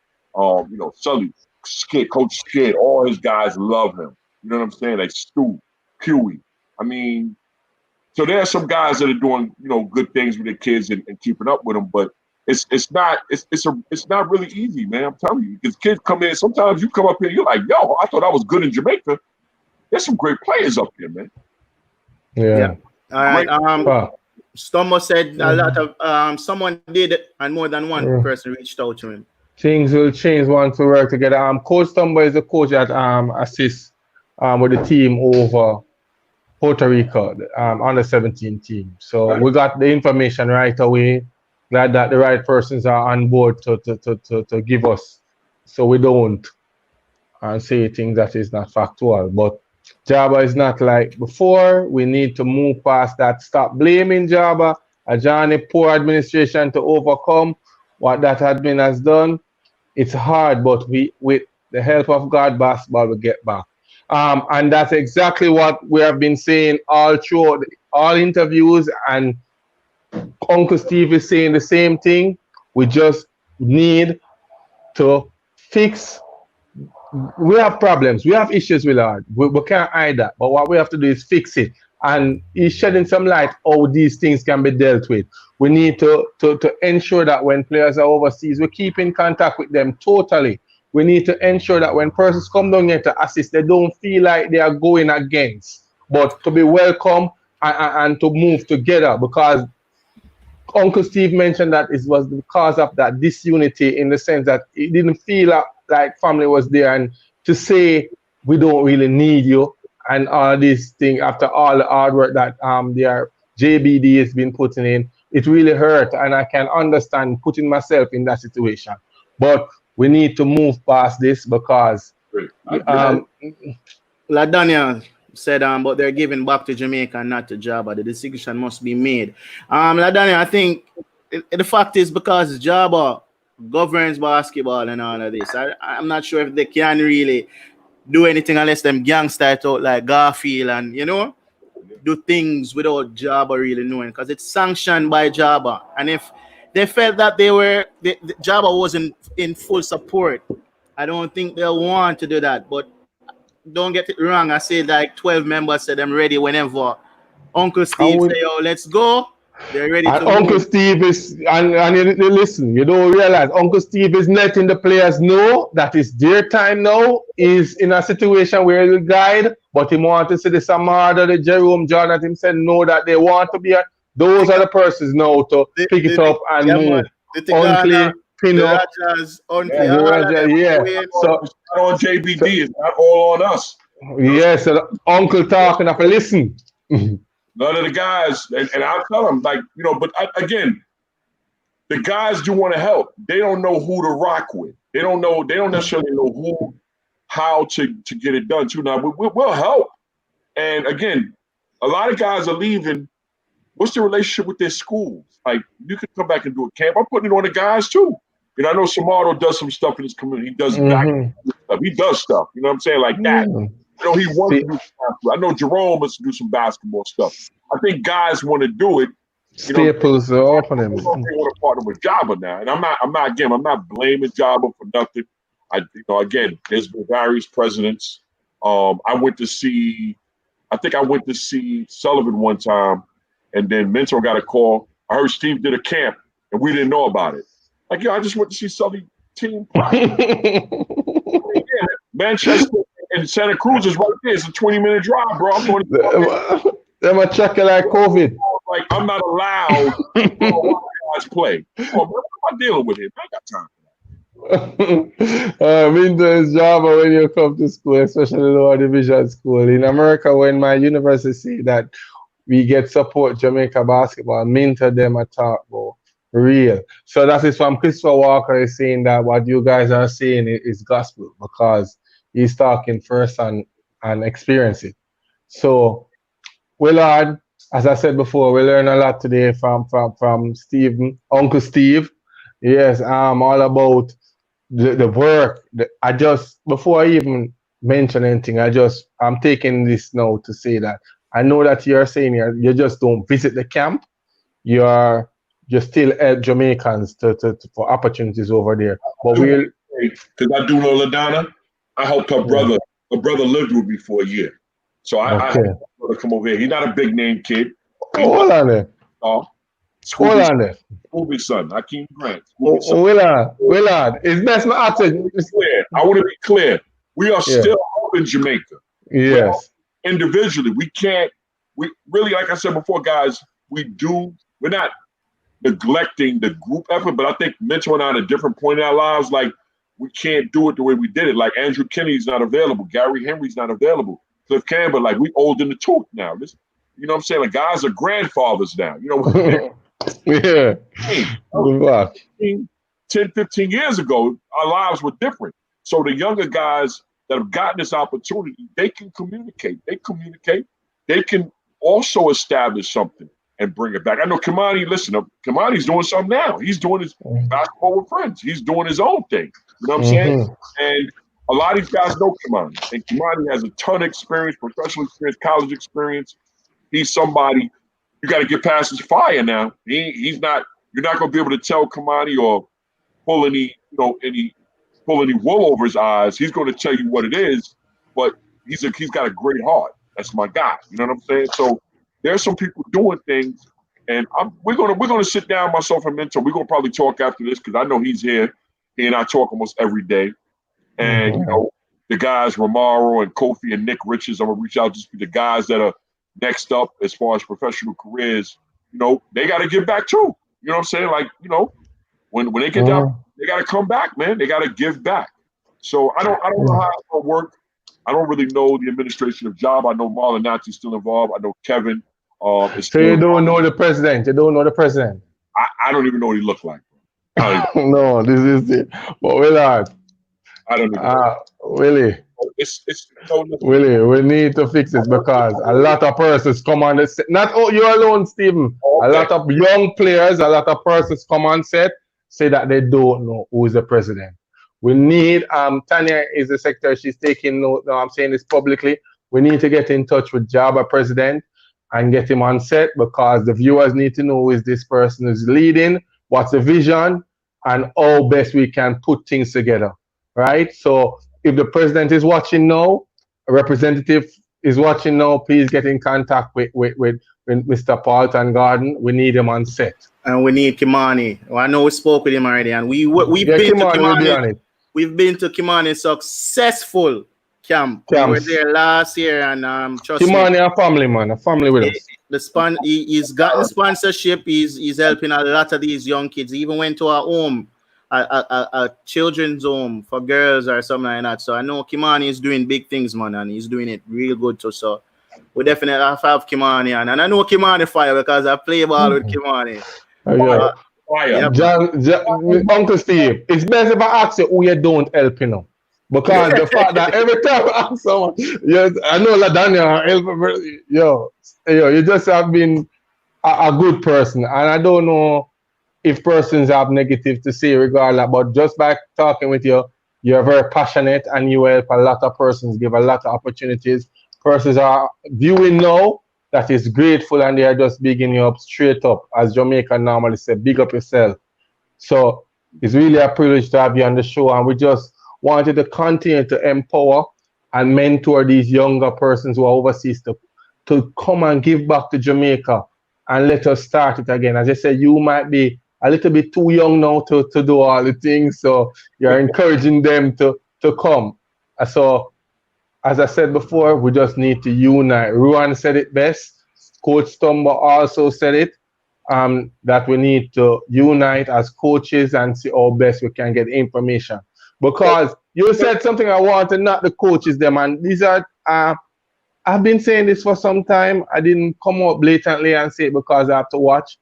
Sully, Skid, Coach Skid, all his guys love him. You know what I'm saying? Like Stu, Huey. I mean, so there are some guys that are doing, good things with their kids and keeping up with them, but it's not really easy, man. I'm telling you, because kids come in. Sometimes you come up here, you're like, yo, I thought I was good in Jamaica. There's some great players up here, man. Yeah. All right. Stumbo said a lot of someone did it, and more than one person reached out to him. Things will change once we work together. Coach Stumbo is the coach that assists with the team over Puerto Rico, under 17 team. So we got the information right away. glad that the right persons are on board to give us, so we don't say things that is not factual. But Java is not like before. We need to move past that. Stop blaming Java, a Johnny poor administration to overcome what that admin has done. It's hard, but we, with the help of God, basketball will get back. And that's exactly what we have been saying all through all interviews, and Uncle Steve is saying the same thing. We just need to fix. We have problems. We have issues with art. We can't hide that. But what we have to do is fix it. And he's shedding some light how these things can be dealt with. We need to ensure that when players are overseas, we keep in contact with them totally. We need to ensure that when persons come down here to assist, they don't feel like they are going against, but to be welcome and to move together, because Uncle Steve mentioned that it was because of that disunity, in the sense that it didn't feel like family was there, and to say we don't really need you and all these things after all the hard work that their JBD has been putting in, it really hurt, and I can understand putting myself in that situation. But we need to move past this, because like Daniel said, but they're giving back to Jamaica and not to Jabba. The decision must be made. Like Daniel, I think the fact is, because Jabba governs basketball and all of this, I'm not sure if they can really do anything unless them gangster it out like Garfield and, do things without Jabba really knowing, because it's sanctioned by Jabba. And if they felt that Jabba wasn't in full support, I don't think they'll want to do that. But don't get it wrong. I say like 12 members said I'm ready whenever Uncle Steve say, "Oh, let's go." They're ready and to Uncle move. Steve is, and you listen, you don't realize Uncle Steve is letting the players know that it's their time now. Is in a situation where he'll guide, but he want to see the Samardo, the Jerome Jordan himself know that they want to be those are the persons now to pick it up and move. Unclear, pin up. Yeah. So on JBD, it's not all on us. Yes, so Uncle talking up. Listen. None of the guys, and I'll tell them, like, but again, the guys do want to help. They don't know who to rock with. They don't necessarily know how to get it done too. Now, we'll help. And again, a lot of guys are leaving. What's the relationship with their schools? Like, you could come back and do a camp. I'm putting it on the guys too. I know Samardo does some stuff in his community. He does stuff. He does stuff. You know what I'm saying? Like that. He wants to do stuff. I know Jerome wants to do some basketball stuff. I think guys want to do it. Staples are opening. They want to partner with Jabba now, and I'm not blaming Jabba for nothing. Again, there's been various presidents. I went to see Sullivan one time, and then Mentor got a call. I heard Steve did a camp, and we didn't know about it. Like, I just went to see Sully team. Manchester and Santa Cruz is right there. It's a 20-minute drive, bro. I'm going to them a check like COVID. Like, I'm not allowed to guys play. What am I dealing with here? I got time for that. Minton's job when you come to school, especially lower division school. In America, when my university see that we get support Jamaica basketball, Minton them a talk about real. So that is from Christopher Walker is saying that what you guys are saying is gospel, because he's talking first and experience it. So, Willard, as I said before, we learn a lot today from Stephen, Uncle Steve. Yes, all about the work. Before I even mention anything, I'm taking this now to say that I know that you're saying here, you just don't visit the camp. You still help Jamaicans for opportunities over there. But because I do know LaDonna, I helped her brother. Her brother lived with me for a year. So I helped her brother come over here. He's not a big name kid. Hold on there. Scooby's son, Hakeem Grant. Willard, it's best not to I want to be clear. We are still helping Jamaica. Yes. Individually, we really, like I said before, guys, we're not neglecting the group effort, but I think Mitchell and I at a different point in our lives, like, we can't do it the way we did it. Like, Andrew Kennedy's not available. Gary Henry's not available. Cliff Campbell, like, we old in the tooth now. You know what I'm saying? Like, guys are grandfathers now. Yeah. Hey, Good luck. 10, 15 years ago, our lives were different. So the younger guys that have gotten this opportunity, they can communicate. They can also establish something and bring it back. I know Kimani, listen, Kimani's doing something now. He's doing his basketball with friends. He's doing his own thing. You know what I'm saying? And a lot of these guys know Kimani. And Kimani has a ton of experience, professional experience, college experience. He's somebody you got to get past his fire now. He's not. You're not going to be able to tell Kimani or pull any wool over his eyes. He's going to tell you what it is, but he's got a great heart. That's my guy. You know what I'm saying? So there's some people doing things, and we're gonna sit down, myself and Mentor. We're gonna probably talk after this because I know he's here. He and I talk almost every day, and you know the guys Romaro and Kofi and Nick Richards. I'm gonna reach out to the guys that are next up as far as professional careers. You know they got to give back too. You know what I'm saying? Like when they get down, they got to come back, man. They got to give back. So I don't know how it's gonna work. I don't really know the administration of job. I know Marlon Nazi's still involved. I know Kevin. So you don't know the president? You don't know the president? I don't even know what he looked like. No, this is it. But Willard, I don't know. Willie. Willie, we need to fix this because a lot of persons come on the set. Not you alone, Stephen. Okay. A lot of young players, a lot of persons come on set, say that they don't know who is the president. We need Tanya is the secretary. She's taking note. No, I'm saying this publicly. We need to get in touch with Jabba president and get him on set because the viewers need to know who is this person who's leading, what's the vision, and how best we can put things together. Right? So if the president is watching now, a representative is watching now, please get in contact with Mr. Paulton Garden. We need him on set. And we need Kimani. Well, I know we spoke with him already, and we've been to Kimani. We've been to Kimani's successful camp. We were there last year, and trust Kimani me, a family man, a family with us. He's gotten sponsorship. He's helping a lot of these young kids. He even went to a home, a children's home for girls or something like that. So I know Kimani is doing big things, man, and he's doing it real good too. So we definitely have Kimani on, and I know Kimani fire because I play ball with Kimani. Uncle Steve, it's best if I ask you who you don't help, you know. Because the fact that every time I ask someone, I know LaDania help, you just have been a good person. And I don't know if persons have negative to say regardless, but just by talking with you, you're very passionate and you help a lot of persons, give a lot of opportunities. Persons are viewing now that is grateful and they are just bigging you up straight up, as Jamaican normally say, big up yourself. So it's really a privilege to have you on the show, and we just wanted to continue to empower and mentor these younger persons who are overseas to come and give back to Jamaica and let us start it again. As I said, you might be a little bit too young now to do all the things, so you're encouraging them to come. So as I said before, we just need to unite. Ruan said it best. Coach Stumba also said it, that we need to unite as coaches and see how best we can get information. Because you said something I want to knock the coaches them, and these are, I've been saying this for some time. I didn't come out blatantly and say it because I have to watch.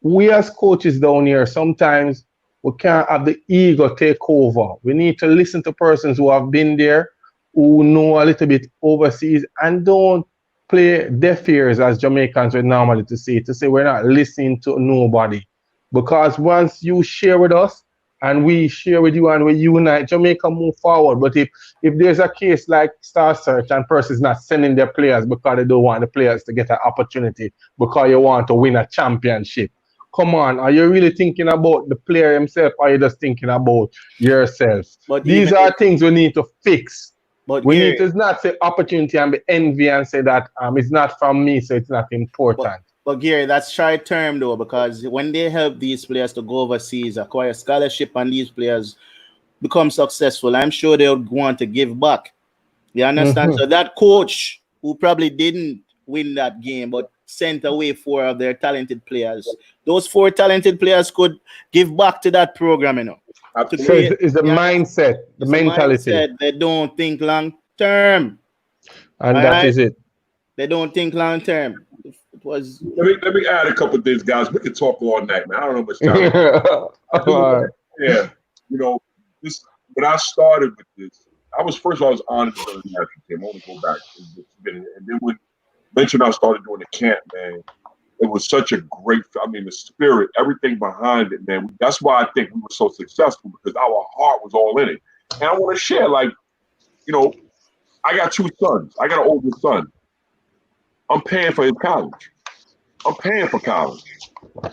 We as coaches down here, sometimes we can't have the ego take over. We need to listen to persons who have been there, who know a little bit overseas, and don't play deaf ears, as Jamaicans would normally to say we're not listening to nobody. Because once you share with us and we share with you and we unite, Jamaica move forward. But if there's a case like Star Search and persons not sending their players because they don't want the players to get an opportunity because you want to win a championship, come on, are you really thinking about the player himself, or are you just thinking about yourself? But these are things we need to fix. But we need to not say opportunity and be envy and say that it's not from me, so it's not important. But Gary, that's short term though, because when they help these players to go overseas, acquire scholarship, and these players become successful, I'm sure they'll want to give back. You understand? So that coach who probably didn't win that game, but sent away 4 of their talented players, those 4 talented players could give back to that program, you know. So it's the mindset, the mentality. Mindset. They don't think long term. And that is it. They don't think long term. was. Let me add a couple of things, guys. We can talk all night, man. I don't know much time. Yeah, you know, this when I started with this, I was honored to go to the national team. I want to go back, and then when Mitch and I started doing the camp, man, it was such a great. I mean, the spirit, everything behind it, man. That's why I think we were so successful because our heart was all in it. And I want to share, like, you know, I got 2 sons. I got an older son. I'm paying for his college. I'm paying for college.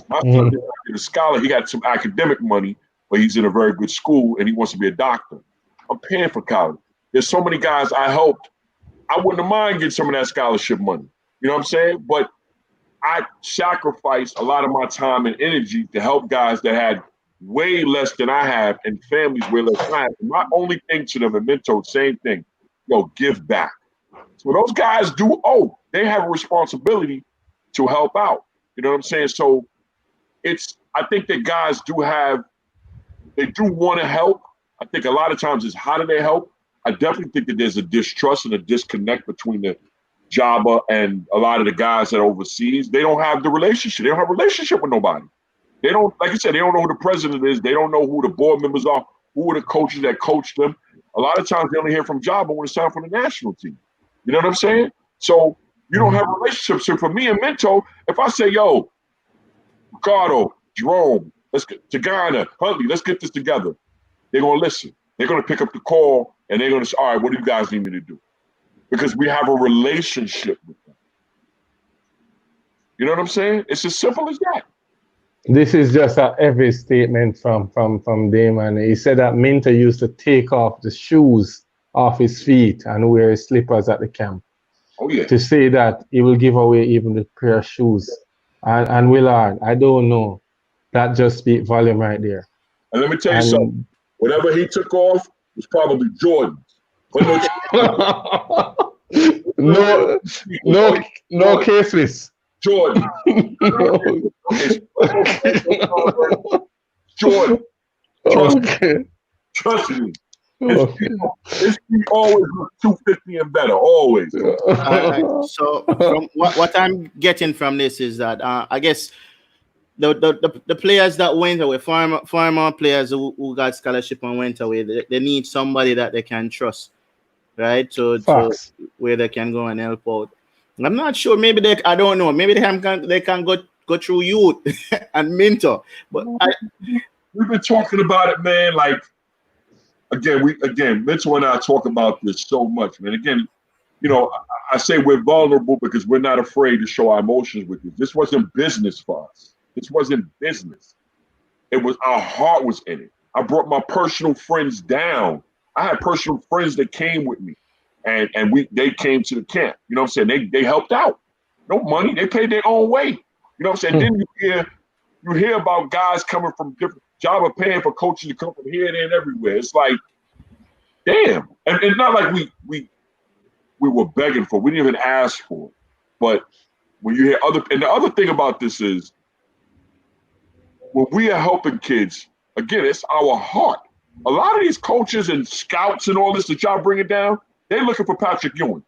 My son is a scholar. He got some academic money, but he's in a very good school and he wants to be a doctor. I'm paying for college. There's so many guys I helped. I wouldn't have mind getting some of that scholarship money. You know what I'm saying? But I sacrificed a lot of my time and energy to help guys that had way less than I have and families way less than I have. My only thing to them, and mentor, same thing, give back. So those guys they have a responsibility to help out. You know what I'm saying? So I think that guys they do want to help. I think a lot of times it's how do they help? I definitely think that there's a distrust and a disconnect between the Jabba and a lot of the guys that are overseas. They don't have the relationship. They don't have a relationship with nobody. They don't, like I said, they don't know who the president is. They don't know who the board members are, who are the coaches that coach them. A lot of times they only hear from Jabba when it's time for the national team. You know what I'm saying? So you don't have a relationship. So for me and Minto, if I say, yo, Ricardo, Jerome, let's get to Ghana, Huntley, let's get this together. They're going to listen. They're going to pick up the call and they're going to say, all right, what do you guys need me to do? Because we have a relationship with them. You know what I'm saying? It's as simple as that. This is just a heavy statement from Damon. He said that Minter used to take off the shoes off his feet and wear his slippers at the camp. Oh yeah. To say that he will give away even the pair of shoes. And Willard, I don't know. That just speaks volume right there. And let me tell you something. Whatever he took off was probably Jordan's. No caseless. Jordan. Jordan. Trust me. His feet always look 250 and better, always. So from what I'm getting from this is that I guess the players that went away, former players who got scholarship and went away, they need somebody that they can trust, right? So where they can go and help out. I'm not sure. Maybe I don't know. Maybe they can go through youth and mentor. But we've been talking about it, man. Like again, Mentor and I talk about this so much, man. Again, I say we're vulnerable because we're not afraid to show our emotions with this. This wasn't business for us. This wasn't business. It was our heart was in it. I brought my personal friends down. I had personal friends that came with me. And they came to the camp. You know what I'm saying? They helped out. No money. They paid their own way. You know what I'm saying? Then you hear about guys coming from different jobs are paying for coaches to come from here, there, and everywhere. It's like, damn. And it's not like we were begging for it. We didn't even ask for it. But when you hear the other thing about this is when we are helping kids, again, it's our heart. A lot of these coaches and scouts and all this that y'all bring it down, they're looking for Patrick Ewing.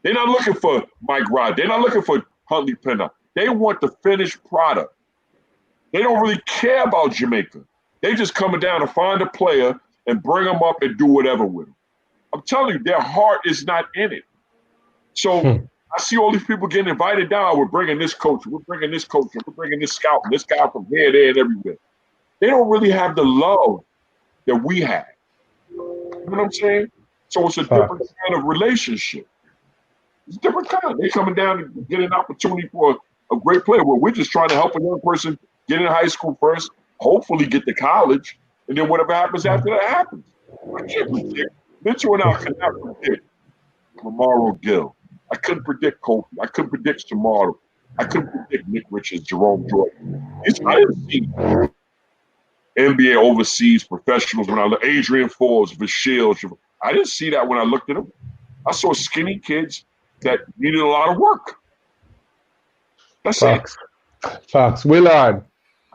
They're not looking for Mike Rod. They're not looking for Huntley Penner. They want the finished product. They don't really care about Jamaica. They just coming down to find a player and bring them up and do whatever with them. I'm telling you, their heart is not in it. So I see all these people getting invited down. We're bringing this coach. We're bringing this coach. We're bringing this scout. And this guy from here, there, and everywhere. They don't really have the love that we have. You know what I'm saying? So it's a different kind of relationship. It's a different kind. They're coming down to get an opportunity for a great player. Well, we're just trying to help a young person get in high school first, hopefully get to college, and then whatever happens after that happens. I can't predict. Mitchell and I could not predict Samardo Gill. I couldn't predict Kofi. I couldn't predict Samardo. I couldn't predict Nick Richards, Jerome Jordan. I didn't see NBA overseas professionals when I looked. Adrian Forbes, Vashil. I didn't see that when I looked at them. I saw skinny kids that needed a lot of work. That's Facts. Willard,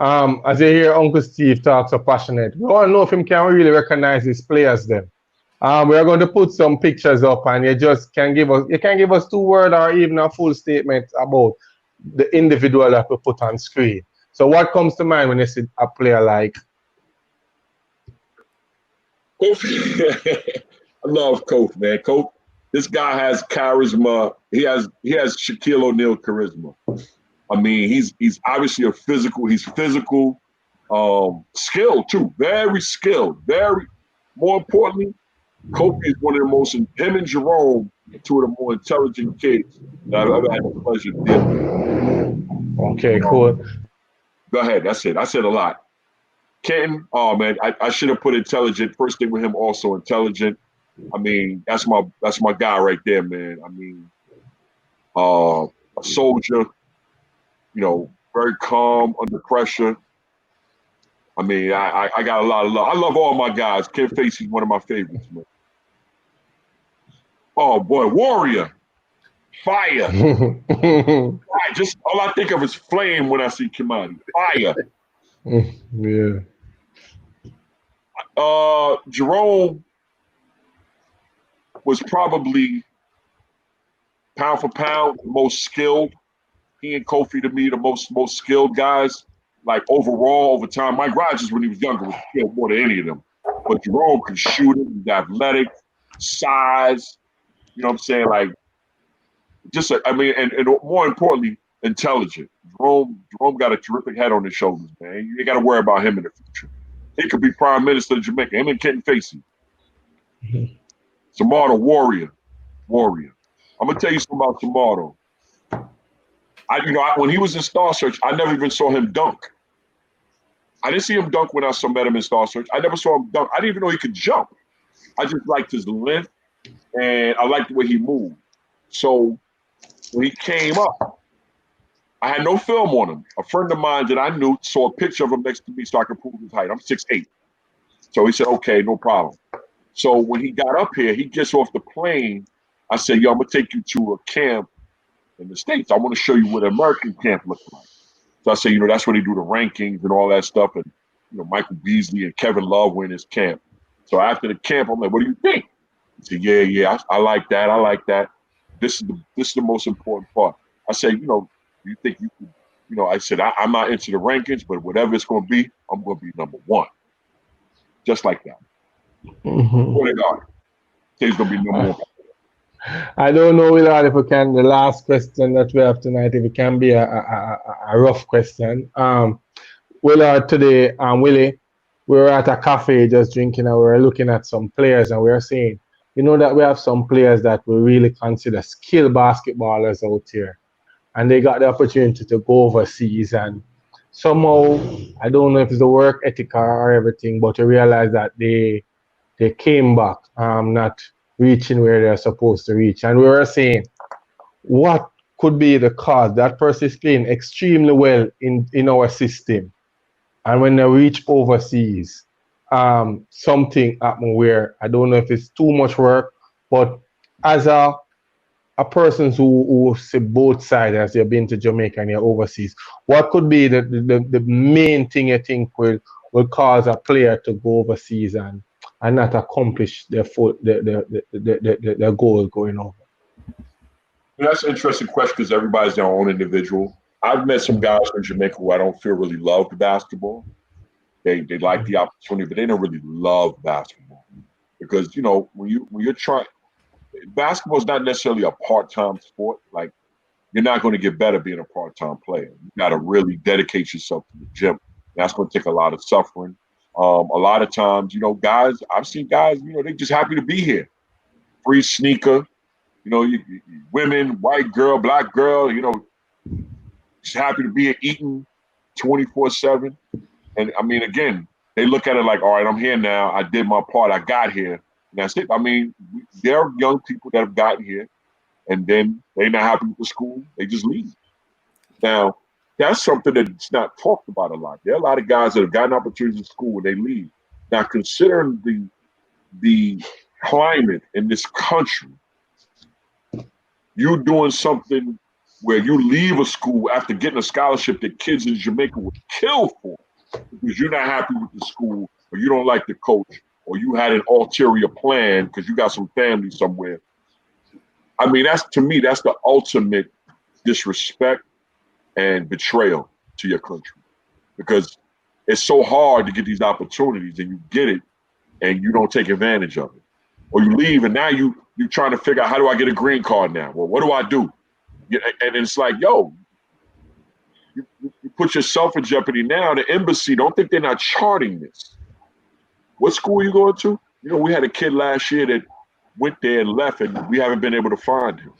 as you hear Uncle Steve talk so passionate, we want to know if him can really recognize his players then. We are going to put some pictures up and you can give us 2 words or even a full statement about the individual that we put on screen. So what comes to mind when you see a player like Kofi? I love Kofi, man. Kofi, this guy has charisma. He has Shaquille O'Neal charisma. I mean, he's obviously he's physical, skilled too, very skilled, more importantly, Kofi is one of the most, him and Jerome, two of the more intelligent kids that I've ever had the pleasure of dealing with. Okay, cool. Go ahead, that's it. I said a lot. Kentan, oh man, I should have put intelligent. First thing with him, also intelligent. I mean, that's my guy right there, man. I mean, a soldier, very calm under pressure. I mean, I got a lot of love. I love all my guys. Kentan Facey is one of my favorites, man. Oh boy, warrior, fire. Just all I think of is flame when I see Kimani. Fire. Yeah. Jerome was probably pound for pound the most skilled. He and Kofi, to me, the most skilled guys. Like overall, over time, Mike Rogers when he was younger was skilled more than any of them. But Jerome could shoot it. He's athletic, size. You know what I'm saying? Like, and more importantly, intelligent. Jerome got a terrific head on his shoulders, man. You ain't got to worry about him in the future. He could be prime minister of Jamaica. Him and Kentan Facey. Samardo, warrior. I'm gonna tell you something about Samardo. When he was in Star Search, I never even saw him dunk. I didn't see him dunk when I met him in Star Search. I never saw him dunk. I didn't even know he could jump. I just liked his length, and I liked the way he moved. So when he came up, I had no film on him. A friend of mine that I knew saw a picture of him next to me so I could prove his height. I'm 6'8". So he said, okay, no problem. So when he got up here, he gets off the plane. I said, yo, I'm going to take you to a camp in the States. I want to show you what an American camp looks like. So I said, that's where they do the rankings and all that stuff. And, Michael Beasley and Kevin Love were in his camp. So after the camp, I'm like, what do you think? He said, yeah, I like that. I like that. This is the most important part. I said, you think you could, I said, I'm not into the rankings, but whatever it's going to be, I'm going to be number one. Just like that. What God. He's going to be number one. I don't know, Willard, if we can, the last question that we have tonight, if it can be a rough question. Willard, today, Willie, we were at a cafe just drinking and we were looking at some players and we were saying, that we have some players that we really consider skilled basketballers out here. And they got the opportunity to go overseas and somehow, I don't know if it's the work ethic or everything, but we realized that they came back, not reaching where they're supposed to reach. And we were saying, what could be the cause? That person is playing extremely well in our system. And when they reach overseas, something happened where, I don't know if it's too much work, but as a person who see both sides, as you've been to Jamaica and you're overseas, what could be the main thing you think will cause a player to go overseas and not accomplish their goal going over? That's an interesting question because everybody's their own individual. I've met some guys from Jamaica who I don't feel really love the basketball. They like the opportunity, but they don't really love basketball because when you're trying, basketball is not necessarily a part-time sport. Like you're not going to get better being a part-time player. You got to really dedicate yourself to the gym. That's going to take a lot of suffering. A lot of times, guys, I've seen guys, they're just happy to be here. Free sneaker, women, white girl, black girl, just happy to be here eating 24/7. And I mean, again, they look at it like, all right, I'm here now. I did my part. I got here. And that's it. I mean, there are young people that have gotten here and then they're not happy with the school. They just leave. Now, that's something that's not talked about a lot. There are a lot of guys that have gotten opportunities in school and they leave. Now, considering the climate in this country, you're doing something where you leave a school after getting a scholarship that kids in Jamaica would kill for because you're not happy with the school or you don't like the coach or you had an ulterior plan because you got some family somewhere. I mean, to me, that's the ultimate disrespect. and betrayal to your country, because it's so hard to get these opportunities and you get it and you don't take advantage of it, or you leave and now you're trying to figure out, how do I get a green card now? Well, what do I do? And it's like, yo, you put yourself in jeopardy now. The embassy, don't think they're not charting this. What school are you going to? You know, we had a kid last year that went there and left, and we haven't been able to find him.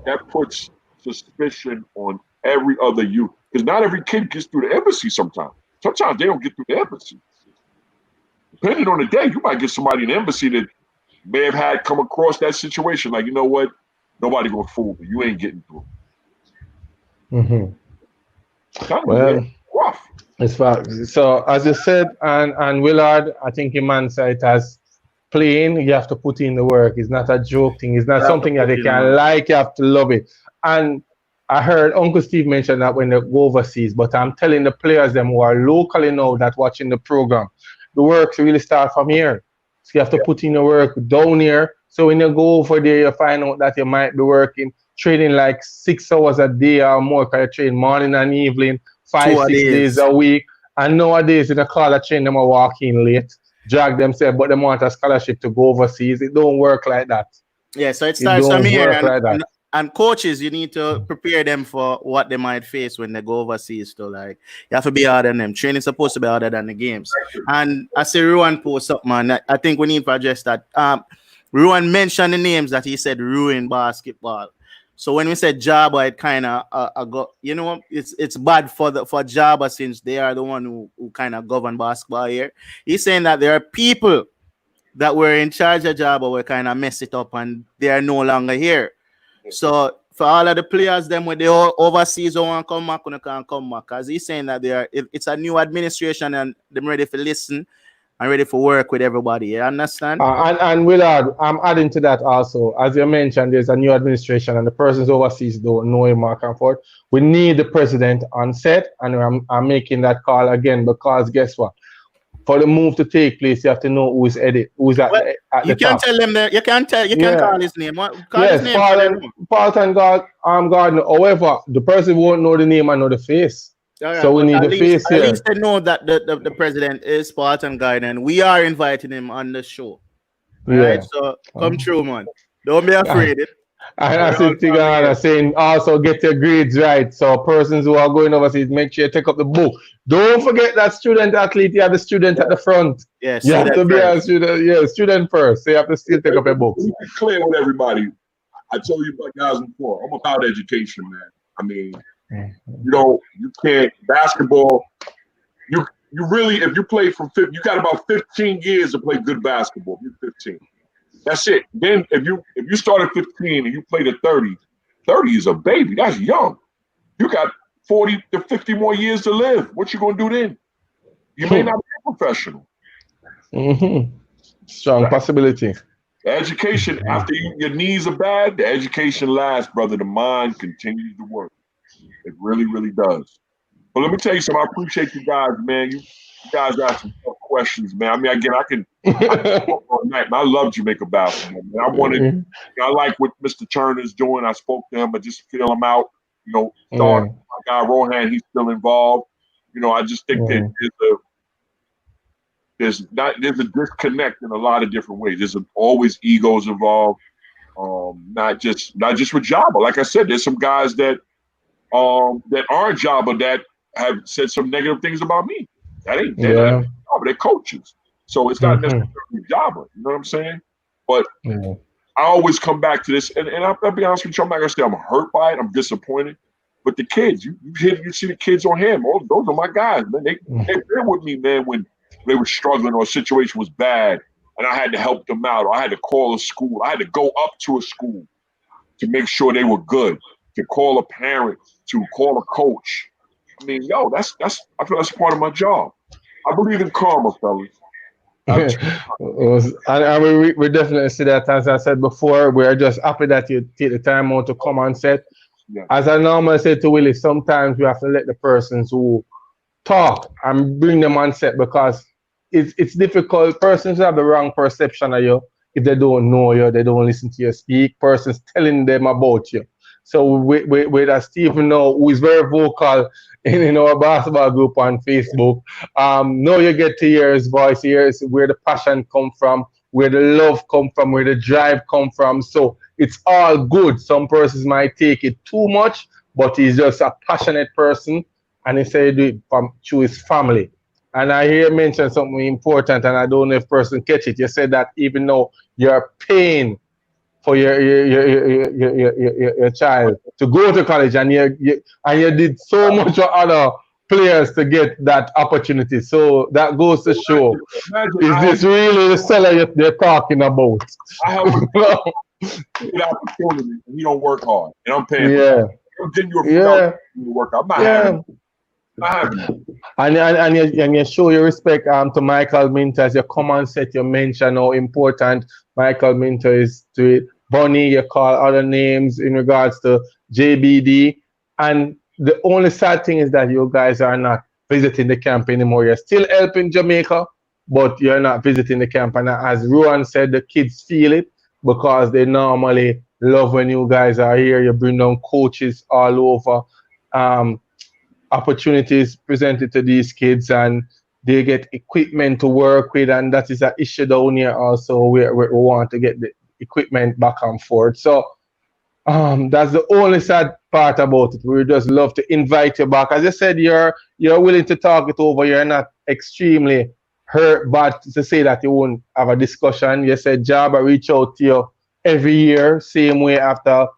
That puts suspicion on every other youth, because not every kid gets through the embassy sometimes. Sometimes they don't get through the embassy. Depending on the day, you might get somebody in the embassy that may have had come across that situation. Like, you know what? Nobody gonna fool me. You ain't getting through. Well, rough. It's fine. So as you said, and Willard, I think in man said as playing, you have to put in the work. It's not a joke thing. It's not something that they can like. You have to love it. And I heard Uncle Steve mention that when they go overseas, but I'm telling the players them who are locally now that watching the program, the work really start from here. So you have to put in the work down here. So when you go over there, you find out that you might be working, training like 6 hours a day or more, because you train morning and evening, 5-6 days a week. And nowadays in the college train, them are walking late, drag themselves, but they want a scholarship to go overseas. It don't work like that. Yeah, so it starts from here. And coaches, you need to prepare them for what they might face when they go overseas. So, like, you have to be harder than them. Training is supposed to be harder than the games. And I see Ruan post up, man. I think we need to address that. Ruan mentioned the names that he said ruin basketball. So when we said Jabba, it kind of got, you know, it's bad for Jabba, since they are the one who kind of govern basketball here. He's saying that there are people that were in charge of Jabba were kind of mess it up, and they are no longer here. So for all of the players, them when they all overseas don't want to come back, when they can't come back, because he's saying that it's a new administration and they're ready for listen and ready for work with everybody. You understand? And Willard, I'm adding to that also. As you mentioned, there's a new administration and the persons overseas don't know him back and forth. We need the president on set, and I'm making that call again, because guess what? For the move to take place, you have to know who's at the you can top. Tell them that you can call his name. His name. Paulton Gardner. However, the person won't know the name and know the face. Yeah, so we need the face here. At least they know that the president is Paulton Gardner, and we are inviting him on the show. Right? So come true, man. Don't be afraid. And I see Tigana saying also get your grades right. So persons who are going overseas, make sure you take up the book. Don't forget that student athlete, you have the student at the front. Yes, you have to be a student. Yeah, student first. So you have to still take up your books. Be clear with everybody. I told you about guys before. I'm about education, man. I mean, you can't basketball. You really, if you play from 15, you got about 15 years to play good basketball. You're 15. That's it. Then if you start at 15 and you play to 30 is a baby. That's young. You got 40 to 50 more years to live. What you gonna do then? You may not be a professional. Strong possibility. The education, after your knees are bad, the education lasts, brother. The mind continues to work. It really, really does. But let me tell you something. I appreciate you guys, man. You guys ask some tough questions, man. I mean, again, I can talk all night. I love Jamaica basketball, man. I like what Mr. Turner's doing. I spoke to him, but just feel him out. My guy Rohan, he's still involved. I just think that there's a disconnect in a lot of different ways. There's always egos involved. Not just with Jabba. Like I said, there's some guys that aren't Jabba that have said some negative things about me. They're not Jabba, they're coaches. So it's not necessarily Jabba. You know what I'm saying? But I always come back to this, and I'll be honest with you, I'm not gonna say I'm hurt by it. I'm disappointed. But the kids, you see the kids on him. Oh, those are my guys, man. They're with me, man, when they were struggling or a situation was bad, and I had to help them out, or I had to call a school. I had to go up to a school to make sure they were good, to call a parent, to call a coach. I mean, I feel that's part of my job. I believe in karma, fellas. We definitely see that. As I said before, we're just happy that you take the time out to come on set. Yeah. As I normally say to Willie, sometimes we have to let the persons who talk and bring them on set, because it's difficult. Persons have the wrong perception of you if they don't know you, they don't listen to you speak. Persons telling them about you. So with Stephen now, who is very vocal in our basketball group on Facebook, now you get to hear his voice, hear where the passion come from, where the love come from, where the drive come from. So it's all good. Some persons might take it too much, but he's just a passionate person, and he said it from through his family. And I hear you mention something important, and I don't know if person catch it. You said that even though you're paying for your child to go to college, and you did so much for other players to get that opportunity. So that goes to show, is this really the seller they're talking about? I have a good opportunity, and you don't work hard, and I'm paying. Yeah. I'm getting you a work. I'm not having. And you show your respect to Michael Minter as you come on set. You mention how important Michael Minter is to it. Bonnie, you call other names in regards to JBD. And the only sad thing is that you guys are not visiting the camp anymore. You're still helping Jamaica, but you're not visiting the camp. And as Rowan said, the kids feel it because they normally love when you guys are here. You bring down coaches all over. Opportunities presented to these kids, and they get equipment to work with, and that is an issue down here also. We want to get the equipment back and forth. So that's the only sad part about it. We just love to invite you back. As I said, you're willing to talk it over. You're not extremely hurt, but to say that you won't have a discussion. You said Jabba reach out to you every year, same way after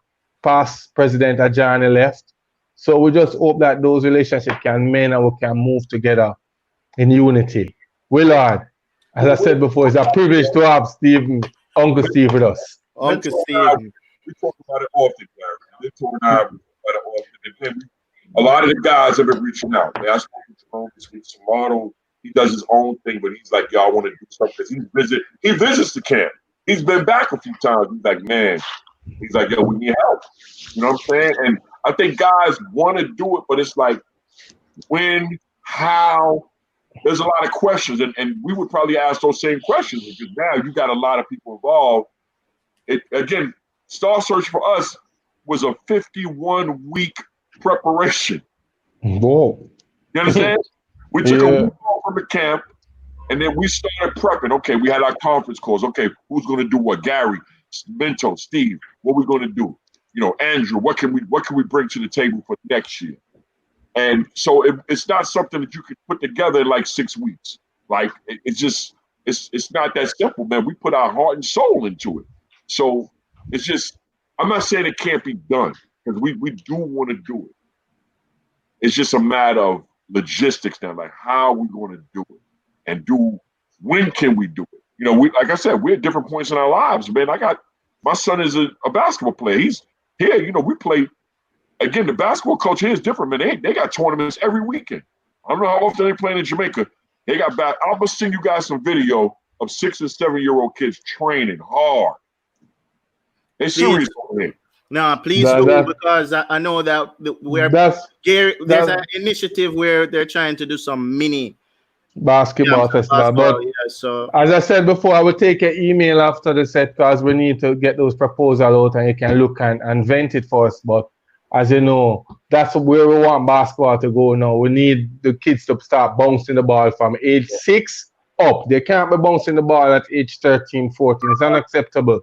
past President Ajani left. So we just hope that those relationships can mend and we can move together in unity. Willard, as I said before, it's a privilege to have Uncle Steve with us. Uncle Steve. We talk about it often, Gary. We talk about it often. And a lot of the guys have been reaching out. I spoke to Jerome this week. Samardo, he does his own thing, but he's like, y'all want to do stuff because he visits the camp. He's been back a few times. He's like, man, he's like, yo, we need help. You know what I'm saying? And I think guys want to do it, but it's like when, how. There's a lot of questions, and we would probably ask those same questions because now you got a lot of people involved. Again, Star Search for us was a 51-week preparation. Whoa. You understand? We took a week off from the camp, and then we started prepping. Okay, we had our conference calls. Okay, who's going to do what? Gary, Minto, Steve, what we going to do? You know, Andrew, what can we bring to the table for next year? And so it's not something that you can put together in like 6 weeks. Like it's not that simple, man. We put our heart and soul into it. So it's just, I'm not saying it can't be done because we do want to do it. It's just a matter of logistics now, like how are we going to do it and when can we do it? You know, like I said, we're at different points in our lives, man. My son is a basketball player. He's here, you know, we play. Again, the basketball culture here is different, man. They got tournaments every weekend. I don't know how often they playing in Jamaica. They got back. I'm gonna send you guys some video of 6 and 7-year-old kids training hard. They're serious on it. No, please do, because I know that there's an initiative where they're trying to do some mini basketball festival. But so as I said before, I will take an email after the set because we need to get those proposals out and you can look and vent it for us. But as you know, that's where we want basketball to go now. We need the kids to start bouncing the ball from age 6 up. They can't be bouncing the ball at age 13, 14. It's unacceptable.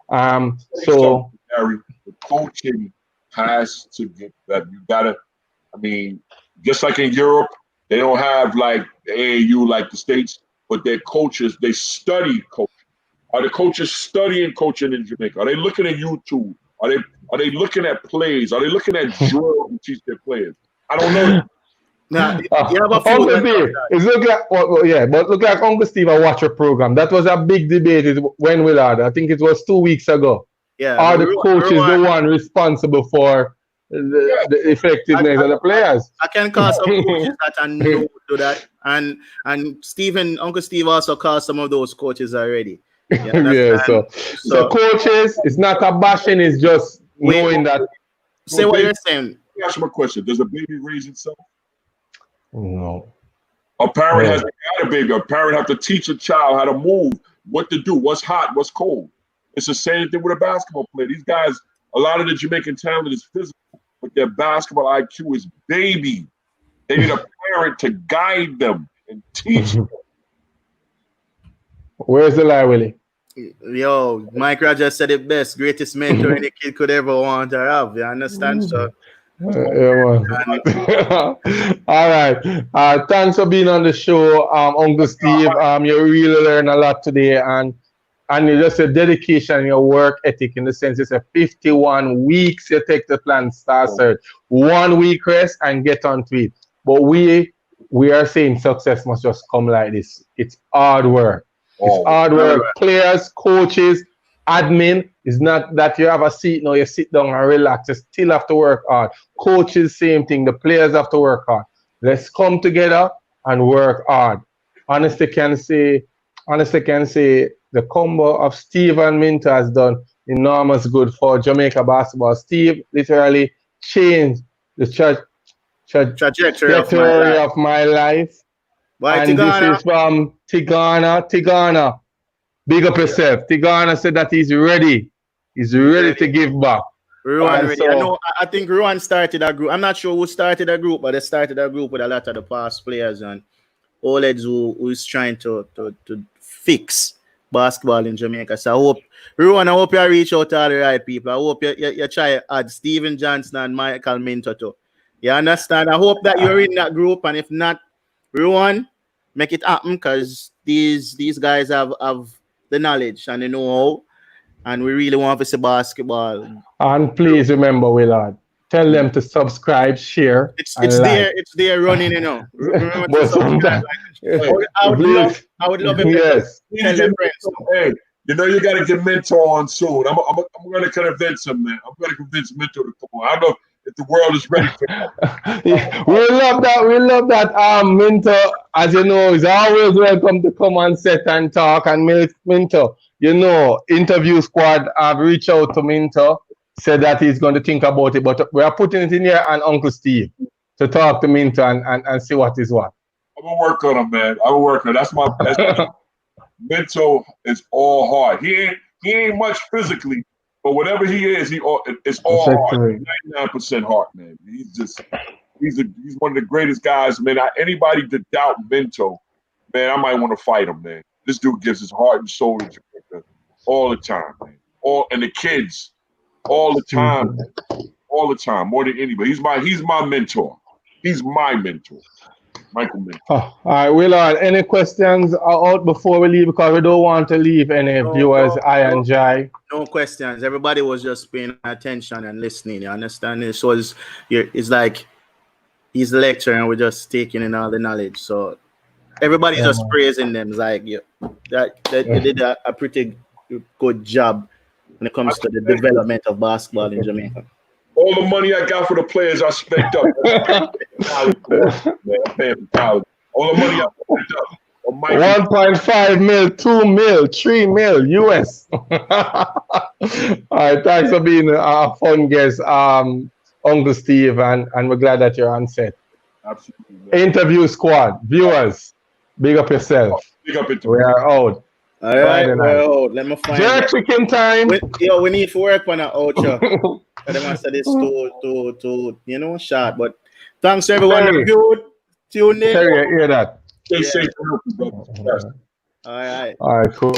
So Harry, the coaching has to get that. You gotta, I mean, just like in Europe, they don't have like the AAU like the States, but their coaches, they study coaching. Are the coaches studying coaching in Jamaica? Are they looking at YouTube? Are they looking at plays? Are they looking at drill to teach their players? I don't know. Now, Uncle Steve, it's look like but look like Uncle Steve I watch your program. That was a big debate when we had. I think it was 2 weeks ago. Yeah, are the coaches the one responsible for the effectiveness of the players? I can call some coaches that I know do that, and Uncle Steve also called some of those coaches already. So coaches, it's not a bashing, it's just knowing that. Say what you're saying. Let me ask you a question. Does a baby raise itself? No. A parent has to guide a baby. A parent have to teach a child how to move, what to do, what's hot, what's cold. It's the same thing with a basketball player. These guys A lot of the Jamaican talent is physical, but their basketball IQ is baby. They need a parent to guide them and teach them. Where's the lie, Willie? Yo, Mike Rogers said it best. Greatest mentor any kid could ever want or have. You understand, sir? Yeah, all right. Thanks for being on the show, Uncle Steve. You really learned a lot today, and you just a dedication, your work ethic in the sense it's a 51 weeks you take the plan start search, 1 week rest and get onto it. But we are saying success must just come like this. It's hard work. It's hard work. Players, coaches, admin. It's not that you have a seat now, you sit down and relax. You still have to work hard. Coaches, same thing. The players have to work hard. Let's come together and work hard. Honestly can say the combo of Steve and Minto has done enormous good for Jamaica basketball. Steve literally changed the trajectory of my life. Why, and Tigana? This is from Tigana. Big up yourself. Tigana said that he's ready. He's ready to give back. Rowan, I think Rowan started a group. I'm not sure who started a group, but they started a group with a lot of the past players and Oleds who is trying to fix basketball in Jamaica. So I hope you reach out to all the right people. I hope you try to add Stephen Johnston and Michael Minto too. You understand? I hope that you're in that group, and if not, Rowan, make it happen, because these guys have the knowledge and the know-how, and we really want to see basketball. And please remember, Willard, tell them to subscribe, share. It's there running, you know. Remember to subscribe. I would love it. Yes. Hey, you know you got to get Minto on soon. I'm going to convince him, man. I'm going to convince Minto to come on. I don't know if the world is ready for that. Yeah, we love that. Minto, as you know, is always welcome to come on set and talk. And Minto, you know, interview squad have reached out to Minto, said that he's going to think about it, but we are putting it in here and Uncle Steve to talk to Minto and see what is what. I'm gonna work on him, man. I'm gonna work on him. That's my Minto is all heart. He ain't much physically, but whatever he is, it's all heart. 99% heart, man. He's one of the greatest guys, man. Anybody to doubt Minto, man, I might want to fight him, man. This dude gives his heart and soul to Jamaica all the time, man. And the kids, all the time, all the time, more than anybody. He's my mentor. He's my mentor. Michael Minto. All right, Willard, any questions out before we leave? Because we don't want to leave any viewers high and dry. No questions. Everybody was just paying attention and listening. You understand? It's like he's the lecturer and we're just taking in all the knowledge. So everybody's just praising them. It's like they did a pretty good job when it comes to the development of basketball in Jamaica. All the money I got for the players, I spent up. I'm paying for college. All the money I spent up. 1.5 mil, 2 mil, 3 mil US. All right, thanks for being a fun guest, Uncle Steve, and we're glad that you're on set. Absolutely. Man. Interview squad, viewers, big up yourself. Big up it. We are out. All right, well, let me find jerk chicken time. We need to work on an outro. I must say this too short. But thanks to everyone that viewed. Tune in. Terry, hear that. Stay safe. All right. All right, cool.